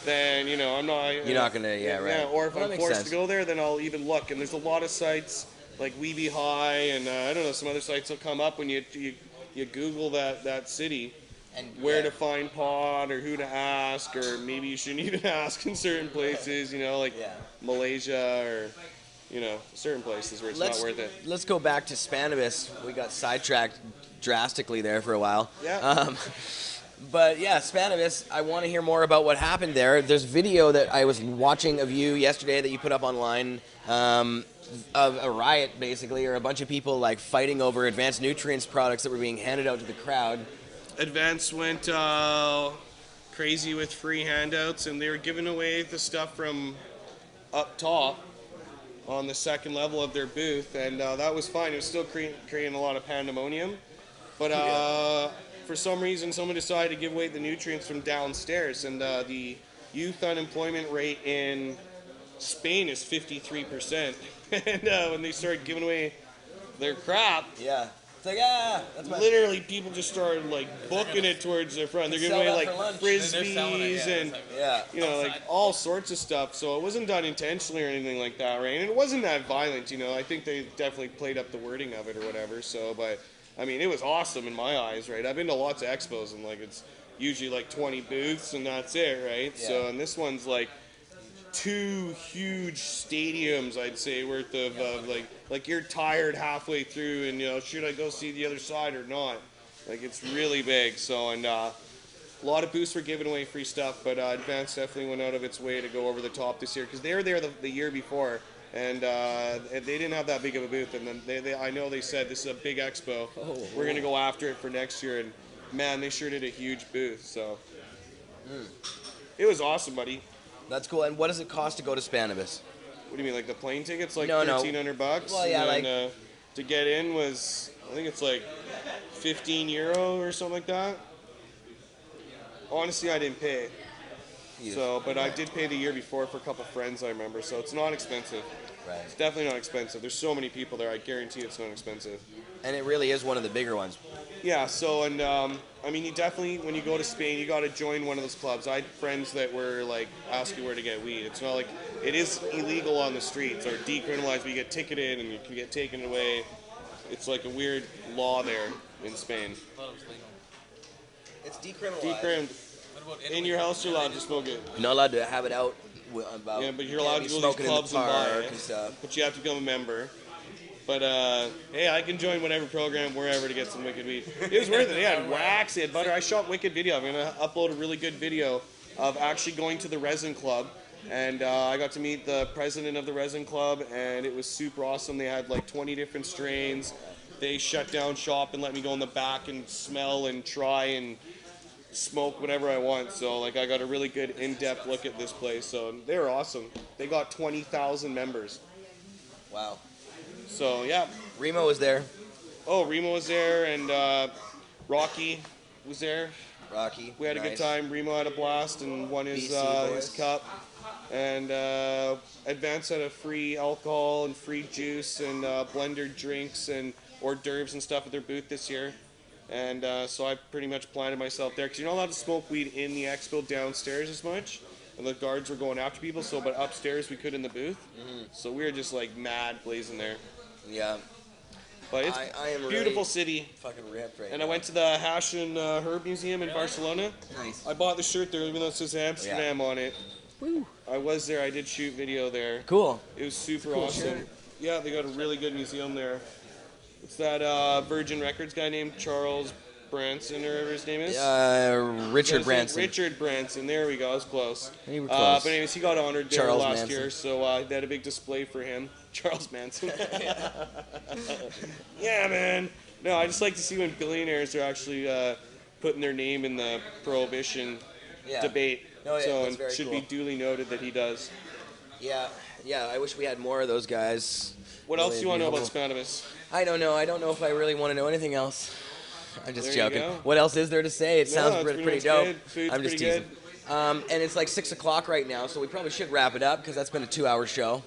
then I'm not. You're not gonna, right. Yeah, or if I'm forced to go there, then I'll even look. And there's a lot of sites like Weeby High, and I don't know, some other sites will come up when you Google that city. And where to find pot, or who to ask, or maybe you shouldn't even ask in certain places, like Malaysia, or certain places where it's not worth it. Let's go back to Spannabis. We got sidetracked drastically there for a while. Yeah. But yeah, Spannabis, I want to hear more about what happened there. There's video that I was watching of you yesterday that you put up online, of a riot basically, or a bunch of people like fighting over advanced nutrients products that were being handed out to the crowd. Advance went crazy with free handouts, and they were giving away the stuff from up top on the second level of their booth, and that was fine. It was still creating a lot of pandemonium, but for some reason someone decided to give away the nutrients from downstairs, and the youth unemployment rate in Spain is 53%, and when they started giving away their crap, it's like, that's literally people just started like booking it towards their front. They're giving away like frisbees and like all sorts of stuff. So it wasn't done intentionally or anything like that, right? And it wasn't that violent, I think they definitely played up the wording of it or whatever. So, but I mean, it was awesome in my eyes, right? I've been to lots of expos, and like it's usually like 20 booths and that's it, right? Yeah. So, and this one's like 2 huge stadiums, I'd say, worth of like you're tired halfway through, and should I go see the other side or not? Like, it's really big. So, and a lot of booths were giving away free stuff, but Advance definitely went out of its way to go over the top this year, because they were there the year before and they didn't have that big of a booth. And then I know they said this is a big expo. We're gonna go after it for next year, and man, they sure did a huge booth. So it was awesome, buddy. That's cool. And what does it cost to go to Spannabis? What do you mean, like the plane tickets, like No, $1,300? Well, yeah, and then, to get in was, I think it's like €15 or something like that. Honestly, I didn't pay. Yeah. So, but I did pay the year before for a couple friends I remember, so it's not expensive. Right. It's definitely not expensive. There's so many people there, I guarantee it's not expensive. And it really is one of the bigger ones. Yeah, so, and I mean, you definitely, when you go to Spain, you got to join one of those clubs. I had friends that were like asking where to get weed. It's not like, it is illegal on the streets or decriminalized, but you get ticketed and you can get taken away. It's like a weird law there in Spain. It's decriminalized. In your house, you're allowed to smoke it. You're not allowed to have it out. About, yeah, but you're allowed to go to these clubs and buy it. And stuff. But you have to become a member. But hey, I can join whatever program, wherever, to get some wicked weed. It was worth it. They had wax, they had butter. I shot wicked video. I'm gonna upload a really good video of actually going to the resin club, and I got to meet the president of the resin club, and it was super awesome. They had like 20 different strains. They shut down shop and let me go in the back and smell and try and smoke whatever I want. So like I got a really good in-depth look at this place. So they were awesome. They got 20,000 members. Wow. So yeah. Remo was there. Oh, Remo was there, and Rocky was there. Rocky. We had a good time. Remo had a blast and won his cup. And Advance had a free alcohol and free juice and blended drinks and hors d'oeuvres and stuff at their booth this year. And so I pretty much planted myself there, because you're not allowed to smoke weed in the expo downstairs as much, and the guards were going after people. So, but upstairs we could in the booth. So we were just like mad blazing there. Yeah. But it's I am beautiful really city. Fucking ripped right And now. I went to the Hash and Herb Museum in Barcelona. Nice. I bought the shirt there, even though it says Amsterdam on it. Woo. I was there. I did shoot video there. Cool. It was super cool awesome. shirt. Yeah, they got a really good museum there. It's that Virgin Records guy named Charles Branson, or whatever his name is. Richard Branson. Richard Branson. There we go. I was close. You were close. But anyways, he got honored there Charles last Manson. year, so they had a big display for him. Charles Manson. Yeah, man. No, I just like to see when billionaires are actually putting their name in the Prohibition debate. No, yeah, so that's it very should cool. be duly noted that he does. Yeah. I wish we had more of those guys. What else do you want to know about Spannabis? I don't know. I don't know if I really want to know anything else. I'm just There you joking. go. What else is there to say? It sounds it's pretty much dope. good. Food's I'm just pretty teasing. And it's like 6 o'clock right now, so we probably should wrap it up, because that's been a 2-hour show.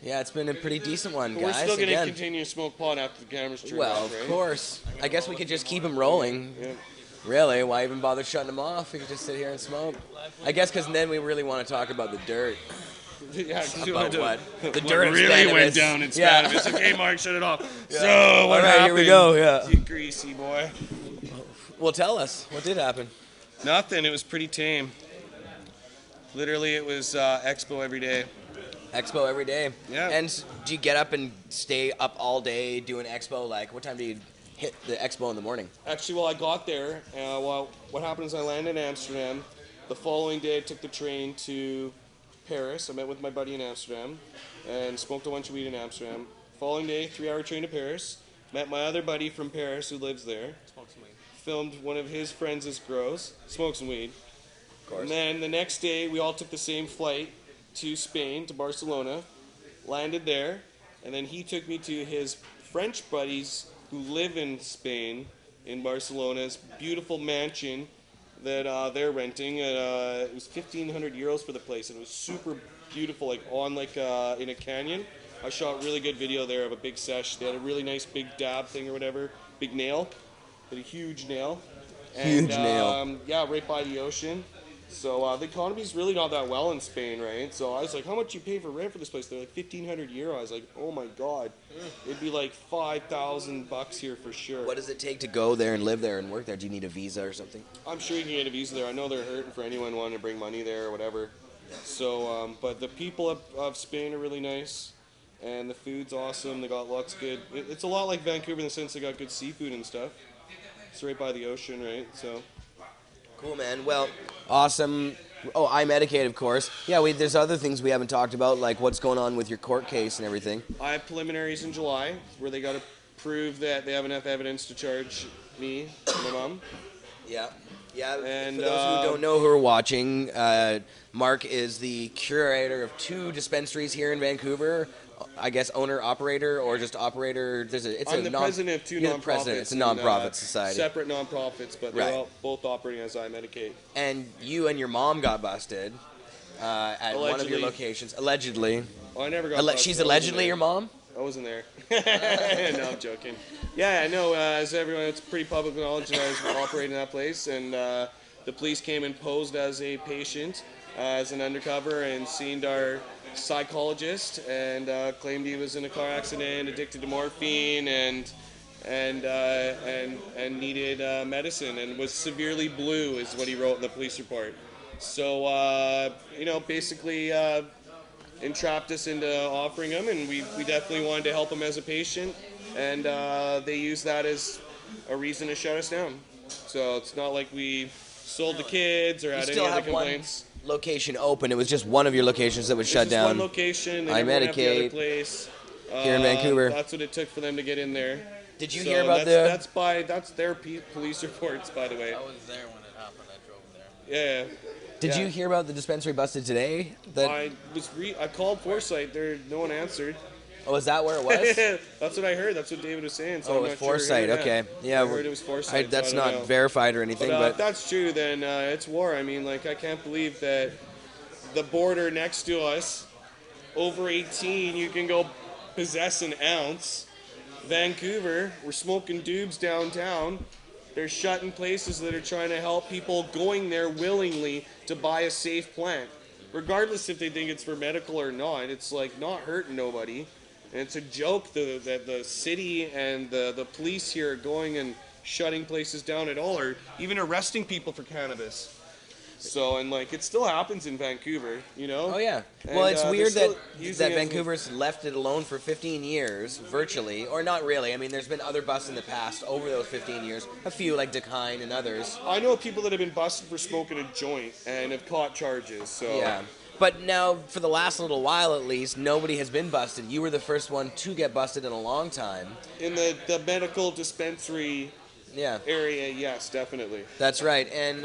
Yeah, it's been a pretty decent one, But guys. we're still going to Again. continue to smoke pot after the cameras turn Well, off, right? of course. I guess we could just keep them rolling. Yeah. Really? Why even bother shutting them off? We could just sit here and smoke. I guess because then we really want to talk about the dirt. Yeah, 'cause you About wanted what? to- The dirt what in really Spannabis. went down in Yeah. Spannabis. Okay, Mark, shut it off. Yeah. So, what All right, happened? here we go, yeah. You greasy boy. Well, tell us. What did happen? Nothing. It was pretty tame. Literally, it was Expo every day. Expo every day. Yeah. And do you get up and stay up all day doing Expo? Like, what time do you hit the Expo in the morning? Actually, well, I got there. Well, what happened is I landed in Amsterdam. The following day, I took the train to Paris. I met with my buddy in Amsterdam and smoked a bunch of weed in Amsterdam. Following day, 3-hour train to Paris. Met my other buddy from Paris who lives there. Smoke some weed. Filmed one of his friends' grows. Smoked some weed. Of course. And then the next day, we all took the same flight to Spain, to Barcelona. Landed there. And then he took me to his French buddies who live in Spain, in Barcelona's beautiful mansion that they're renting. It was 1,500 euros for the place, and it was super beautiful, like on in a canyon. I shot really good video there of a big sesh. They had a really nice big dab thing or whatever, big nail, but a huge nail. Huge nail. Yeah, right by the ocean. So the economy's really not that well in Spain, right? So I was like, how much you pay for rent for this place? They're like 1,500 euro. I was like, oh my god, it'd be like $5,000 here for sure. What does it take to go there and live there and work there? Do you need a visa or something? I'm sure you can get a visa there. I know they're hurting for anyone wanting to bring money there or whatever. So, but the people of Spain are really nice, and the food's awesome. They got lots of good. It's a lot like Vancouver in the sense they got good seafood and stuff. It's right by the ocean, right? So. Cool, man. Well, awesome. Oh, iMedicate, of course. Yeah, there's other things we haven't talked about, like what's going on with your court case and everything. I have preliminaries in July where they got to prove that they have enough evidence to charge me and my mom. Yeah. Yeah, And, for those who don't know who are watching, Mark is the curator of 2 dispensaries here in Vancouver. I guess owner, operator, or just operator. I'm the president of 2 nonprofits. It's a nonprofit society. Separate nonprofits, but they're all both operating as iMedicate. And you and your mom got busted at one of your locations. Allegedly. Oh, I never got busted. She's allegedly your mom? I wasn't there. No, I'm joking. Yeah, I know. As everyone, it's pretty public knowledge that I was operating that place, and the police came and posed as a patient, as an undercover, and seen our psychologist, and claimed he was in a car accident, addicted to morphine, and needed medicine, and was severely blue, is what he wrote in the police report. So, basically. Entrapped us into offering him, and we definitely wanted to help him as a patient, and they used that as a reason to shut us down. So it's not like we sold the kids or had any other complaints. One location open. It was just one of your locations that was shut down. One location. They never went after the other place. Here in Vancouver. That's what it took for them to get in there. Did you hear about that's their police reports, by the way. I was there when it happened. I drove there. Yeah. Did you hear about the dispensary busted today? I called Foresight. No one answered. Oh, is that where it was? That's what I heard. That's what David was saying. So it was Foresight. Okay. Yeah. I heard it was Foresight. That's not verified or anything. But if that's true, then it's war. I mean, I can't believe that the border next to us, over 18, you can go possess an ounce. Vancouver, we're smoking doobs downtown. They're shutting places that are trying to help people going there willingly to buy a safe plant. Regardless if they think it's for medical or not, it's not hurting nobody. And it's a joke that the city and the police here are going and shutting places down at all, or even arresting people for cannabis. So, and it still happens in Vancouver, Oh, yeah. Well, it's weird that Vancouver's left it alone for 15 years, virtually, or not really. I mean, there's been other busts in the past over those 15 years. A few, like Decline and others. I know people that have been busted for smoking a joint and have caught charges, so... Yeah. But now, for the last little while at least, nobody has been busted. You were the first one to get busted in a long time. In the medical dispensary area, yes, definitely. That's right. And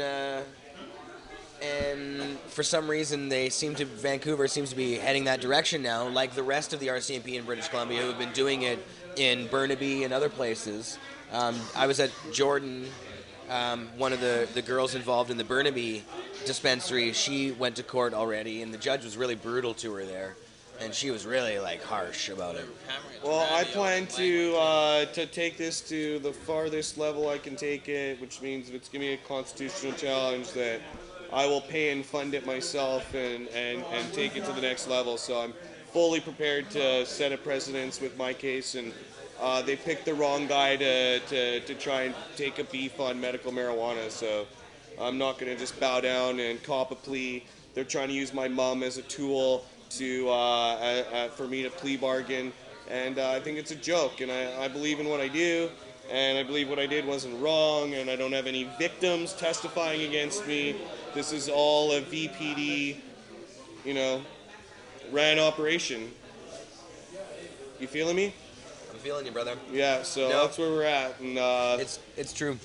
for some reason, Vancouver seems to be heading that direction now, like the rest of the RCMP in British Columbia, who have been doing it in Burnaby and other places. I was at Jordan, one of the girls involved in the Burnaby dispensary. She went to court already, and the judge was really brutal to her there, and she was really harsh about it. Well, I plan to take this to the farthest level I can take it, which means if it's giving me a constitutional challenge, that I will pay and fund it myself and take it to the next level. So I'm fully prepared to set a precedence with my case, and they picked the wrong guy to try and take a beef on medical marijuana. So I'm not going to just bow down and cop a plea. They're trying to use my mom as a tool for me to plea bargain, and I think it's a joke. And I believe in what I do. And I believe what I did wasn't wrong, and I don't have any victims testifying against me. This is all a VPD, ran operation. You feeling me? I'm feeling you, brother. Yeah, so that's where we're at. And it's true.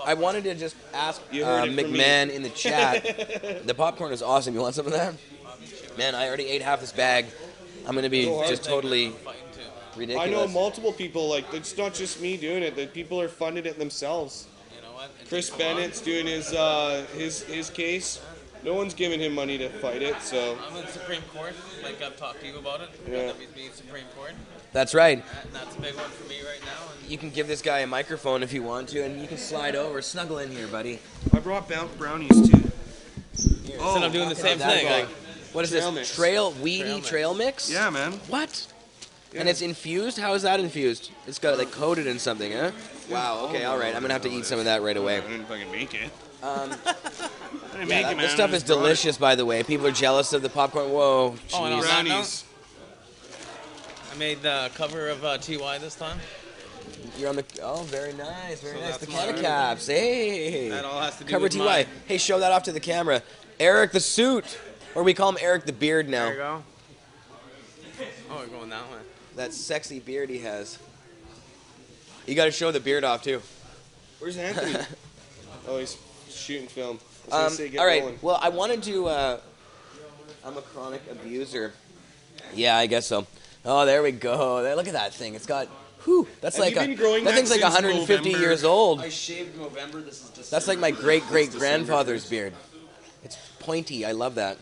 I wanted to just ask McMahon in the chat. The popcorn is awesome. You want some of that? Man, I already ate half this bag. I'm going to be just totally... ridiculous. I know multiple people, it's not just me doing it, that people are funding it themselves. You know what? Chris Bennett's doing his case. No one's giving him money to fight it, so... I'm in Supreme Court, I've talked to you about it. Yeah. WB Supreme Court. That's right. And that's a big one for me right now. And you can give this guy a microphone if you want to, and you can slide over. Snuggle in here, buddy. I brought brownies, too. Here. So I'm doing the same thing. What is this? Trail mix? Yeah, man. What? Yeah. And it's infused? How is that infused? It's got coated in something, huh? Wow, okay, all right. I'm going to have to eat some of that right away. I didn't fucking make it. This stuff is delicious, by the way. People are jealous of the popcorn. Whoa, jeez. Oh, and brownies. I made the cover of TY this time. You're on the... Oh, very nice, very nice. The Canna Caps. Hey. That all has to do cover with TY. Hey, show that off to the camera. Eric the Suit, or we call him Eric the Beard now. There you go. Oh, we're going that way. That sexy beard he has. You got to show the beard off too. Where's Anthony? Oh, he's shooting film. All right. Well, I wanted to. I'm a chronic abuser. Yeah, I guess so. Oh, there we go. There, look at that thing. It's got. Whew, that's Have like you been growing that thing's like since 150 November? years old. I shaved November. This is December. That's like my great grandfather's beard. It's pointy. I love that.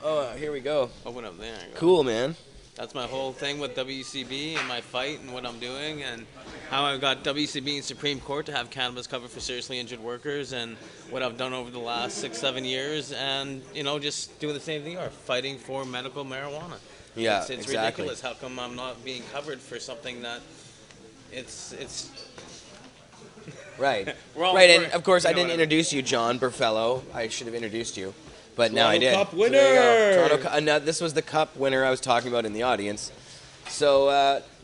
Oh, here we go. Open up there. You go. Cool, man. That's my whole thing with WCB and my fight and what I'm doing and how I've got WCB and Supreme Court to have cannabis covered for seriously injured workers and what I've done over the last 6-7 years and, you know, just doing the same thing or fighting for medical marijuana. Yeah, It's exactly. ridiculous. How come I'm not being covered for something that it's Right. We're all Right, for and it. of course I You know didn't what I mean. introduce you, John Burfello. I should have introduced you, but now I Toronto did. Cup So there you go. winner! Toronto, this was the Cup winner I was talking about in the audience. So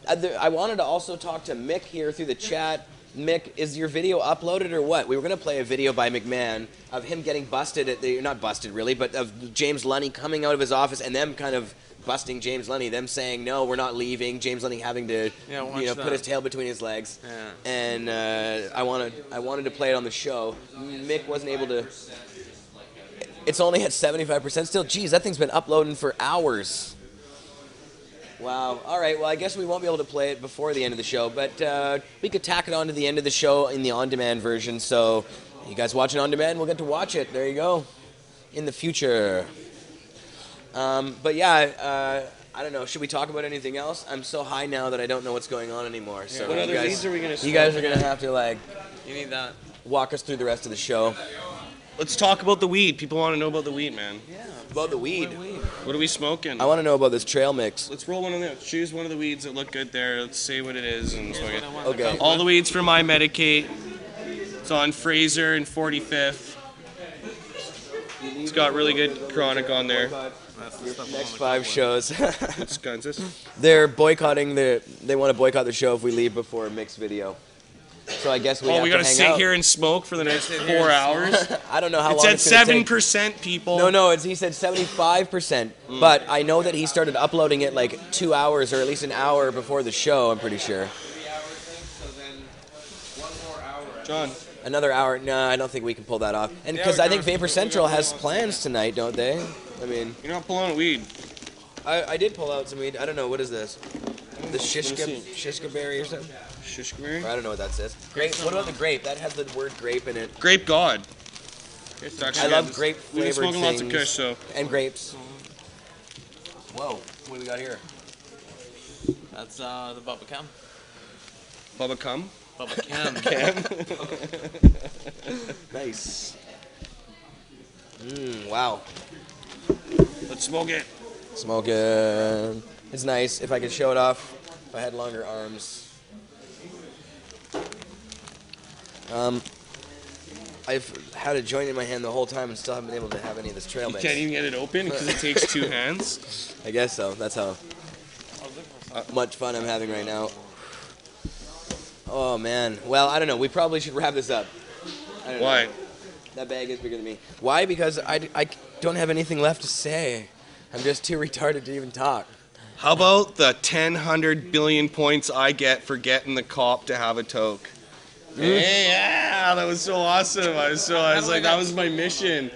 I wanted to also talk to Mick here through the chat. Mick, is your video uploaded or what? We were going to play a video by McMahon of him getting busted at the, not busted really, but of James Lunny coming out of his office and them kind of busting James Lunny, them saying, no, we're not leaving, James Lunny having to watch put that. his tail between his legs. Yeah. And I wanted to play it on the show. Mick wasn't able to. It's only at 75% still. Geez, that thing's been uploading for hours. Wow. All right. Well, I guess we won't be able to play it before the end of the show, but we could tack it on to the end of the show in the on-demand version. So you guys watching on demand, we'll get to watch it. There you go. In the future. But yeah, I don't know. Should we talk about anything else? I'm so high now that I don't know what's going on anymore. So What you other guys, leads are we going to you guys are gonna have to like You need that. walk us through the rest of the show. Let's talk about the weed. People want to know about the weed, man. About the weed. What are we smoking? I want to know about this trail mix. Let's roll one of them. Choose one of the weeds that look good there. Let's say what it is and smoke it. Okay. All the weeds from my Medicate. It's on Fraser and 45th. It's got really good chronic on there. Next 5 shows. What's guns this? They're boycotting they want to boycott the show if we leave before a mixed video. So I guess we have We to gotta hang sit out. here and smoke for the next 4 hours. I don't know how It's long at it's gonna take. 7%, people. No, he said 75%. But I know that he started uploading it like 2 hours or at least an hour before the show, I'm pretty sure. John. Another hour. No, I don't think we can pull that off. And because I think Vapor Central has plans tonight, don't they? I mean, You're not pulling weed. I did pull out some weed. I don't know. What is this? The shishka berry or something? Shishkberry? I don't know what that says. Grape. What about the grape? That has the word grape in it. Grape God. It's actually I love good. grape We've been flavored smoking lots of things. Kush, so. And grapes. Whoa. What do we got here? That's the Bubba Cam. Bubba Cum? Bubba Cam. Nice. Wow. Let's smoke it. Smoking. It's nice. If I could show it off. If I had longer arms. I've had a joint in my hand the whole time and still haven't been able to have any of this trail You mix. can't even get it open because it takes 2 hands. I guess so. That's how much fun I'm having right now. Oh, man. Well, I don't know. We probably should wrap this up. I don't know. Why? That bag is bigger than me. Why? Because I don't have anything left to say. I'm just too retarded to even talk. How about the 1,000 billion points I get for getting the cop to have a toke? Hey, yeah, that was so awesome. I was like, that was my mission.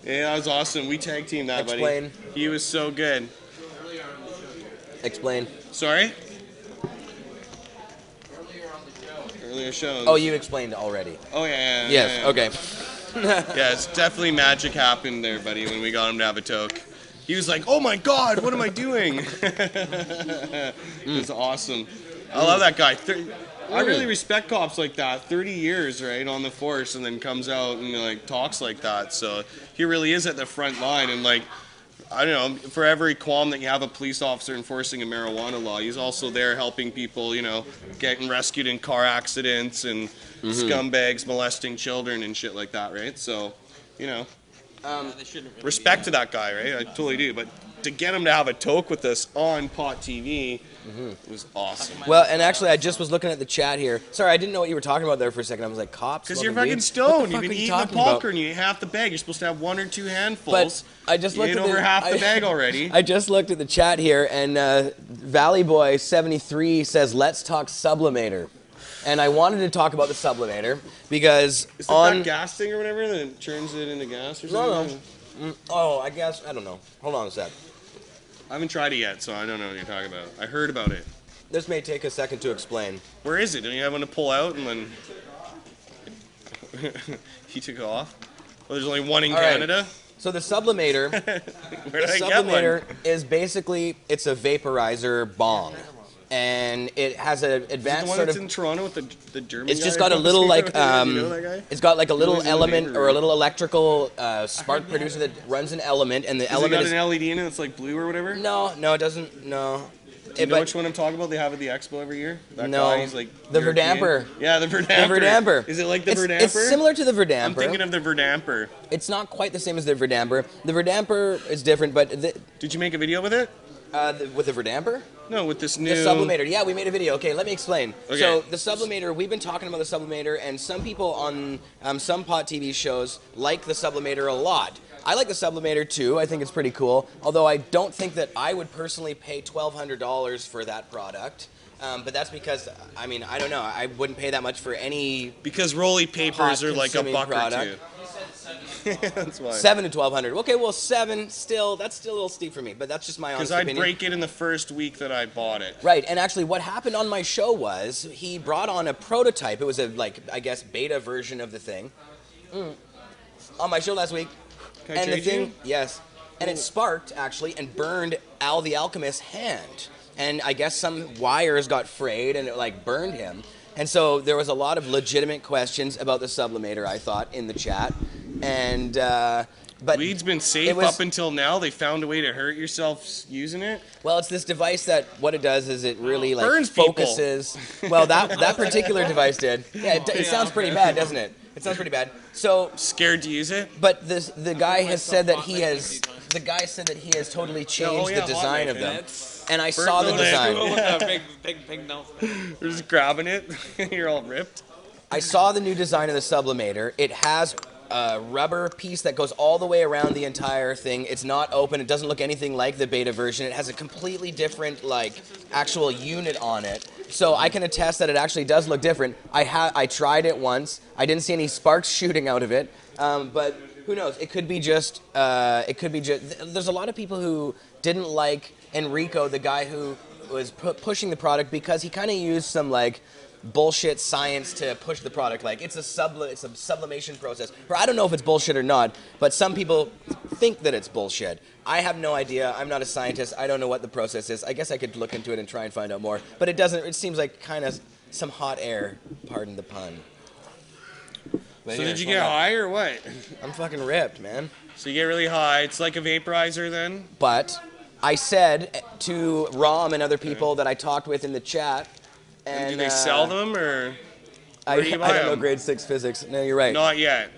Yeah, that was awesome. We tag teamed that, Explain. buddy. He was so good. Explain. Sorry? Earlier shows. Oh, you explained already. Oh, yeah. Yes, okay. Yeah, it's definitely magic happened there, buddy, when we got him to have a toke. He was like, oh my God, what am I doing? It was awesome. I love that guy. I really respect cops like that. 30 years, right, on the force, and then comes out and like talks like that. So he really is at the front line. And like, I don't know, for every qualm that you have a police officer enforcing a marijuana law, he's also there helping people, you know, getting rescued in car accidents and scumbags molesting children and shit like that, right? So, you know, They shouldn't really Respect to that guy, right? I totally do. But to get him to have a toke with us on Pot TV was awesome. Well, and actually, I just was looking at the chat here. Sorry, I didn't know what you were talking about there for a second. I was like, cops? Because you're smoking fucking weed? stoned. What the You've fuck been are you eating the talking about? popcorn. You ate half the bag. You're supposed to have 1 or 2 handfuls. But I just You looked ate at over the, half the bag already. I just looked at the chat here, and Valley Boy 73 says, "Let's talk sublimator." And I wanted to talk about the sublimator because Is it on that gas thing or whatever that turns it into gas or no, something? no. Oh, I guess I don't know. Hold on a sec. I haven't tried it yet, so I don't know what you're talking about. I heard about it. This may take a second to explain. Where is it? Don't you have one to pull out and then he took off? Well, there's only one in All right. Canada. So the sublimator, Where did I get one? sublimator is basically it's a vaporizer bong, and it has an Is it the advanced one sort that's of. in Toronto with the German It's guy just got a across little the like street? You know that guy? it's got like a little lives in the element or a neighborhood. little electrical spark producer that runs an element, and the Has it element got is an LED in it that's like blue or whatever? no, it doesn't. No, Do you know but- which one I'm talking about? They have at the Expo every year? That No. guy, he's like The European. Verdamper. Yeah, the Verdamper. The Verdamper. Is it like the it's, Verdamper? It's similar to the Verdamper. I'm thinking of the Verdamper. It's not quite the same as the Verdamper. The Verdamper is different, but Did you make a video with it? with the Verdamper? No, with this new... The sublimator. Yeah, we made a video. Okay, let me explain. Okay. So the sublimator, we've been talking about the sublimator, and some people on some Pot TV shows like the sublimator a lot. I like the sublimator too. I think it's pretty cool. Although I don't think that I would personally pay $1,200 for that product. But that's because, I mean, I don't know. I wouldn't pay that much for any Because rolly papers are like a consuming buck product. or two. That's why. $7 to $1,200. Okay, well, that's still a little steep for me, but that's just my honest Because I'd opinion. break it in the first week that I bought it. Right, and actually what happened on my show was he brought on a prototype. It was a, like, I guess, beta version of the thing. On my show last week. Can I And the trade thing, you? yes. And it sparked, actually, and burned Al the Alchemist's hand. And I guess some wires got frayed and it, like, burned him. And so there was a lot of legitimate questions about the sublimator, I thought, in the chat. And, but... Weed's been safe it was- up until now. They found a way to hurt yourself using it. Well, it's this device that what it does is it really like Burns people. focuses. Well, that particular device did. Yeah, it sounds pretty bad, doesn't it? It sounds pretty bad. So, Scared to use it? but the guy has said that he has. The guy said that he has totally changed yeah, the design of them, It's and I saw the those in. design. big no. You're just grabbing it. You're all ripped. I saw the new design of the sublimator. It has a rubber piece that goes all the way around the entire thing. It's not open. It doesn't look anything like the beta version. It has a completely different, like, actual unit on it. So I can attest that it actually does look different. I tried it once. I didn't see any sparks shooting out of it. But who knows? It could be just. There's a lot of people who didn't like Enrico, the guy who was pushing the product, because he kind of used some like bullshit science to push the product. Like it's a sublimation process. Or I don't know if it's bullshit or not, but some people think that it's bullshit. I have no idea. I'm not a scientist. I don't know what the process is. I guess I could look into it and try and find out more. But it doesn't. It seems like kind of some hot air. Pardon the pun. But So yeah, did you get high or what? I'm fucking ripped, man. So you get really high. It's like a vaporizer then? But I said to Rom and other people that I talked with in the chat, and Do they sell them or I, where do you buy I don't know them? grade 6 physics. No, you're right. Not yet.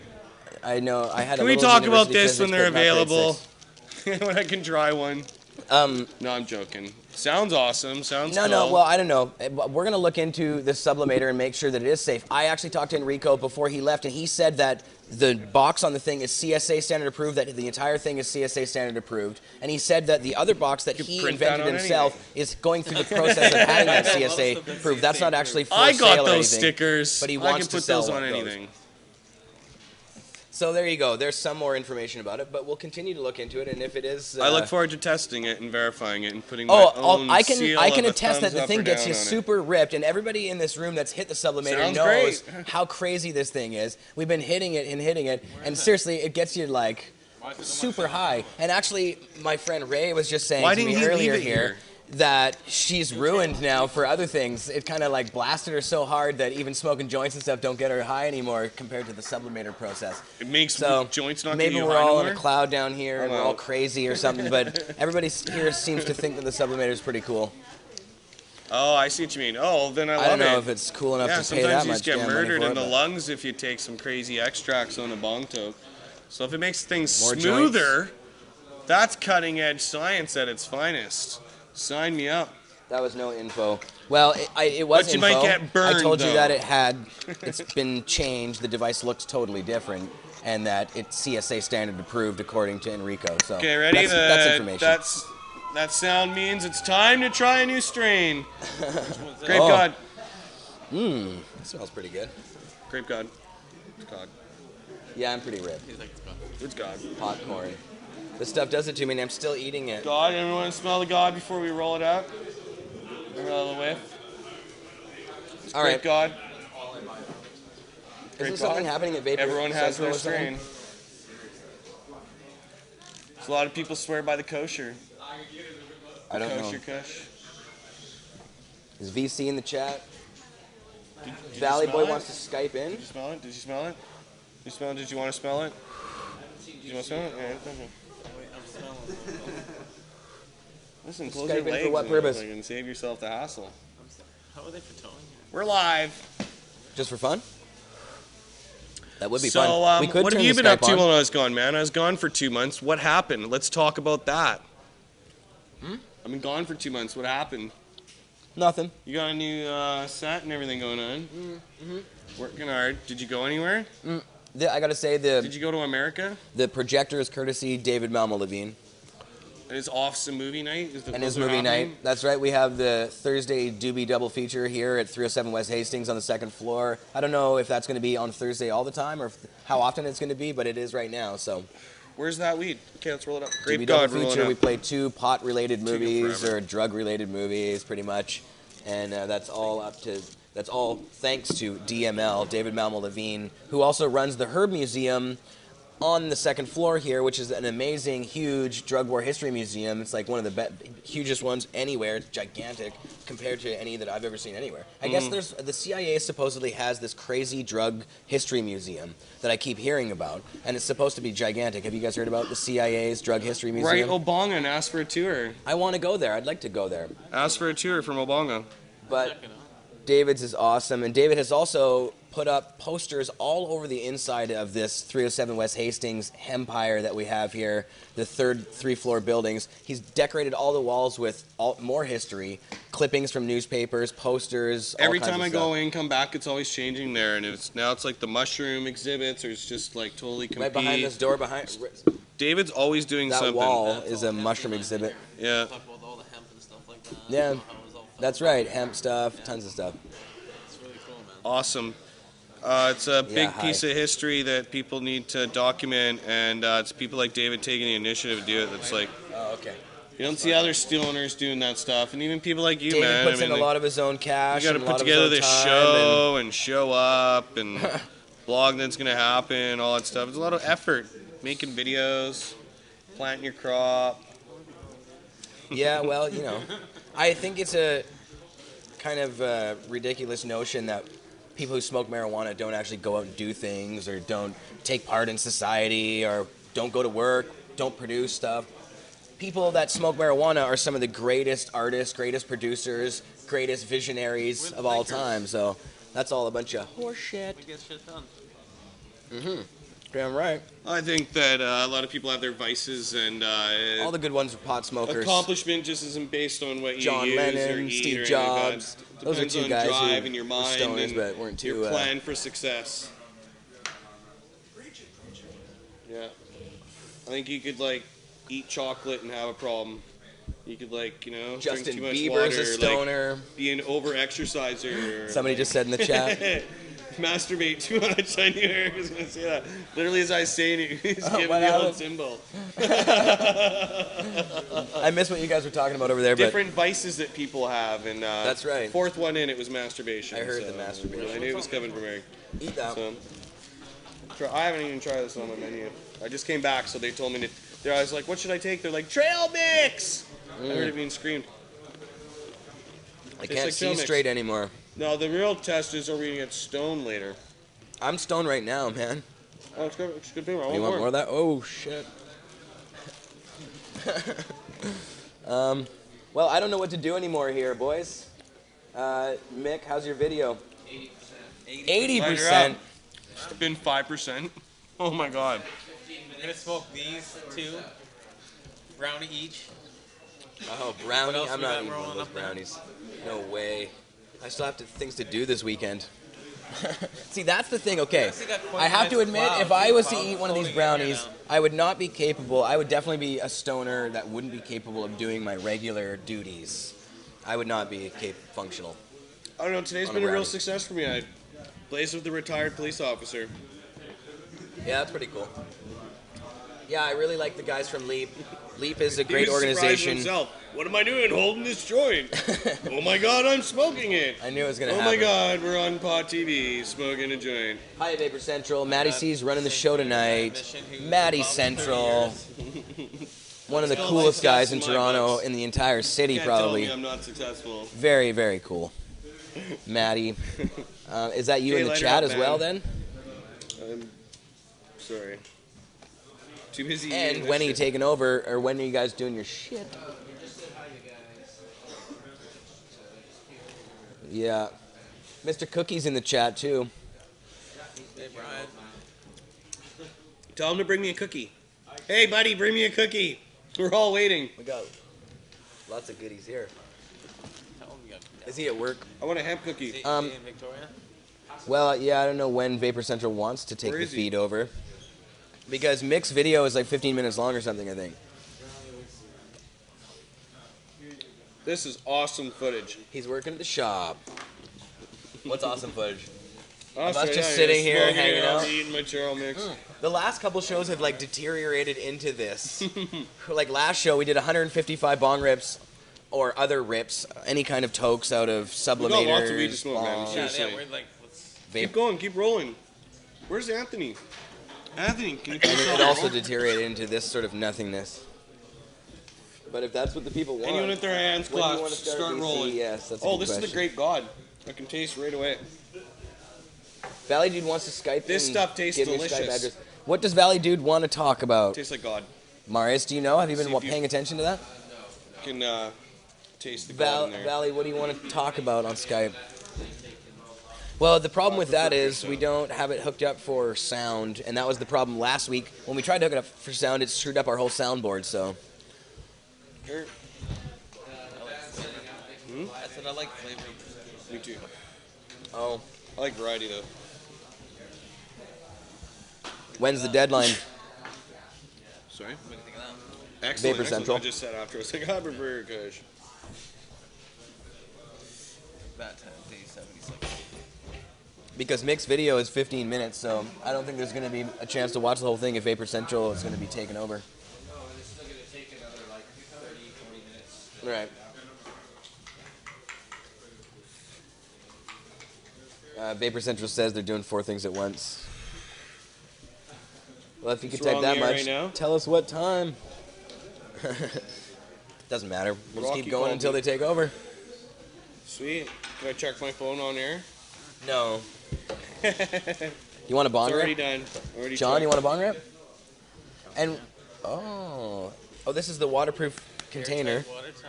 I know. I had. Can a we little talk about university this when physics, they're but not grade available? 6. When I can try one. No, I'm joking. Sounds awesome. Sounds cool. No. Well, I don't know. We're gonna look into this sublimator and make sure that it is safe. I actually talked to Enrico before he left, and he said that the box on the thing is CSA standard approved. That the entire thing is CSA standard approved, and he said that the other box that he print that invented on himself is going through the process of having that CSA approved. That's not actually for I got sale or those anything, stickers. but he I wants can to put sell those on one of those. anything. So there you go. There's some more information about it, but we'll continue to look into it. And if it is, I look forward to testing it and verifying it and putting my Oh, own I seal can of a attest that thumbs the up thing or gets down you on it. super ripped, and everybody in this room that's hit the sublimator Sounds knows great. how crazy this thing is. We've been hitting it, and seriously, it gets you like super high. And actually, my friend Ray was just saying Why to me didn't he earlier leave it here? that she's ruined now for other things. It kind of like blasted her so hard that even smoking joints and stuff don't get her high anymore compared to the sublimator process. It makes So joints not maybe get you we're high all no in a more? cloud down here and we're know. all crazy or something, but everybody here seems to think that the sublimator is pretty cool. Oh, I see what you mean. Oh, then I love I don't know it. if it's cool enough Yeah, to pay sometimes that you much just get damn money murdered for in it, the but- lungs if you take some crazy extracts on a bong toke. So if it makes things More smoother, that's cutting edge science at its finest. Sign me up. That was no info. Well, it was But you info. might get burned, I told you though. that it's been changed. The device looks totally different, and that it's CSA standard approved according to Enrico. So Okay, ready? That's information. That sound means it's time to try a new strain. Grape Oh. God. It smells pretty good. Grape God. It's God. Yeah, I'm pretty ripped. It's God. Popcorn. This stuff does it to me, and I'm still eating it. God, everyone smell the God before we roll it out? Remember that little whiff? It's All Grape right. God. Isn't Grape something God. happening at Vapor? Everyone has Central their or something? strain. So a lot of people swear by the kosher. I don't Kosher know. Kush. Is VC in the chat? Did you Valley smell Boy it? wants to Skype in. Did you smell it? Did you smell it? Did you smell it? Did you want to smell it? Did you want to smell it? Yeah, okay. Listen, close Skype your in for legs what and purpose? everything and save yourself the hassle. How are they for towing? We're live. Just for fun? That would be So, fun. We could what have turn you the been up Skype to on. while I was gone, man? I was gone for 2 months. What happened? Let's talk about that. I've been gone for 2 months. What happened? Nothing. You got a new set and everything going on. Working hard. Did you go anywhere? I gotta say Did you go to America? the projector is courtesy David Malmo Levine And it's Office movie night? and his movie night. That's right. We have the Thursday Doobie double feature here at 307 West Hastings on the second floor. I don't know if that's going to be on Thursday all the time or how often it's going to be, but it is right now. So Where's that weed? Okay, let's roll it up. Grape Doobie God, double roll it feature. up. We play 2 pot-related movies forever. or drug-related movies, pretty much, and that's all up to. That's all thanks to DML, David Malmo Levine, who also runs the Herb Museum on the second floor here, which is an amazing, huge drug war history museum. It's like one of the hugest ones anywhere. It's gigantic compared to any that I've ever seen anywhere. I guess the CIA supposedly has this crazy drug history museum that I keep hearing about, and it's supposed to be gigantic. Have you guys heard about the CIA's drug history Right, museum? Obonga, and ask for a tour. I want to go there. I'd like to go there. Ask for a tour from Obonga. But David's is awesome, and David has also put up posters all over the inside of this 307 West Hastings empire that we have here, the third 3-floor buildings. He's decorated all the walls with more history, clippings from newspapers, posters, all Every kinds time of I stuff. go in, come back, it's always changing there, and now it's like the mushroom exhibits, or it's just like totally compete. Right behind this door, David's always doing that something. wall is a mushroom exhibit. Yeah. Talk about all the hemp and stuff like that. Yeah, How it was all that's right. Hemp stuff, tons of stuff. It's really cool, man. Awesome. It's a big hi. piece of history that people need to document, and it's people like David taking the initiative to do it. That's like, Oh, okay. you don't see other steel owners doing that stuff, and even people like you, David man. puts in a lot of his own cash. You got to and a lot put of his together own this time show and show up and blog that's going to happen, all that stuff. It's a lot of effort. Making videos, planting your crop. Yeah, well, I think it's a kind of ridiculous notion that people who smoke marijuana don't actually go out and do things or don't take part in society or don't go to work, don't produce stuff. People that smoke marijuana are some of the greatest artists, greatest producers, greatest visionaries of all time. So that's all a bunch of horse shit. We get shit done. Damn right. I think that a lot of people have their vices, and All the good ones are pot smokers. accomplishment just isn't based on what you John use or Lennon, eat Steve or Jobs. anything. Those are Depends two on guys drive who and your were mind stoners and but weren't too. your plan for success. Yeah, I think you could eat chocolate and have a problem. You could Justin drink too much Bieber's water, a stoner. be an over-exerciser. Somebody just said in the chat. Masturbate too much. I knew Eric was going to say that. Literally, as I was saying it, he's giving what me a little happened? symbol. I missed what you guys were talking about over there, Different vices that people have, and That's right. Fourth one in, it was masturbation. I heard so the masturbation. I knew it was coming from Eric. but eat that. So, I haven't even tried this on my menu. I just came back, so they told me to. I was like, "What should I take?" They're like, "Trail mix." I heard it being screamed. I Tastes can't like see trail mix. straight anymore. No, the real test is, are we gonna get stoned later? I'm stoned right now, man. Oh, it's good. It's good. I You want more of that? Oh shit. Well, I don't know what to do anymore here, boys. Mick, how's your video? 80%. 80%. It's been 5%. Oh my god. gonna smoke these two, brownie each. Oh, What brownie? else I'm we not got eating one of rolling those up there? brownies. No way. I still have things to do this weekend. See, that's the thing. Okay, actually got quite I have to nice admit, clouds. if I These was to clouds eat one of these floating in here brownies, now. I would not be capable. I would definitely be a stoner that wouldn't be capable of doing my regular duties. I would not be functional. I don't know. Today's On been a a real brownie. success for me. I blazed with the retired police officer. Yeah, that's pretty cool. Yeah, I really like the guys from Leap. Leap is a He great was surprised organization. himself. What am I doing? Holding this joint. Oh my God, I'm smoking it. I knew it was gonna Oh happen. my God, we're on Pot TV smoking a joint. Hi, Vapor Central. Maddie C's running the show tonight. Mission who Maddie about 30 Central. years. One of the Still coolest guys in success in my Toronto, books. in the entire city, Can't tell probably. me I'm not successful. Very, very cool. Maddie. Is that you Okay, in the light her chat up, as well, man. then? I'm sorry. Too busy. And eating when are this you shit. taking over, or when are you guys doing your shit? Yeah. Mr. Cookie's in the chat, too. Hey, Brian. Tell him to bring me a cookie. Hey, buddy, bring me a cookie. We're all waiting. We got lots of goodies here. Tell him you got Is he at work? I want a hemp cookie. in Victoria. Well, yeah, I don't know when Vapor Central wants to take Where the is he? feed over. Because mixed video is like 15 minutes long or something, I think. This is awesome footage. He's working at the shop. What's awesome footage? Us just sitting here hanging out. eating my Charl mix. The last couple shows have like deteriorated into this. Like last show, we did 155 bong rips or other rips, any kind of tokes out of sublimators. We got lots of weed to smoke, man. bongs, Yeah, Seriously. we're like, let's. Keep going, keep rolling. Where's Anthony? Anthony, can you And it also deteriorated into this sort of nothingness. But if that's what the people want, anyone with their hands when do you want clasped, to start VC? rolling. Yes, that's a Oh, good this is question. the grape god. I can taste right away. Valley Dude wants to Skype. This and stuff tastes give me your delicious. Skype address. What does Valley Dude want to talk about? Tastes like God. Marius, do you know? Have you been See if you- paying attention to that? You can taste the God in there. Valley, what do you want to talk about on Skype? Well, the problem with that is we don't have it hooked up for sound, and that was the problem last week. When we tried to hook it up for sound, it screwed up our whole soundboard, so... Here. I said I like flavor. Me too. Oh. I like variety though. When's the deadline? Sorry? What do you think of that? Excellent. Vapor excellent. Central. I just said after. I was like, I prefer Kush. About 10 days, 76. Because mixed video is 15 minutes, so I don't think there's going to be a chance to watch the whole thing if Vapor Central is going to be taken over. It's still going to take another like 30, 40 minutes. Right. Vapor Central says they're doing 4 things at once. Well, if you could It's type wrong that here much, right now. tell us what time. Doesn't matter. We'll just Rocky keep going called until me. they take over. Sweet. Can I check my phone on air? No. You want a bong It's already rip? done. Already John, checked. you want a bong rip? And oh, this is the waterproof container. Watertight.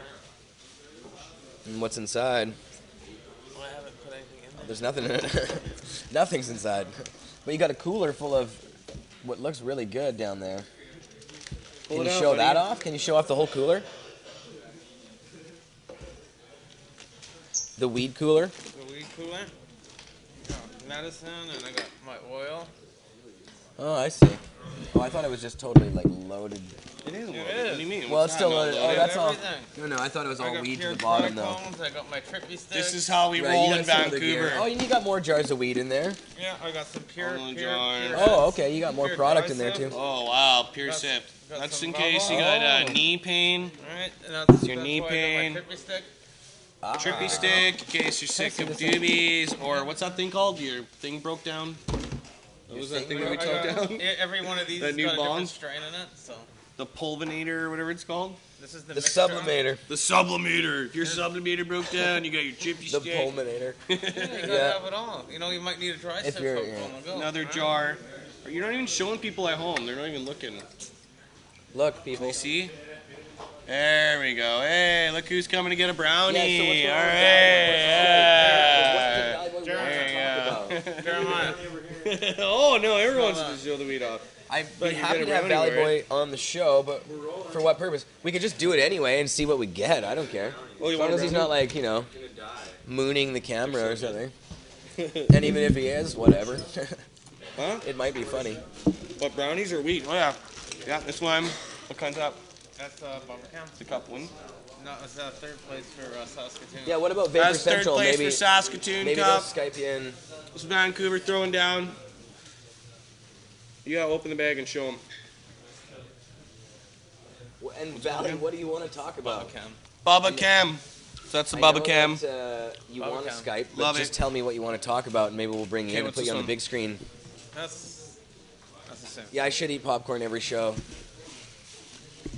And what's inside? Oh, I haven't put anything in there. There's nothing in it. Nothing's inside. But you got a cooler full of what looks really good down there. Pull Can it you out, show that buddy. off? Can you show off the whole cooler? The weed cooler? The weed cooler. Got medicine, and I got my oil. Oh, I see. Oh, I thought it was just totally like loaded. It is. It What is. do you mean? Well, What's it's still that, not loaded. Oh, loaded? that's all. Everything. No, I thought it was I all got weed to pure the bottom though. cones, I got my trippy sticks. This is how we Right, roll you in got some other gear. Vancouver. Oh, and you got more jars of weed in there. Yeah, I got some pure, Oh, pure, John. pure. Oh, okay. You got more Pure product dry in there too. stuff. Oh wow, pure Got- sip. got That's some in case you bubble. got Oh. knee pain, Alright, and that's Your knee why pain. I got my trippy stick. trippy stick, in case you're sick of doobies, or what's that thing called? Your thing broke down. What was that thing that we I took got- down? Every one of these That has new got a bong? different strain in it, so The pulvinator or whatever it's called. this is the The mixture. sublimator. The sublimator. If your sublimator broke down, you got your trippy The stick. pulminator. Yeah, you gotta Yeah. have it all. You know, you might need a dry If stick you're- for yeah. on the go. Another Alright. jar. You're not even showing people at home. They're not even looking. Look, people. You see? There we go. Hey, look who's coming to get a brownie. Yeah, so what's going All on with right. Valley Boy? What's the Valley Boy want to talk about? Jeremiah. Oh no, everyone wants to show the weed off. I'd But be you happy get a to have brownie, Valley right? Boy on the show, but for what purpose? We could just do it anyway and see what we get. I don't care. Oh, you As want long a as he's brownie? not like, you know, mooning the camera or something. And even if he is, whatever. Huh? It might be funny. What, brownies or wheat? Oh, yeah. Yeah, this one. What kind's up? That's Bubblecam. The cup one. No, it's third place for Saskatoon. Yeah, what about Vapor That's third Central? place Maybe for Saskatoon maybe they'll Cup. Skype you in. This is Vancouver throwing down. You gotta open the bag and show them. And Valley, what do you want to talk about? Bubba Cam. So that's the I know Bubba Cam. that, you Bubba want to Cam. Skype, but Love just it. tell me what you want to talk about, and maybe we'll bring you Okay, in and what's put you this on the one? big screen. That's the same. Yeah, I should eat popcorn every show.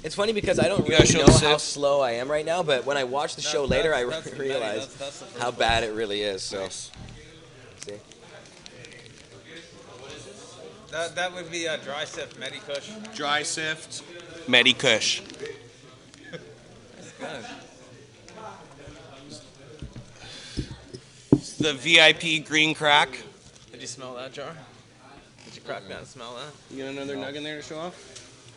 It's funny because I don't You gotta really show know the how sip. slow I am right now, but when I watch the show later, I That's the Betty. realize That's the first how place. bad it really is. So, Nice. see, That would be a dry sift Medikush. Dry sift. Medikush. Good. The VIP green crack. Did you smell that jar? Did you crack that and smell that? You got another nug in there to show off?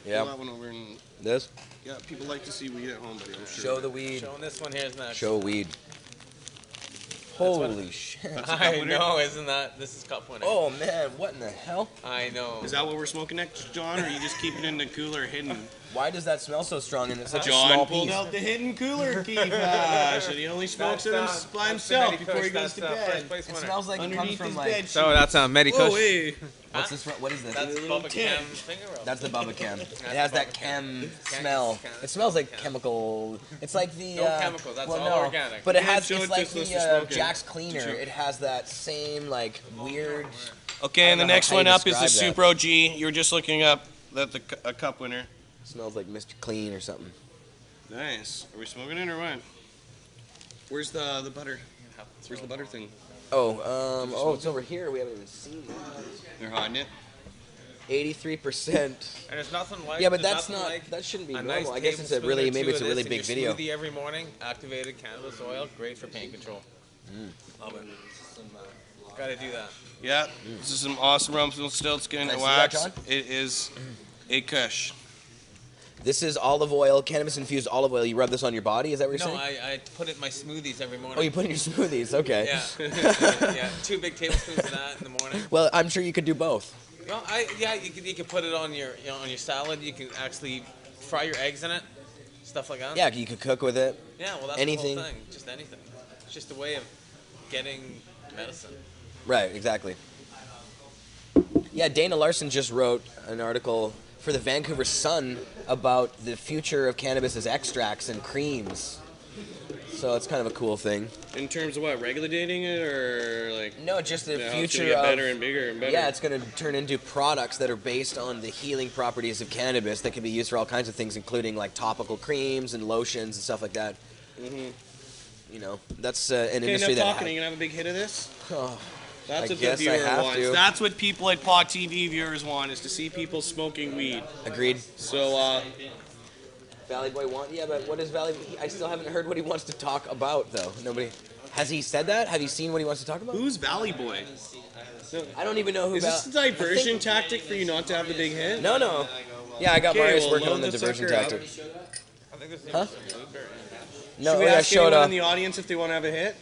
Pull yeah, that one over and this yeah, people like to see weed at home, buddy. I'm sure. show the weed, Showing this one here is next. show weed. Holy shit! I know, isn't that? This is cup winner. Oh man, what in the hell? I know. Is that what we're smoking next, John, or are you just keeping it in the cooler hidden? Why does that smell so strong and it's such a John small pulled piece? out the hidden cooler key flash, and he only smokes it by himself before he goes to bed. It smells like it comes Underneath from his like. bed. So that's a Medikush. Oh, hey. What's this? What is this? That's little Bubba tin. Cam finger roll. That's the Bubba Cam. It has that Bubba chem Cam. smell. Chem. It smells like chemical. It's like the. No chemicals, that's all no, organic. But it Yeah, has. show It's it like just the for smoking. Jack's Cleaner. Sure. It has that same like weird. Okay, and the I don't know next how one you up is the describe Super OG. You were just looking up that a cup winner. Smells like Mr. Clean or something. Nice. Are we smoking it or what? Where's the butter? Where's the butter thing? Oh, it's over here. We haven't even seen it. They're hiding it. 83%. And there's nothing like. Yeah, but there's that's nothing not. like That shouldn't be a normal. nice I guess it's a tablespoon really or maybe two it's a of really this in big your video. smoothie every morning. Activated cannabis oil, great for pain control. Love it. Gotta do that. Yeah, this is some awesome rum still skin Can I and see that, wax. John? It is a Kush. This is olive oil, cannabis infused olive oil. You rub this on your body. Is that what you're No, saying? I put it in my smoothies every morning. Oh, you put it in your smoothies. Okay. Yeah, yeah. 2 big tablespoons of that in the morning. Well, I'm sure you could do both. Well, you could put it on your on your salad. You can actually fry your eggs in it, stuff like that. Yeah, you could cook with it. Yeah, well, that's Anything. the whole thing. Just anything. It's just a way of getting medicine. Right, exactly. Yeah, Dana Larson just wrote an article for the Vancouver Sun about the future of cannabis as extracts and creams. So it's kind of a cool thing. In terms of what, regulating it or like? No, just the Yeah, how it's future gonna get of better and bigger and better. Yeah, it's going to turn into products that are based on the healing properties of cannabis that can be used for all kinds of things, including like topical creams and lotions and stuff like that. Mm-hmm. You know, that's an Okay, industry enough that. talking. Are you gonna have a big hit of this? Oh, That's I what guess the I viewer have wants. to. That's what people at Pot TV viewers want, is to see people smoking weed. Agreed. So, Valley Boy yeah, but what is Valley? I still haven't heard what he wants to talk about though. Nobody has he said that? Have you seen what he wants to talk about? who's Valley Boy? I don't even know who. Is this a diversion tactic for you not to have the big hit? No. Yeah, I got Okay, Marius well, working load on the the diversion sucker up. tactic. I think this Huh? No, Should we yeah, ask showed anyone up. in the audience if they want to have a hit?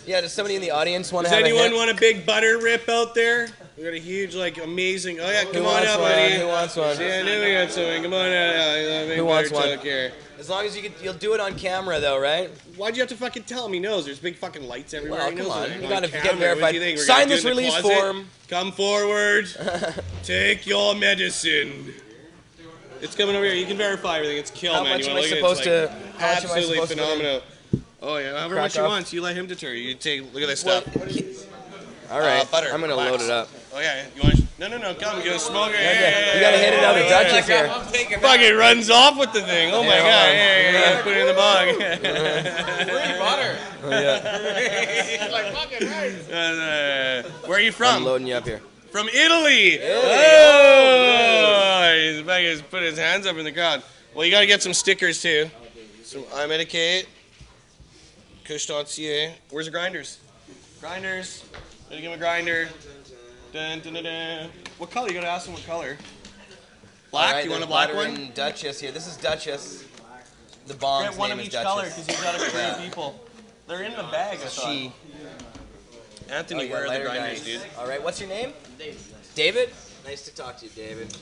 Yeah, does somebody in the audience want to Does have anyone a hit? want a big butter rip out there? We got a huge, like, amazing. Oh yeah, come on wants up, one? buddy. Who wants one? Yeah, I knew we got something. Come on out. Who wants one? Here. As long as you'll do it on camera though, right? Why'd you have to fucking tell him? He knows. There's big fucking lights everywhere. Well, he come knows on. it. You gotta camera, get verified. What do you think? We're Sign gonna do this it in the release closet? form. Come forward. Take your medicine. It's coming over here. You can verify everything. It's kill, How man. much You am I wanna look at it? supposed It's to? like How much am I absolutely supposed to? phenomenal. Oh yeah, however Crack much he off? wants. You let him deter you. You take. Look at this stuff. All right, butter, I'm gonna wax. load it up. Oh yeah. You want? No. Come. Get a smoker. Yeah, you gotta hit it out of Dutchess here. I'm taking Fucking runs off with the thing. Oh my Yeah, hold god. on. Yeah, put it in the bog. free butter. Yeah, Like fucking right. Where are you I'm from? loading you up here. From Italy. Oh, He's back. He's put his hands up in the crowd. Well, you got to get some stickers too. Some iMedicate. Kush.ca. Where's the grinders? Grinders. Gotta give him a grinder. Dun, dun, dun, dun. What color? You gotta ask him what color. Black? Alright, You want a there's black Butter one? and Duchess here. This is Duchess. The bomb's Get one name of is each Duchess. color because you've got a crew of people. They're in the bag, I thought. She. Anthony, Oh, where are the lighter grinders, guys. dude? Alright, what's your name? David? Nice to talk to you, David.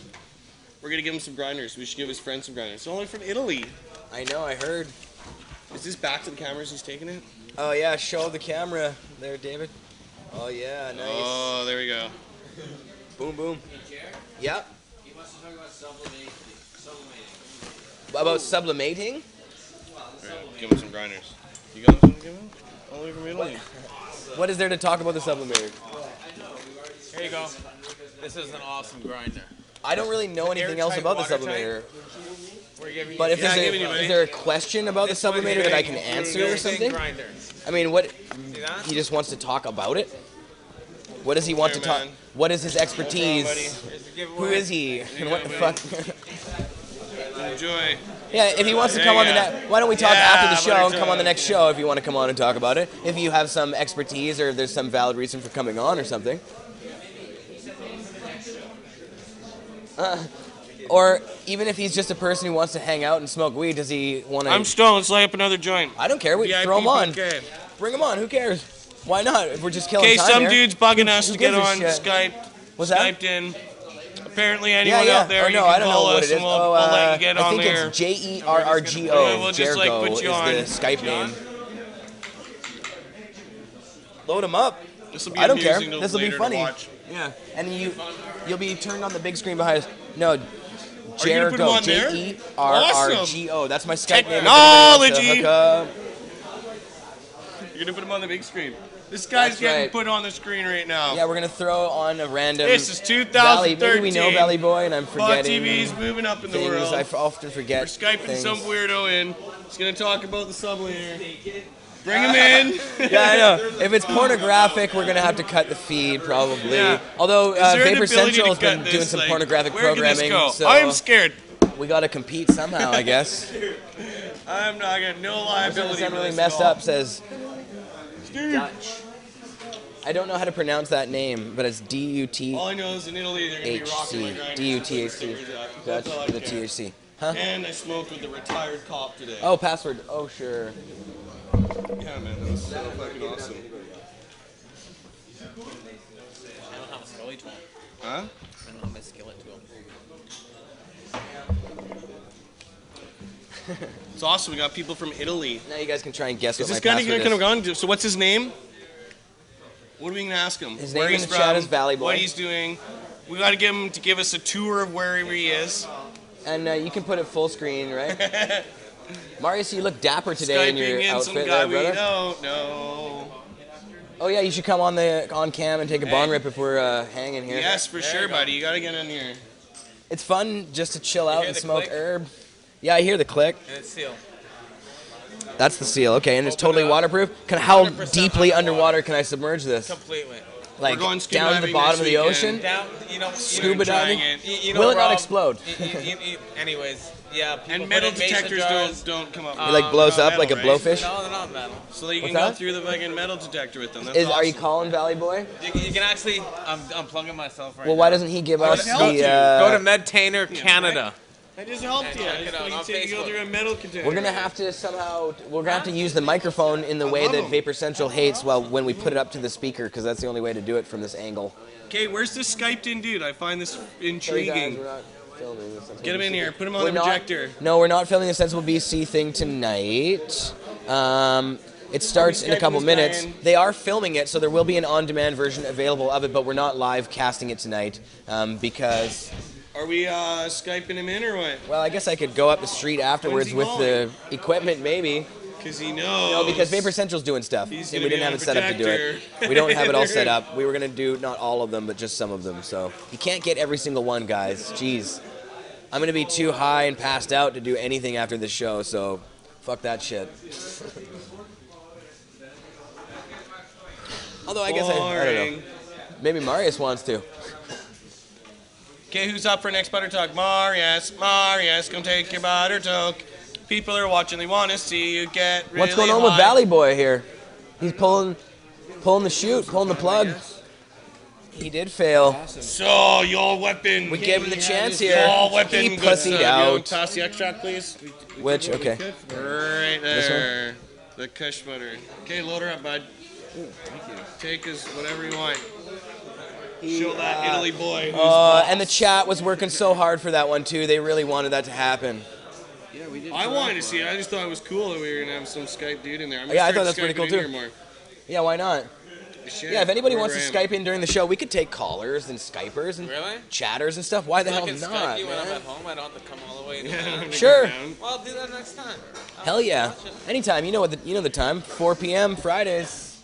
We're gonna give him some grinders. We should give his friends some grinders. It's only from Italy. I know, I heard. Is this back to the cameras he's taking it? Oh yeah, show the camera there, David. Oh yeah, nice. Oh, there we go. Boom, boom. Yep. He wants to talk about sublimating. About sublimating? Alright, give him some grinders. You got something to give him? All the way from Italy. What is there to talk about the sublimator? Here you go. This is an awesome grinder. I don't really know anything else about the sublimator. We're giving But if Yeah, there's giving you is money. there a question about the This one sublimator is that I big. can answer or something? Grinder. I mean, what See that? he just wants to talk about it? What does he want Here, to talk? man. What is his expertise? Here's the giveaway. Who is he? And what the fuck? Enjoy. Yeah, if he wants to There come you on the go. next, why don't we talk Yeah, after the show and come on the buttertop. next show if you want to come on and talk about it? If you have some expertise or there's some valid reason for coming on or something. Or even if he's just a person who wants to hang out and smoke weed, does he want to? I'm stoned. Let's light up another joint. I don't care. We VIP throw him on. PK. Bring him on. Who cares? Why not? If we're just killing Okay, time some here. dude's bugging us Who to get gives a on shit? Skype. What's that? Skyped in. Apparently, anyone out there, Oh, you no, can I don't know call what us it is. and we'll let you get I on think there. it's Jergo. Yeah, we'll just, like, Jergo put you on. is the Skype name. Load him up. This will be I don't care. amusing to This will be later to funny. watch. Yeah, and you'll be turned on the big screen behind us. No, you gonna put him on Jergo. there? Jerrgo. That's my Skype name. Technology. Hook up. You're gonna put him on the big screen. This guy's That's getting right. put on the screen right now. Yeah, we're gonna throw on a random. This is Valley. 2013. Maybe we know Valley Boy, and I'm Pot forgetting TV's moving up in the things. world. I often forget. We're Skyping things. some weirdo in. He's gonna talk about the sublimator. Bring him in. Yeah, I know. If it's pornographic, we're gonna have to cut the feed probably. Yeah. Although Is there an Vapor ability Central to has been cut doing this, some like, pornographic where can this programming, go? so I am scared. we gotta compete somehow, I guess. I'm not gonna no This liability. not for really this messed at all. up. Says Dutch. I don't know how to pronounce that name, but it's D-U-T-H-C. All I know is in Italy they're gonna be rocking my grinders. D-U-T-H-C. Dutch That's all I with a care. T-H-C. Huh? And I smoked with the retired cop today. Oh, password. Oh, sure. Yeah, man, that was so fucking awesome. I don't have a skillet tool. Huh? I don't have my skillet tool. It's awesome. We got people from Italy. Now you guys can try and guess Is what this my guy password gonna is. come on? So what's his name? What are we gonna ask him? His Where name in he's the chat from, is Valley Boy. What he's doing. We gotta get him to give us a tour of where he is. And you can put it full screen, right? Marius, you look dapper today in your Skyping in some outfit guy there, we brother. don't know. Oh yeah, you should come on cam and take a bong rip if we're hanging here. Yes, for sure, buddy. You gotta get in here. It's fun just to chill out hear and the smoke click? herb. Yeah, I hear the click. And it's sealed. That's the seal. Okay, and it's Open totally it up. waterproof. How 100% deeply underwater underwater can I submerge this? Completely. Like going scuba down to the diving bottom next of the weekend. ocean? Down, Scuba trying diving? it. You know, Will it not Rob, explode? Anyways, yeah. People And put metal in mason detectors jars. don't come up. It like blows they're up not like a metal, right? blowfish? No, they're not metal. So that you can What's go that? through the fucking metal detector with them. That's Are you awesome. calling Valley Boy? You can actually. I'm plugging myself right Well, now. why doesn't he give us help you. the? Go to MedTainer Canada. I just helped you. check it out You on said you go Facebook. through a metal container. We're gonna have to somehow. We're gonna have to use the microphone in the way love that 'em. Vapor Central hates. Well, when we put it up to the speaker, because that's the only way to do it from this angle. Okay, where's this Skyped in dude? I find this Sorry, guys, intriguing. we're not filming this. Get him in here. Put him on We're the not- projector. No, we're not filming the Sensible BC thing tonight. It starts in a couple Skyping this guy minutes. in. They are filming it, so there will be an on-demand version available of it, but we're not live casting it tonight because, Are we Skyping him in or what? well, I guess I could go up the street afterwards he with the equipment, maybe. Because he knows. No, because Vapor Central's doing stuff. He's and gonna we be didn't have on it set up to do it. projector. We don't have it all set up. We were going to do not all of them, but just some of them. So you can't get every single one, guys. Jeez. I'm going to be too high and passed out to do anything after this show, so fuck that shit. Although I guess I don't know. Boring. Maybe Marius wants to. Okay, who's up for next butter talk? Marius, come take your butter talk. People are watching, they want to see you get really What's going on with high. Valley Boy here? He's pulling the chute, pulling the plug. He did fail. So, your weapon. We gave him the chance here. Your weapon. He good pussied stuff. out. Pass the extract, please. Which? Okay. Right there. The Kush butter. Okay, load her up, bud. Thank you. Take us whatever you want. Show that Italy boy. And the chat was working so hard for that one too. They really wanted that to happen. Yeah, we did. I wanted to see it. I just thought it was cool that we were gonna have some Skype dude in there. I'm gonna Yeah, I start thought that's pretty Skyping cool, in too. here more. Yeah, why not? Shit, Yeah, if anybody wants to wherever I am. Skype in during the show, we could take callers and Skypers and Really? chatters and stuff. Why the I hell can not, Skype you when I'm man? at home. I don't have to come all the way. Yeah, Sure. down. Well, I'll do that next time. Hell yeah. Anytime. You know the time. 4 p.m. Fridays.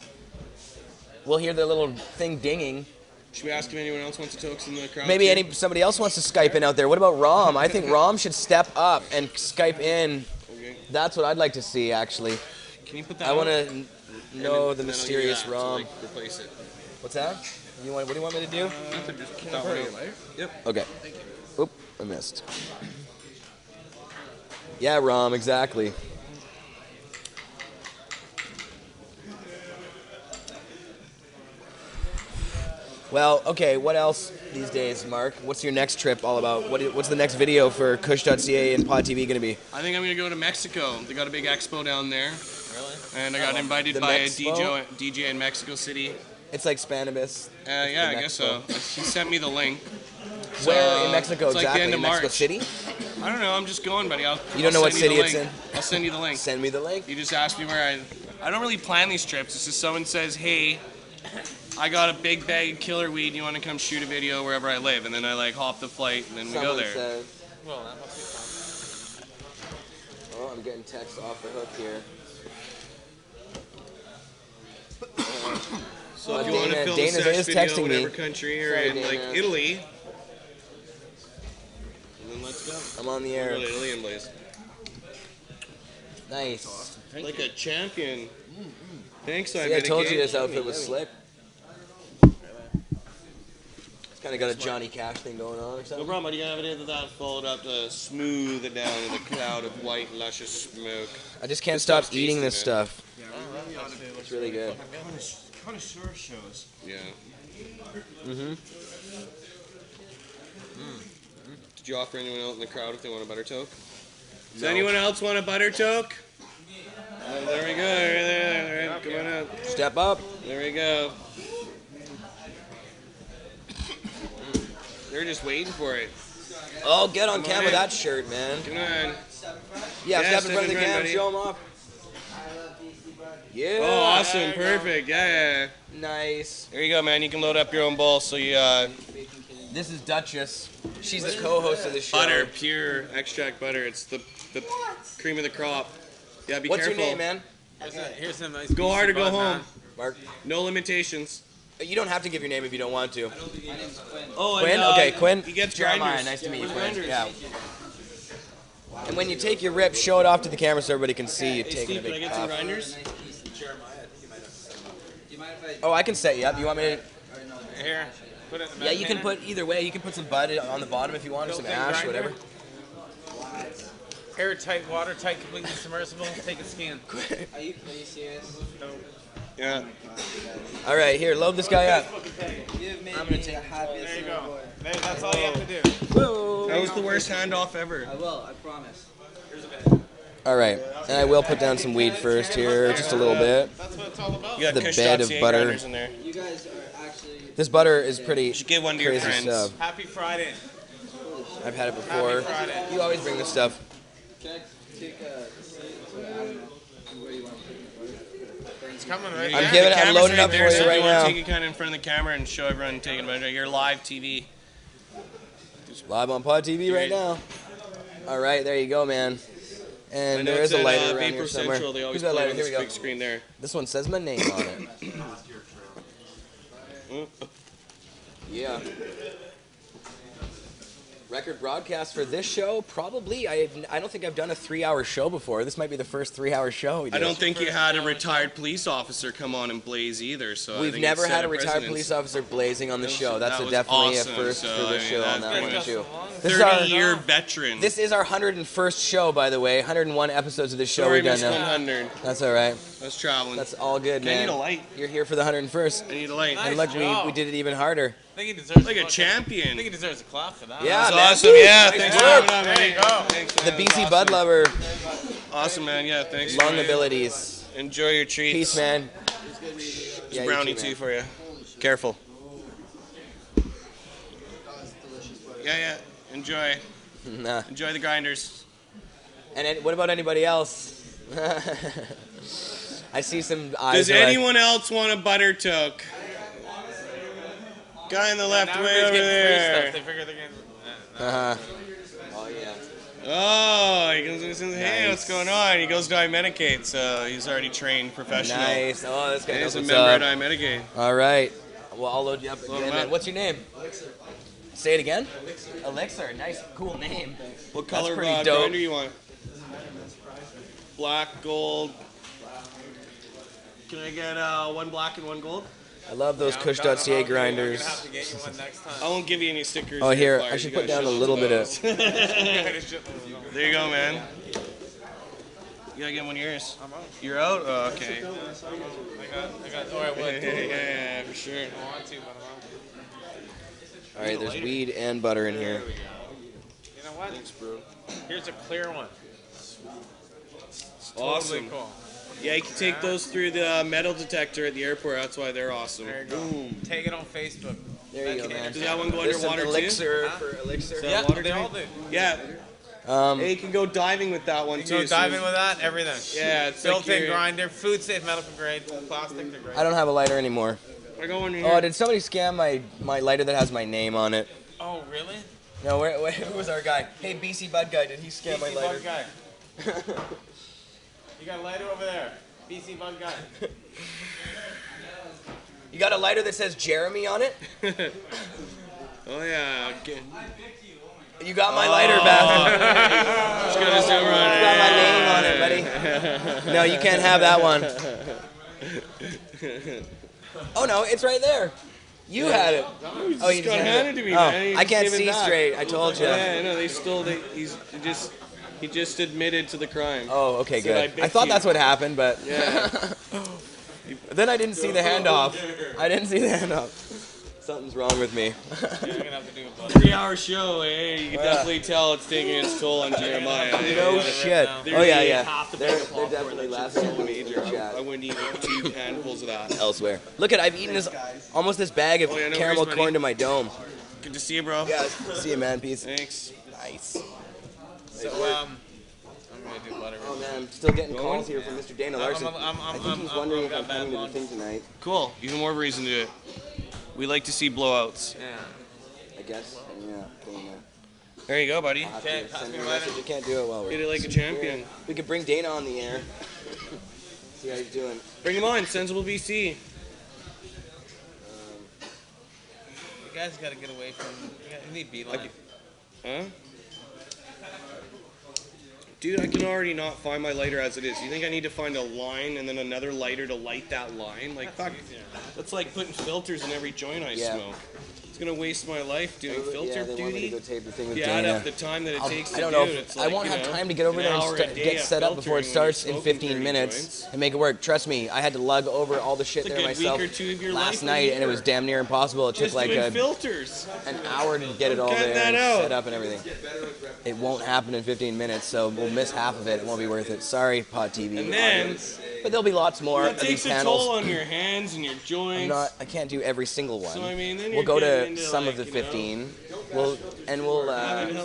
We'll hear the little thing dinging. Should we ask if anyone else wants to talk in the crowd? Maybe too? somebody else wants to Skype in out there. What about Rom? I think Rom should step up and Skype in. Okay. That's what I'd like to see, actually. Can you put that? I want on? to And know the then I'll give you mysterious that to, Rom. like, replace it. What's that? What do you want me to do? Just put that one out. Yep. Okay. Oop, I missed. Yeah, Rom, exactly. Well, okay, what else these days, Mark? What's your next trip all about? What's the next video for Kush.ca and Pot TV going to be? I think I'm gonna go to Mexico. They got a big expo down there, Really? and I got invited The by Mexpo? a DJ in Mexico City. It's like Spannabis. Yeah, the I guess so. He sent me the link. Where in Mexico it's like the exactly? end of in Mexico March. City? I don't know. I'm just going, buddy. You don't know what city it's in. in? I'll send you the link. Send me the link. You just asked me where I don't really plan these trips. It's just someone says, hey, I got a big bag of killer weed. You want to come shoot a video wherever I live? And then I like hop the flight and then we go Someone there. says, Well, that must be fun. oh, I'm getting text off the hook here. So if you want to Dana- film Dana's a sesh is video, texting whatever me. country or Sorry, in like Dana. Italy, and then let's go. I'm on the Go air. to Italy and blaze. Nice. Like a champion. Thanks, See, I told you this outfit was slick. It's kind of got a Johnny Cash thing going on or No something. problem, buddy. You have it into that, followed up to smooth it down in a cloud of white, luscious smoke. I just can't stop stuff's eating tasty, this man. stuff. It's really good. Connoisseur shows. Yeah. Mm-hmm. Did you offer anyone else in the crowd if they want a butter toke? Does anyone else want a butter toke? There we go. There. Come on up. Step up. There we go. They're just waiting for it. Oh, get on Come on camera in. that shirt, man. Come on. Yeah, Yeah, step in front of the step in cam, front, show them off. Yeah. Oh, awesome. Perfect. Yeah. Nice. There you go, man. You can load up your own bowl. So you This is Duchess. She's the co-host of the show. butter, pure extract butter. It's the cream of the crop. Yeah, be What's careful. your name, man? Here's some nice Go piece hard or of go bud, home. man. Mark. No limitations. You don't have to give your name if you don't want to. Oh, Quinn? Okay, Quinn. He gets Jeremiah, grinders. nice to meet you, Where's Quinn. grinders? Yeah. And when you take your rip, show it off to the camera so everybody can see you Hey, taking a Steve, can I big get some puff. grinders? Oh, I can set you up. You want me to? Here, put it in the Yeah, bed you can pan. put either way. You can put some bud on the bottom if you want, or some Built-in ash, grinder. whatever. Airtight, watertight, completely submersible. Take a scan. Are you serious? Yeah. All right, here, load this guy up. You've made I'm gonna me take- the happiest There you man go. aboard. That's all you have to do. That was the worst handoff ever. I will, I promise. All right, and I will put down some weed first here, just a little bit. That's what it's all about. You got The Kush.ca bed of butter. grinders in there. You guys are actually This butter is pretty You should give one to your crazy friends. stuff. Happy Friday. I've had it before. Friday. You always bring this stuff. can I take a seat? I don't know where you want to put it. It's coming right I'm now. giving- The I'm camera's loading right up there, for you so right you wanna now. Take it kind of in front of the camera and show everyone taking a You're live TV. Live on Pod TV right now. All right, there you go, man. I And know there it's is a at, lighter around Vapor here somewhere. Central. They always Who's that play lighter? on Here this we go. big screen there. This one says my name on it. Yeah. Record broadcast for this show? Probably. I don't think I've done a 3-hour show before. This might be the first 3-hour show we did. I don't think you had a retired police officer come on and blaze either. So We've never had a retired police officer blazing on the show. That's definitely awesome. a first for the show on that one too. 30-year veteran. This is our 101st show, by the way. 101 episodes of this show we've done now. 100. That's all right. That's traveling. That's all good, man. I need a light. You're here for the 101st. I need a light. And look, we did it even harder. I think he deserves like a champion. I think he deserves a clap for that. Yeah, that's awesome. Yeah, thanks for having on, man. There you go. Thanks, The BC Bud Lover. Awesome, man. Yeah, thanks. Lung abilities. Enjoy your treats. Peace, man. There's brownie too for you. Careful. Yeah. Enjoy. Nah. Enjoy the grinders. And what about anybody else? I see some eyes. Does anyone else want a butter toke? Guy on the left, way over there. They figure they're getting. Oh yeah. Oh, he goes and says, "Hey, what's going on?" He goes to iMedicate, so he's already trained professional. Nice. Oh, this guy knows He's a what's member up. at iMedicate. All right. Well, I'll load you up again. man. What's your name? Say it again. Elixir. Nice, cool name. What color pretty dope. grinder you want? Black, gold. Can I get one black and one gold? I love those Kush.ca grinders. I won't give you any stickers. Oh, here, Flyers. I should You put gotta down a show little them bit of. those. There you go, man. You gotta get one of yours. I'm out. You're out? Oh, okay. I got. Oh, I would. Yeah, for sure. I want to, but I'm out. All right, there's weed and butter in here. You know what? Thanks, bro. Here's a clear one. Awesome. Cool. Yeah, you can take those through the metal detector at the airport. That's why they're awesome. There you go. Boom. Take it on Facebook. There you go, man. Does that one go There's some underwater elixir too? for elixir. Is that Yeah, water they tank? all do. Yeah. Hey, you can go diving with that one You too. can go diving with that, everything. Yeah, it's built-in like grinder, food safe, medical grade, plastic, they're great. I don't have a lighter anymore. I go in here. Oh, did somebody scam my lighter that has my name on it? Oh, really? No, who was our guy? Hey, BC Bud Guy, did he scam my BC lighter? Bud Guy. You got a lighter over there. BC Bud Guy. You got a lighter that says Jeremy on it? Oh yeah. Okay. You got my lighter back. Just gonna zoom on You got my name on it, buddy. No, you can't have that one. Oh no, it's right there. You had it. Oh, you just got handed to me, man. He I can't gave it see back. straight. I told you. Yeah, no, he just admitted to the crime. Oh, okay, Said, good. I thought that's what happened, but Yeah. then I didn't see the handoff. Something's wrong with me. You're gonna have to do a 3-hour show. Hey, you can definitely tell it's taking its toll on Jeremiah. No shit. They're Oh yeah, eating yeah. half the They're bag of popcorn. definitely That's laughing so at the major. chat. I wouldn't eat 2 handfuls of that. Elsewhere. Look at, I've eaten almost this bag of Oh, yeah, no caramel worries, corn buddy. to my dome. Good to see you, bro. Yeah, see you, man. Peace. Thanks. Nice. So, I'm gonna do butter. Oh man, still getting calls here from Mr. Dana Larson. I think he's wondering if I'm bad coming to the lungs. thing tonight. Cool. Even more reason to do it. We like to see blowouts. Yeah. I guess. Yeah. There you go, buddy. Okay, pass me a You lighter. can't do it while we're. Hit it like a champion. We could bring Dana on the air. See how he's doing. Bring him on, Sensible BC. You guys gotta get away from. You need beeline. Huh? Dude, I can already not find my lighter as it is. You think I need to find a line and then another lighter to light that line? Like, fuck. That's like putting filters in every joint I smoke. It's gonna waste my life doing filter they want me to duty. go tape the thing with You add Dana. up the time that it takes to I don't do know. it. It's I like, won't you have know, time to get over an there hour a and day get of set up before it filtering when you're starts in smoking 15 30 minutes joints. and make it work. Trust me, I had to lug over all the shit It's a there good myself week or two of your last life a night, and it was year. damn near impossible. It took Just like doing filters. an hour to get it all Cut there that and out. set up and everything. It won't happen in 15 minutes, so we'll miss half of it. It won't be worth it. Sorry, Pot TV. And then audience. But there'll be lots more that of takes these a panels. toll on your hands and your joints. I can't do every single one. So, I mean, then we'll you're go getting to into, some like, of the you know, 15. We'll having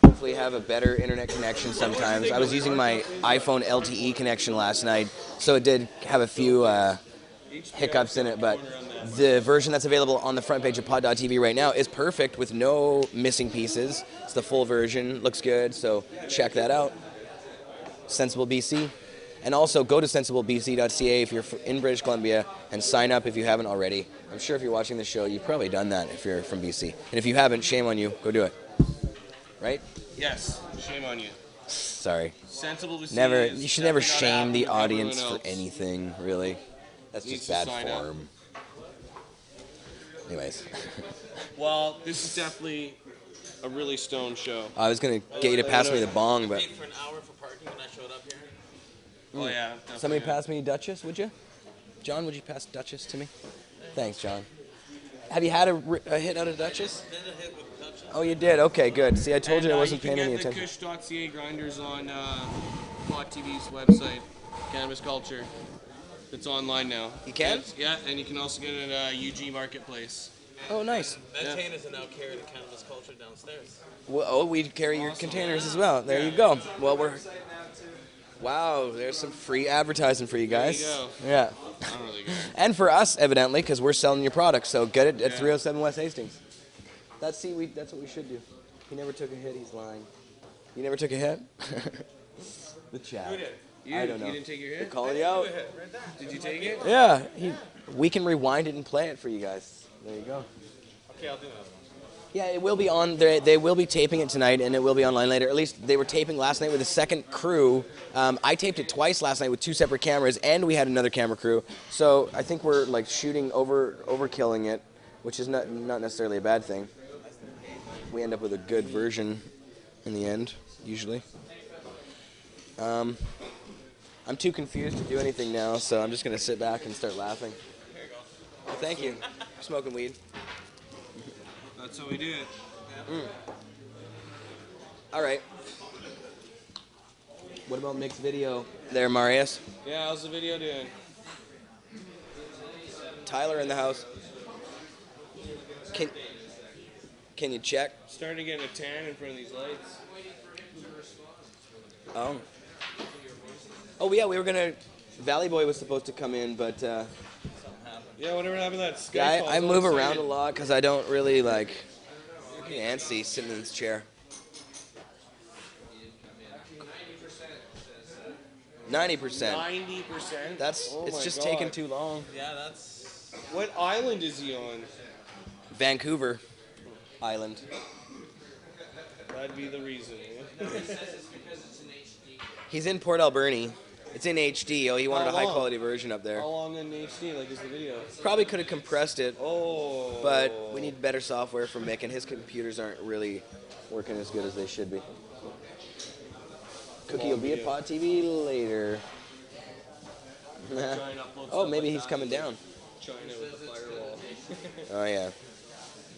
hopefully have a better internet connection sometimes. I was using my iPhone LTE connection last night, so it did have a few hiccups in it, but the version that's available on the front page of Pod.tv right now is perfect with no missing pieces. It's the full version, looks good, so check that out. Sensible BC. And also go to sensiblebc.ca if you're in British Columbia and sign up if you haven't already. I'm sure if you're watching the show, you've probably done that if you're from BC. And if you haven't, shame on you. Go do it. right? Yes. Shame on you. Sorry. Sensible to see Never. is You should never definitely not shame the happening to audience everyone for else. anything, really. That's Needs just to bad sign up. form. Anyways, Well, this is definitely a really stone show. I was gonna get you to pass me the bong, but Paid for an hour for parking when I showed up here. Oh yeah. somebody definitely. pass me Duchess, would you? John, would you pass Duchess to me? Thanks, John. Have you had a hit out of Duchess? Did a hit with Dutch. Oh, you did. Okay, good. See, I told you I wasn't you paying any can get attention. the Kush.ca grinders on Pot TV's website, Cannabis Culture. It's online now. You can? Yeah, and you can also get it at UG Marketplace. Oh, nice. Maintainers are now carrying the Cannabis Culture downstairs. Well, oh, we carry your containers as well. There you go. Well, wow, there's some free advertising for you guys. There you go. Yeah. Not really good. And for us, evidently, because we're selling your product. So get it at 307 West Hastings. That's what we should do. He never took a hit. He's lying. You never took a hit? The chat. Who did? You, I don't know. You didn't take your They're hit? calling you out. Did you take it? Yeah. We can rewind it and play it for you guys. There you go. Okay, I'll do that. Yeah, it will be on. They will be taping it tonight, and it will be online later. At least they were taping last night with a second crew. I taped it twice last night with 2 separate cameras, and we had another camera crew. So I think we're like shooting overkilling it, which is not necessarily a bad thing. We end up with a good version in the end, usually. I'm too confused to do anything now, so I'm just gonna sit back and start laughing. Here you go. Well, thank you. Smoking weed. That's how we do it. All right. What about mixed video there, Marius? Yeah, how's the video doing? Tyler in the house. Can you check? Starting to get a tan in front of these lights. Oh. Oh yeah, we were gonna. Valley Boy was supposed to come in, but Yeah, whatever happened to that Skype yeah, call? I It's all move around excited. a lot because I don't really like antsy sitting in this chair. 90%. 90%. That's Oh it's my just God. taking too long. Yeah, that's. What island is he on? Vancouver Island. That'd be the reason. He's in Port Alberni. It's in HD. Oh, he wanted a How high long? quality version up there. How long in HD? Like is the video? Probably could have compressed it, Oh. but we need better software for Mick, and his computers aren't really working as good as they should be. Cookie will be at Pot TV later. Try and upload Oh, stuff maybe like he's that. coming down. China with the firewall. Oh yeah,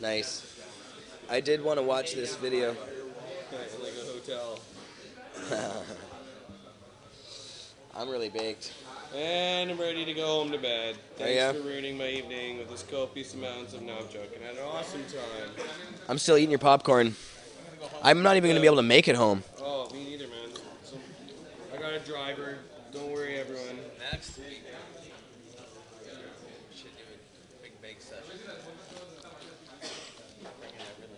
nice. I did want to watch this video. Like a hotel. I'm really baked. And I'm ready to go home to bed. Thanks yeah? for ruining my evening with this copious amounts of no joking. I had an awesome time. I'm still eating your popcorn. I'm not even gonna be able to make it home. Oh, me neither, man. So, I got a driver. Don't worry, everyone. Next week. Should do a big bake session. Bringing everything.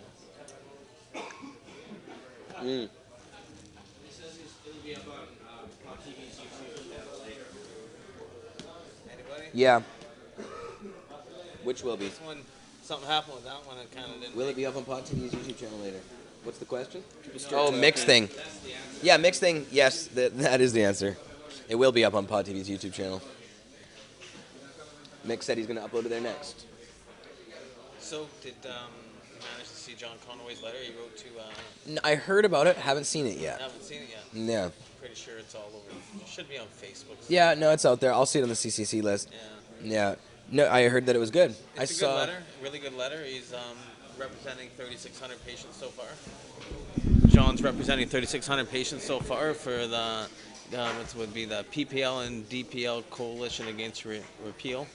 Anybody? Yeah. Which will be? This one, something happened with that one. It kind of didn't. Will it be up on Pot TV's YouTube channel later? What's the question? start Oh, to- mix thing. Yeah, mix thing. Yes, that is the answer. It will be up on Pot TV's YouTube channel. Mick said he's going to upload it there next. So, did you manage to see John Conway's letter he wrote to? I heard about it, haven't seen it yet. I haven't seen it yet. Yeah. Pretty sure it's all over. It should be on Facebook. Yeah, no, it's out there. I'll see it on the CCC list. Yeah. Yeah. No, I heard that it was good. I It's a saw. good letter, really good letter. He's representing 3,600 patients so far. John's representing 3,600 patients so far for the what would be the PPL and DPL coalition against repeal.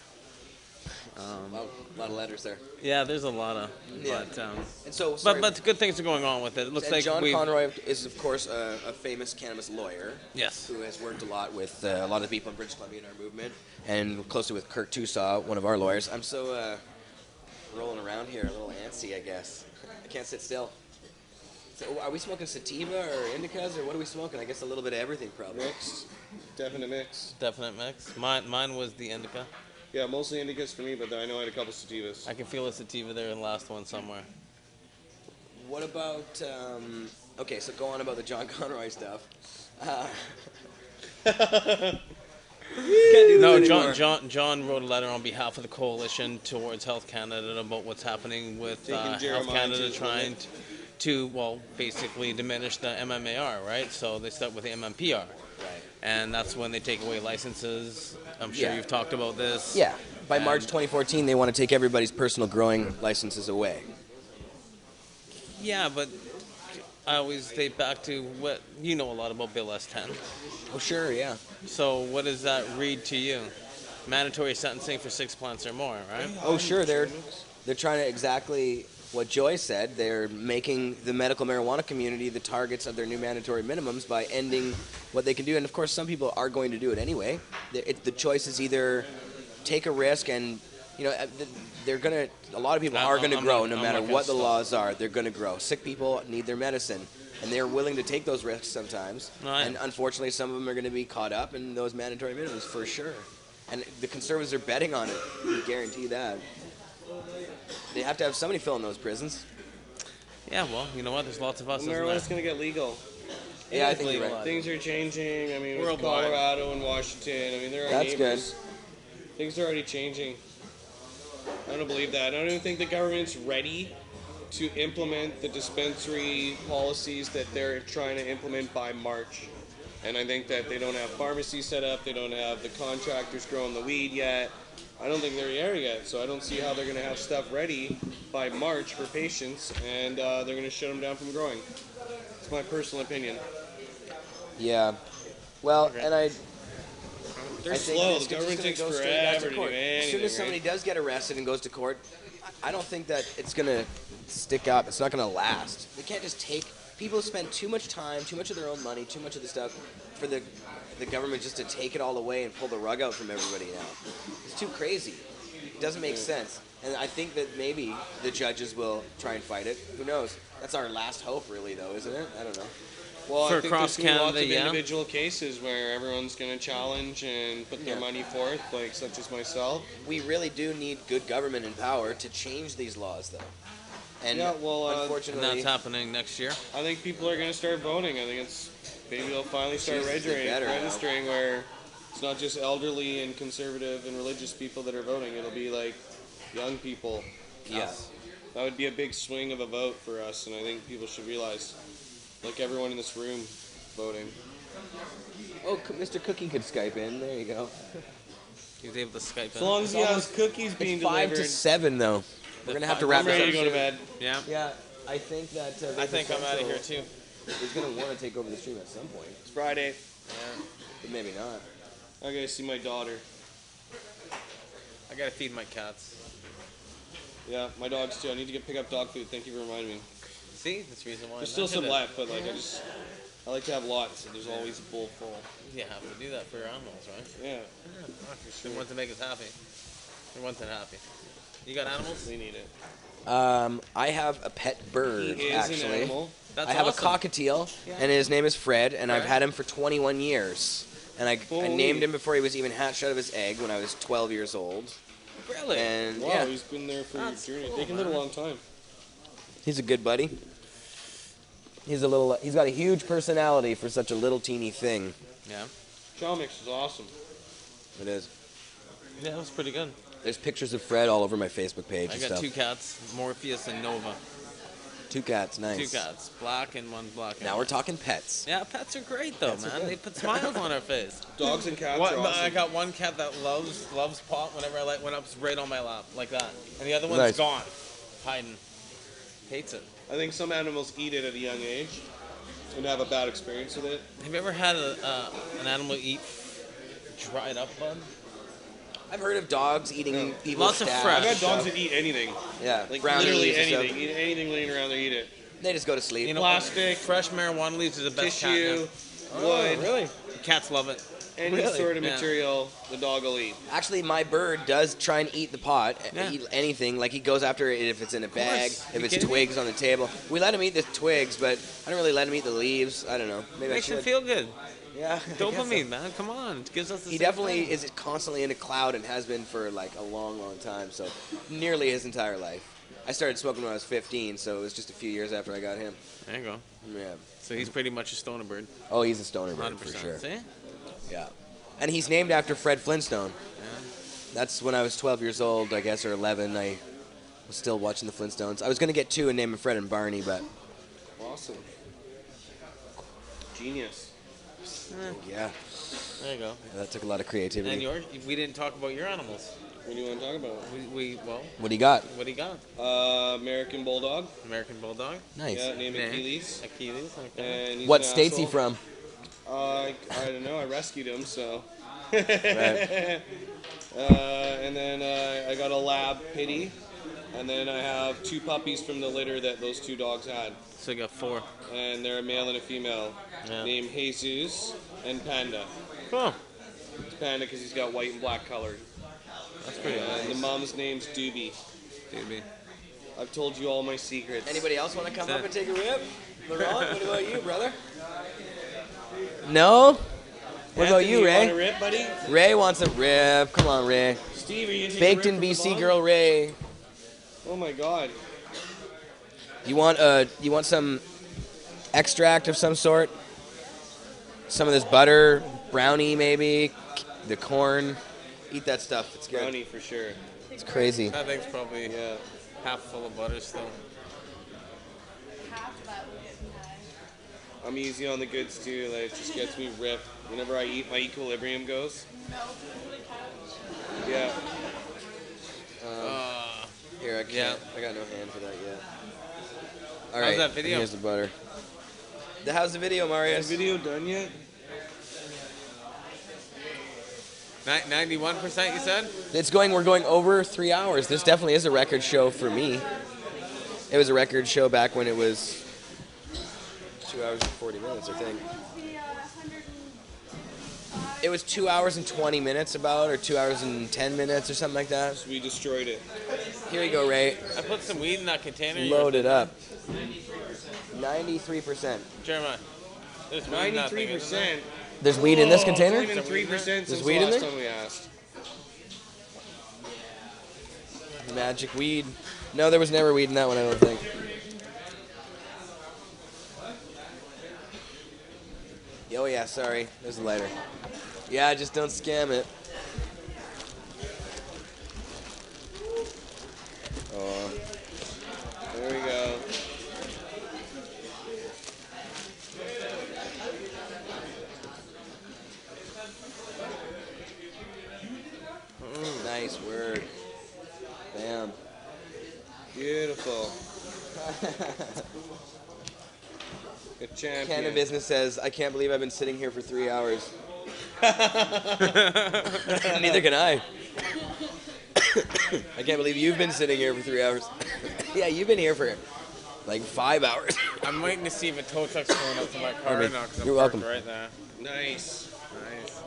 Wow, a lot of letters there. Yeah, there's a lot of, Yeah. And so, but good things are going on with it. It looks and like John we. Conroy is, of course, a famous cannabis lawyer. Yes. Who has worked a lot with a lot of the people in British Columbia in our movement, and closely with Kurt Tusaw, one of our lawyers. I'm so rolling around here, a little antsy, I guess. I can't sit still. So, are we smoking sativa or indicas, or what are we smoking? I guess a little bit of everything, probably. Mixed. Definite mix. Definite mix. Mine was the indica. Yeah, mostly indicas for me, but I know I had a couple sativas. I can feel a sativa there in the last one somewhere. What about Okay, so go on about the John Conroy stuff. No, John wrote a letter on behalf of the coalition towards Health Canada about what's happening with Health Canada trying to, well, basically diminish the MMAR, right? So they start with the MMPR. Right. And that's when they take away licenses. I'm sure you've talked about this. Yeah. By March 2014, they want to take everybody's personal growing licenses away. Yeah, but I always date back to what you know a lot about Bill S10. Oh, sure, yeah. So what does that read to you? Mandatory sentencing for 6 plants or more, right? Oh, sure. They're trying to exactly what Joy said. They're making the medical marijuana community the targets of their new mandatory minimums by ending what they can do. And of course, some people are going to do it anyway. The choice is either take a risk and, you know, they're going to, a lot of people are going to grow no matter what the laws are. They're going to grow. Sick people need their medicine. And they're willing to take those risks sometimes. And unfortunately, some of them are going to be caught up in those mandatory minimums for sure. And the Conservatives are betting on it. I guarantee that. They have to have somebody filling those prisons. Yeah, well, you know what? There's lots of us. Marijuana's going to get legal. Yeah, I think you're right. Things are changing. I mean, with Colorado and Washington. I mean, they're our neighbors. Good. Things are already changing. I don't believe that. I don't even think the government's ready to implement the dispensary policies that they're trying to implement by March. And I think that they don't have pharmacies set up, they don't have the contractors growing the weed yet. I don't think they're there yet, so I don't see how they're going to have stuff ready by March for patients, and they're going to shut them down from growing. It's my personal opinion. Yeah. Well, and they're slow. The government takes forever to do anything. As soon as somebody does get arrested and goes to court, I don't think that it's going to stick up. It's not going to last. They can't just take... People spend too much time, too much of their own money, too much of the stuff for the government just to take it all away and pull the rug out from everybody now. It's too crazy. It doesn't make sense. And I think that maybe the judges will try and fight it. Who knows? That's our last hope, really, though, isn't it? I don't know. Well, I think there's going to be lots of individual cases where everyone's going to challenge and put their money forth, like such as myself. We really do need good government in power to change these laws, though. And unfortunately, and that's happening next year. I think people are going to start voting. I think maybe they'll finally start registering where it's not just elderly and conservative and religious people that are voting. It'll be like young people. Yeah. That would be a big swing of a vote for us, and I think people should realize, like everyone in this room, voting. Oh, Mr. Cookie could Skype in. There you go. He was able to Skype in. As long as he has cookies being delivered. 5 to 7, though. We're going to have to wrap this up. I'm ready to go to bed. Yeah. Yeah, I think that... I think I'm out of here, too. He's going to want to take over the stream at some point. It's Friday. Yeah. But maybe not. I got to see my daughter. I got to feed my cats. Yeah, my dogs, too. I need to pick up dog food. Thank you for reminding me. See? That's the reason why there's still some left, but like I like to have lots, so there's always a bowl full. You have to do that for your animals, right? Yeah. Sure. We want to make us happy. We want them happy. You got animals? We need it. I have a pet bird, actually. An animal. That's I have awesome. a cockatiel, and his name is Fred, and I've had him for 21 years. And I named him before he was even hatched out of his egg when I was 12 years old. Really? And wow, he's been there for your journey. They can live a long time. He's a good buddy. He's got a huge personality for such a little teeny thing. Yeah. Chow mix is awesome. It is. Yeah, that was pretty good. There's pictures of Fred all over my Facebook page. I got 2 cats, Morpheus and Nova. 2 cats, nice. 2 cats, black and one black. Now we're talking pets. Yeah, pets are great though, man. They put smiles on our face. Dogs and cats are awesome. I got one cat that loves pot whenever I went up right on my lap, like that. And the other one's gone, hiding. Hates it. I think some animals eat it at a young age and have a bad experience with it. Have you ever had an animal eat dried up bud? I've heard of dogs eating people's Lots of fresh. I've had dogs that eat anything. Yeah, like literally anything. Eat anything laying around there, eat it. They just go to sleep. You know, plastic, fresh marijuana leaves is the best tissue, catnip. wood. Really? Cats love it. Any sort of material the dog will eat. Actually, my bird does try and eat the pot, eat anything. Like he goes after it if it's in a bag, if it's twigs on the table. We let him eat the twigs, but I don't really let him eat the leaves. I don't know. Maybe Makes him feel good. Yeah. Dopamine, man. Come on. It gives us the He definitely is constantly in a cloud and has been for like a long, long time. So nearly his entire life. I started smoking when I was 15, so it was just a few years after I got him. There you go. Yeah. So he's pretty much a stoner bird. Oh, he's a stoner bird 100%. for sure. See? Yeah. And he's named after Fred Flintstone. Yeah. That's when I was 12 years old, I guess, or 11. I was still watching the Flintstones. I was going to get 2 and name them Fred and Barney, but Awesome. Genius. yeah, There you go. that took a lot of creativity. And yours? We didn't talk about your animals. What do you want to talk about? Well, What do you got? what do you got? American Bulldog. American Bulldog? Nice. Yeah, named Yeah. Achilles. Achilles? Okay. And he's What an state's he asshole. from? I don't know. I rescued him, so. Right. And then I got a lab pitty, and then I have 2 puppies from the litter that those 2 dogs had, So you got 4. and they're a male and a female, Yeah. named Jesus and Panda. Cool. It's Panda because he's got white and black colored. That's pretty And the mom's name's Doobie. Doobie. I've told you all my secrets. Anybody else want to come That's up and take a rip? Laurent, what about you, brother? No? What about you, Want a Ray? rip, buddy? Ray wants a rip. Come on, Ray. Steve, are you gonna take a Baked rip in from the BC bong? girl, Ray. Oh my God. You want some extract of some sort? Some of this butter, brownie maybe, the corn. Eat that stuff. It's good. Brownie for sure. It's crazy. That thing's probably Yeah. half full of butter still. I'm easy on the goods too. Like, it just gets me ripped. Whenever I eat, my equilibrium goes. Yeah. Here, I can't. Yeah. I got no hand for that yet. All How's right. that video? Here's the butter. How's the video, Is Marius? the video done yet? 91%, you said? We're going over 3 hours. This definitely is a record show for me. It was a record show back when it was 2 hours and 40 minutes, I think. It was 2 hours and 20 minutes about, or 2 hours and 10 minutes or something like that. So we destroyed it. Here you go, Ray. I put some weed in that container. Load it up. 93%. Jeremiah. There's weed in that thing, isn't there? 93%. There's weed in this Oh, container? It's only been 3% since the weed in last there? time we asked. Magic weed. No, there was never weed in that one, I don't think. Oh yeah, sorry. There's a lighter. Yeah, just don't scam it. Oh, there we go. Nice work. Bam. Beautiful. Good champion. Canada Business says, I can't believe I've been sitting here for 3 hours. Neither can I. I can't believe you've been sitting here for 3 hours. Yeah, you've been here for like 5 hours. I'm waiting to see if a tow truck's going up to my car right now because I'm You're parked welcome. right there. Nice. Nice.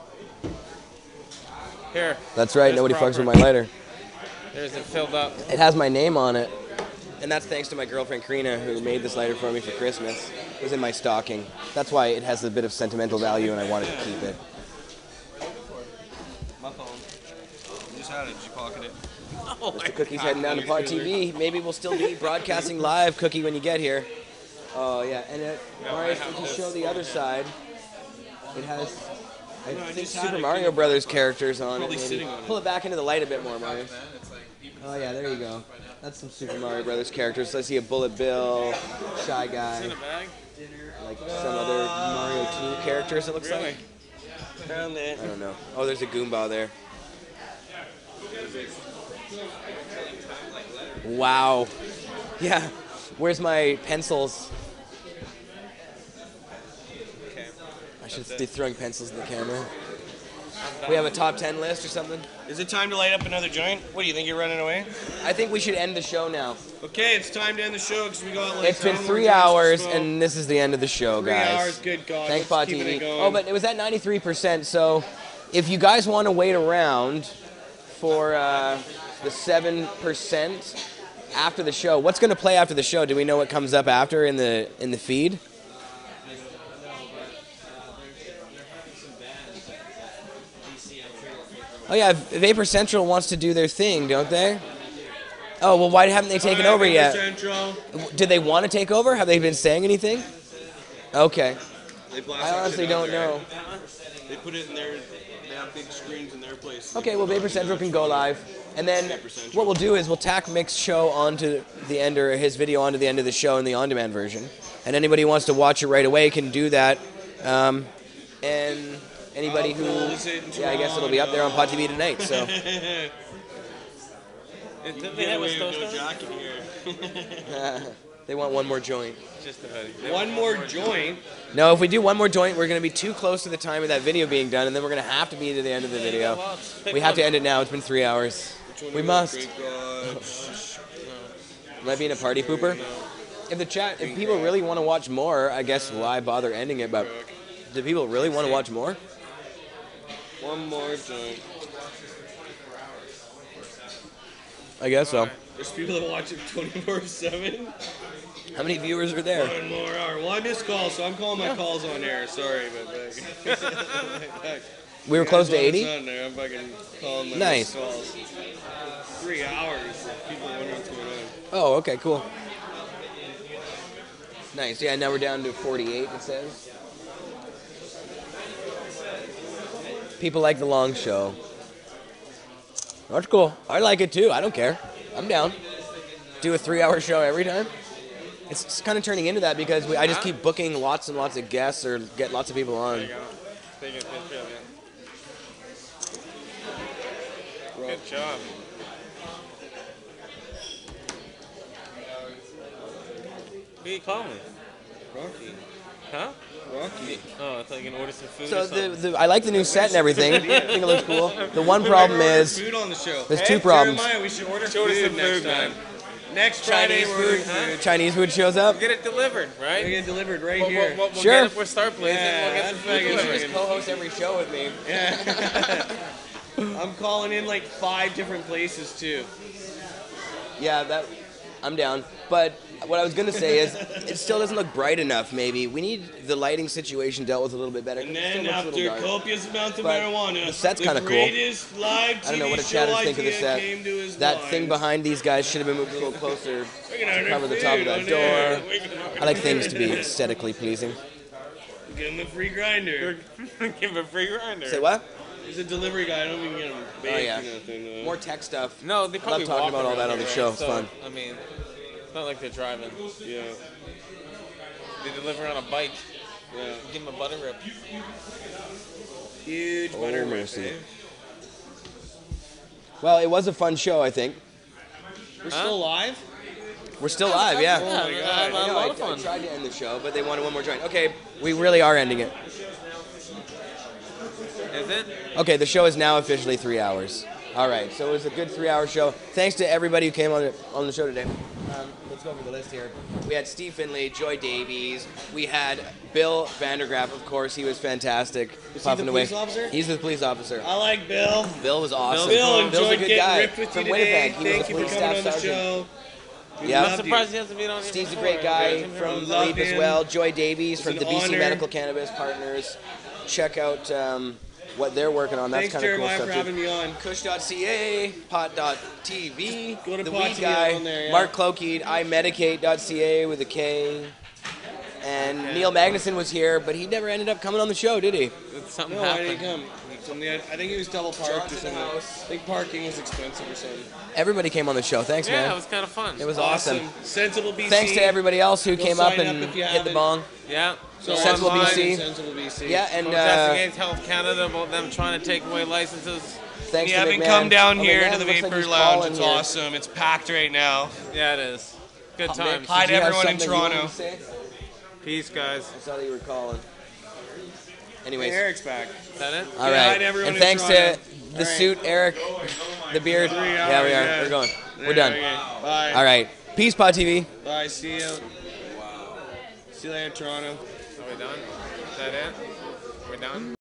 Here. That's right, There's nobody fucks proper. with my lighter. There's it filled up. It has my name on it. And that's thanks to my girlfriend Karina, who made this lighter for me for Christmas. It was in my stocking. That's why it has a bit of sentimental value and I wanted to keep it. My phone. You just had it. Did you pocket it? Mr. Cookie's heading down to Pot TV. Maybe we'll still be broadcasting live, Cookie, when you get here. Oh, yeah. And Marius, if you show the other side, it has, I think, Super Mario Brothers characters on it. Maybe. Pull it back into the light a bit more, Marius. Oh, yeah, there you go. That's some Super Mario Brothers characters. So I see a Bullet Bill, Shy Guy, In a bag? like some other Mario 2 characters, it looks like. Found it. I don't know. Oh, there's a Goomba there. Wow. Yeah. Where's my pencils? I should be throwing pencils in the camera. We have a top 10 list or something? Is it time to light up another joint? What do you think, you're running away? I think we should end the show now. Okay, it's time to end the show because we got like It's been 10 more 3 drinks to hours, smoke. and this is the end of the show, 3 guys. hours, good God. Thanks, Let's Pot keep TV. it going. Oh, but it was at 93%, so if you guys want to wait around for the 7% after the show, what's going to play after the show? Do we know what comes up after in the feed? Oh yeah, Vapor Central wants to do their thing, don't they? Oh, well, why haven't they taken over yet? Central. Did they want to take over? Have they been saying anything? Okay. They blast I that honestly shit out don't there. know. They put it in their. They have big screens in their place. Okay, well, Vapor Central can go live. And then what we'll do is we'll tack Mick's show onto the end, or his video onto the end of the show in the on-demand version. And anybody who wants to watch it right away can do that. And anybody who... Yeah, I guess it'll be up there on Pot TV tonight, so... They want one more joint. Just a hoodie. One more joint? No, if we do one more joint, we're going to be too close to the time of that video being done, and then we're going to have to be to the end of the video. We have to end it now. It's been 3 hours. We must. Am I being a party pooper? If people really want to watch more, I guess why bother ending it, but do people really want to watch more? One more joint. I guess so. There's people that watch it 24/7. How many viewers are there? One more hour. Well, I missed calls, so I'm calling my calls on air. Sorry, but We were close to 80? I'm fucking calling my Nice. calls. 3 hours. People wondering what's going on. Oh, okay, cool. Nice. Yeah, now we're down to 48, it says. People like the long show. That's cool. I like it too. I don't care. I'm down. Do a 3-hour show every time. It's kind of turning into that because I just keep booking lots and lots of guests or get lots of people on. Good job. Who you calling? Rocky. Huh? Rocky. Oh, I thought you were gonna order some food. So or something. I like the new set and everything. I think it looks cool. The one problem is Food on the show. there's two problems. Jeremiah, we should order food next time. Next Friday, Chinese we're ordering food. food. Chinese food shows up. Get it delivered, right? We get it delivered right here. We'll Sure. Get it, we'll start blazing. Yeah, We'll get some that's food fucking delivered. Co-host every show with me. Yeah. I'm calling in like 5 different places too. Yeah, I'm down. But what I was gonna say is, it still doesn't look bright enough. Maybe we need the lighting situation dealt with a little bit better. And It still then looks a after little dark. copious amounts of But marijuana, the set's kinda cool. greatest live TV I don't know what the show chatters think of the idea set. came to his That mind. thing behind these guys should have been moved a little closer We can to order cover the food top of that on there. door. We can order I like things food. to be aesthetically pleasing. Give him a free grinder. Give him a free grinder. Say what? He's a delivery guy. I don't even get him baked Oh, yeah. or nothing. More tech stuff. No, they probably Love talking walk about all that around on the here, show. right? It's So, fun. I mean, it's not like they're driving. Yeah. They deliver on a bike. Yeah. Give them a butter rip. Huge butter rip, mercy. eh? Well, it was a fun show, I think. We're still live? We're still live, yeah. Yeah, my God. I had I a know, lot I of fun. tried to end the show, but they wanted one more joint. Okay, we really are ending it. Is it? Okay, the show is now officially 3 hours. All right, so it was a good 3-hour show. Thanks to everybody who came on the show today. Let's go over the list here. We had Steve Finlay, Joy Davies. We had Bill VanderGraff, of course. He was fantastic. Is he puffing the away. police officer? He's the police officer. I like Bill. Bill was awesome. Bill, Bill's a enjoyed good getting guy ripped with you from today. Winnipeg. He Thank was a you for police coming staff on the sergeant. show. We Yeah. I'm loved surprised you. he hasn't been on here Steve's a before. great guy Right? from Love Leap as him. well. Joy Davies from an the BC honor. Medical Cannabis Partners. Check out what they're working on. That's Thanks, kind of cool Jeremiah, stuff for too. having me on. Kush.ca, Pot.TV, Go to The Pot Weed TV Guy, on there, yeah. Mark Klokeid, iMedicate.ca with a K. And Neil Magnuson was here, but he never ended up coming on the show, did he? Something No, I happened. didn't come. I think he was double parked or something. I think parking was expensive or something. Everybody came on the show. Thanks, Yeah, man. it was kind of fun. It was awesome. Sensible BC. Thanks to everybody else who Go came up sign up and if you hit the haven't. bong. Yeah. So Sensible online, BC. Sensible BC. Yeah, and Protest against Health Canada about them trying to take away licenses. thanks You to haven't McMahon. come down Oh, here McMahon to the looks like Vapor he's Lounge. calling It's here. awesome. It's packed right now. Yeah, it is. Good times. Hi Did to you have everyone in something you wanted Toronto. to say? Peace, guys. I saw that you were calling. Hey, Anyways, Eric's back. Is that it? all Yeah, hi right. to everyone And in thanks to Toronto. the suit, Eric, the beard. 3 Yeah, we hours, are. yeah. We're going. We're done. Okay, bye. All right. Peace, Pot TV. Bye. See you. See you later, Toronto. Are we done? Is that it? We're done?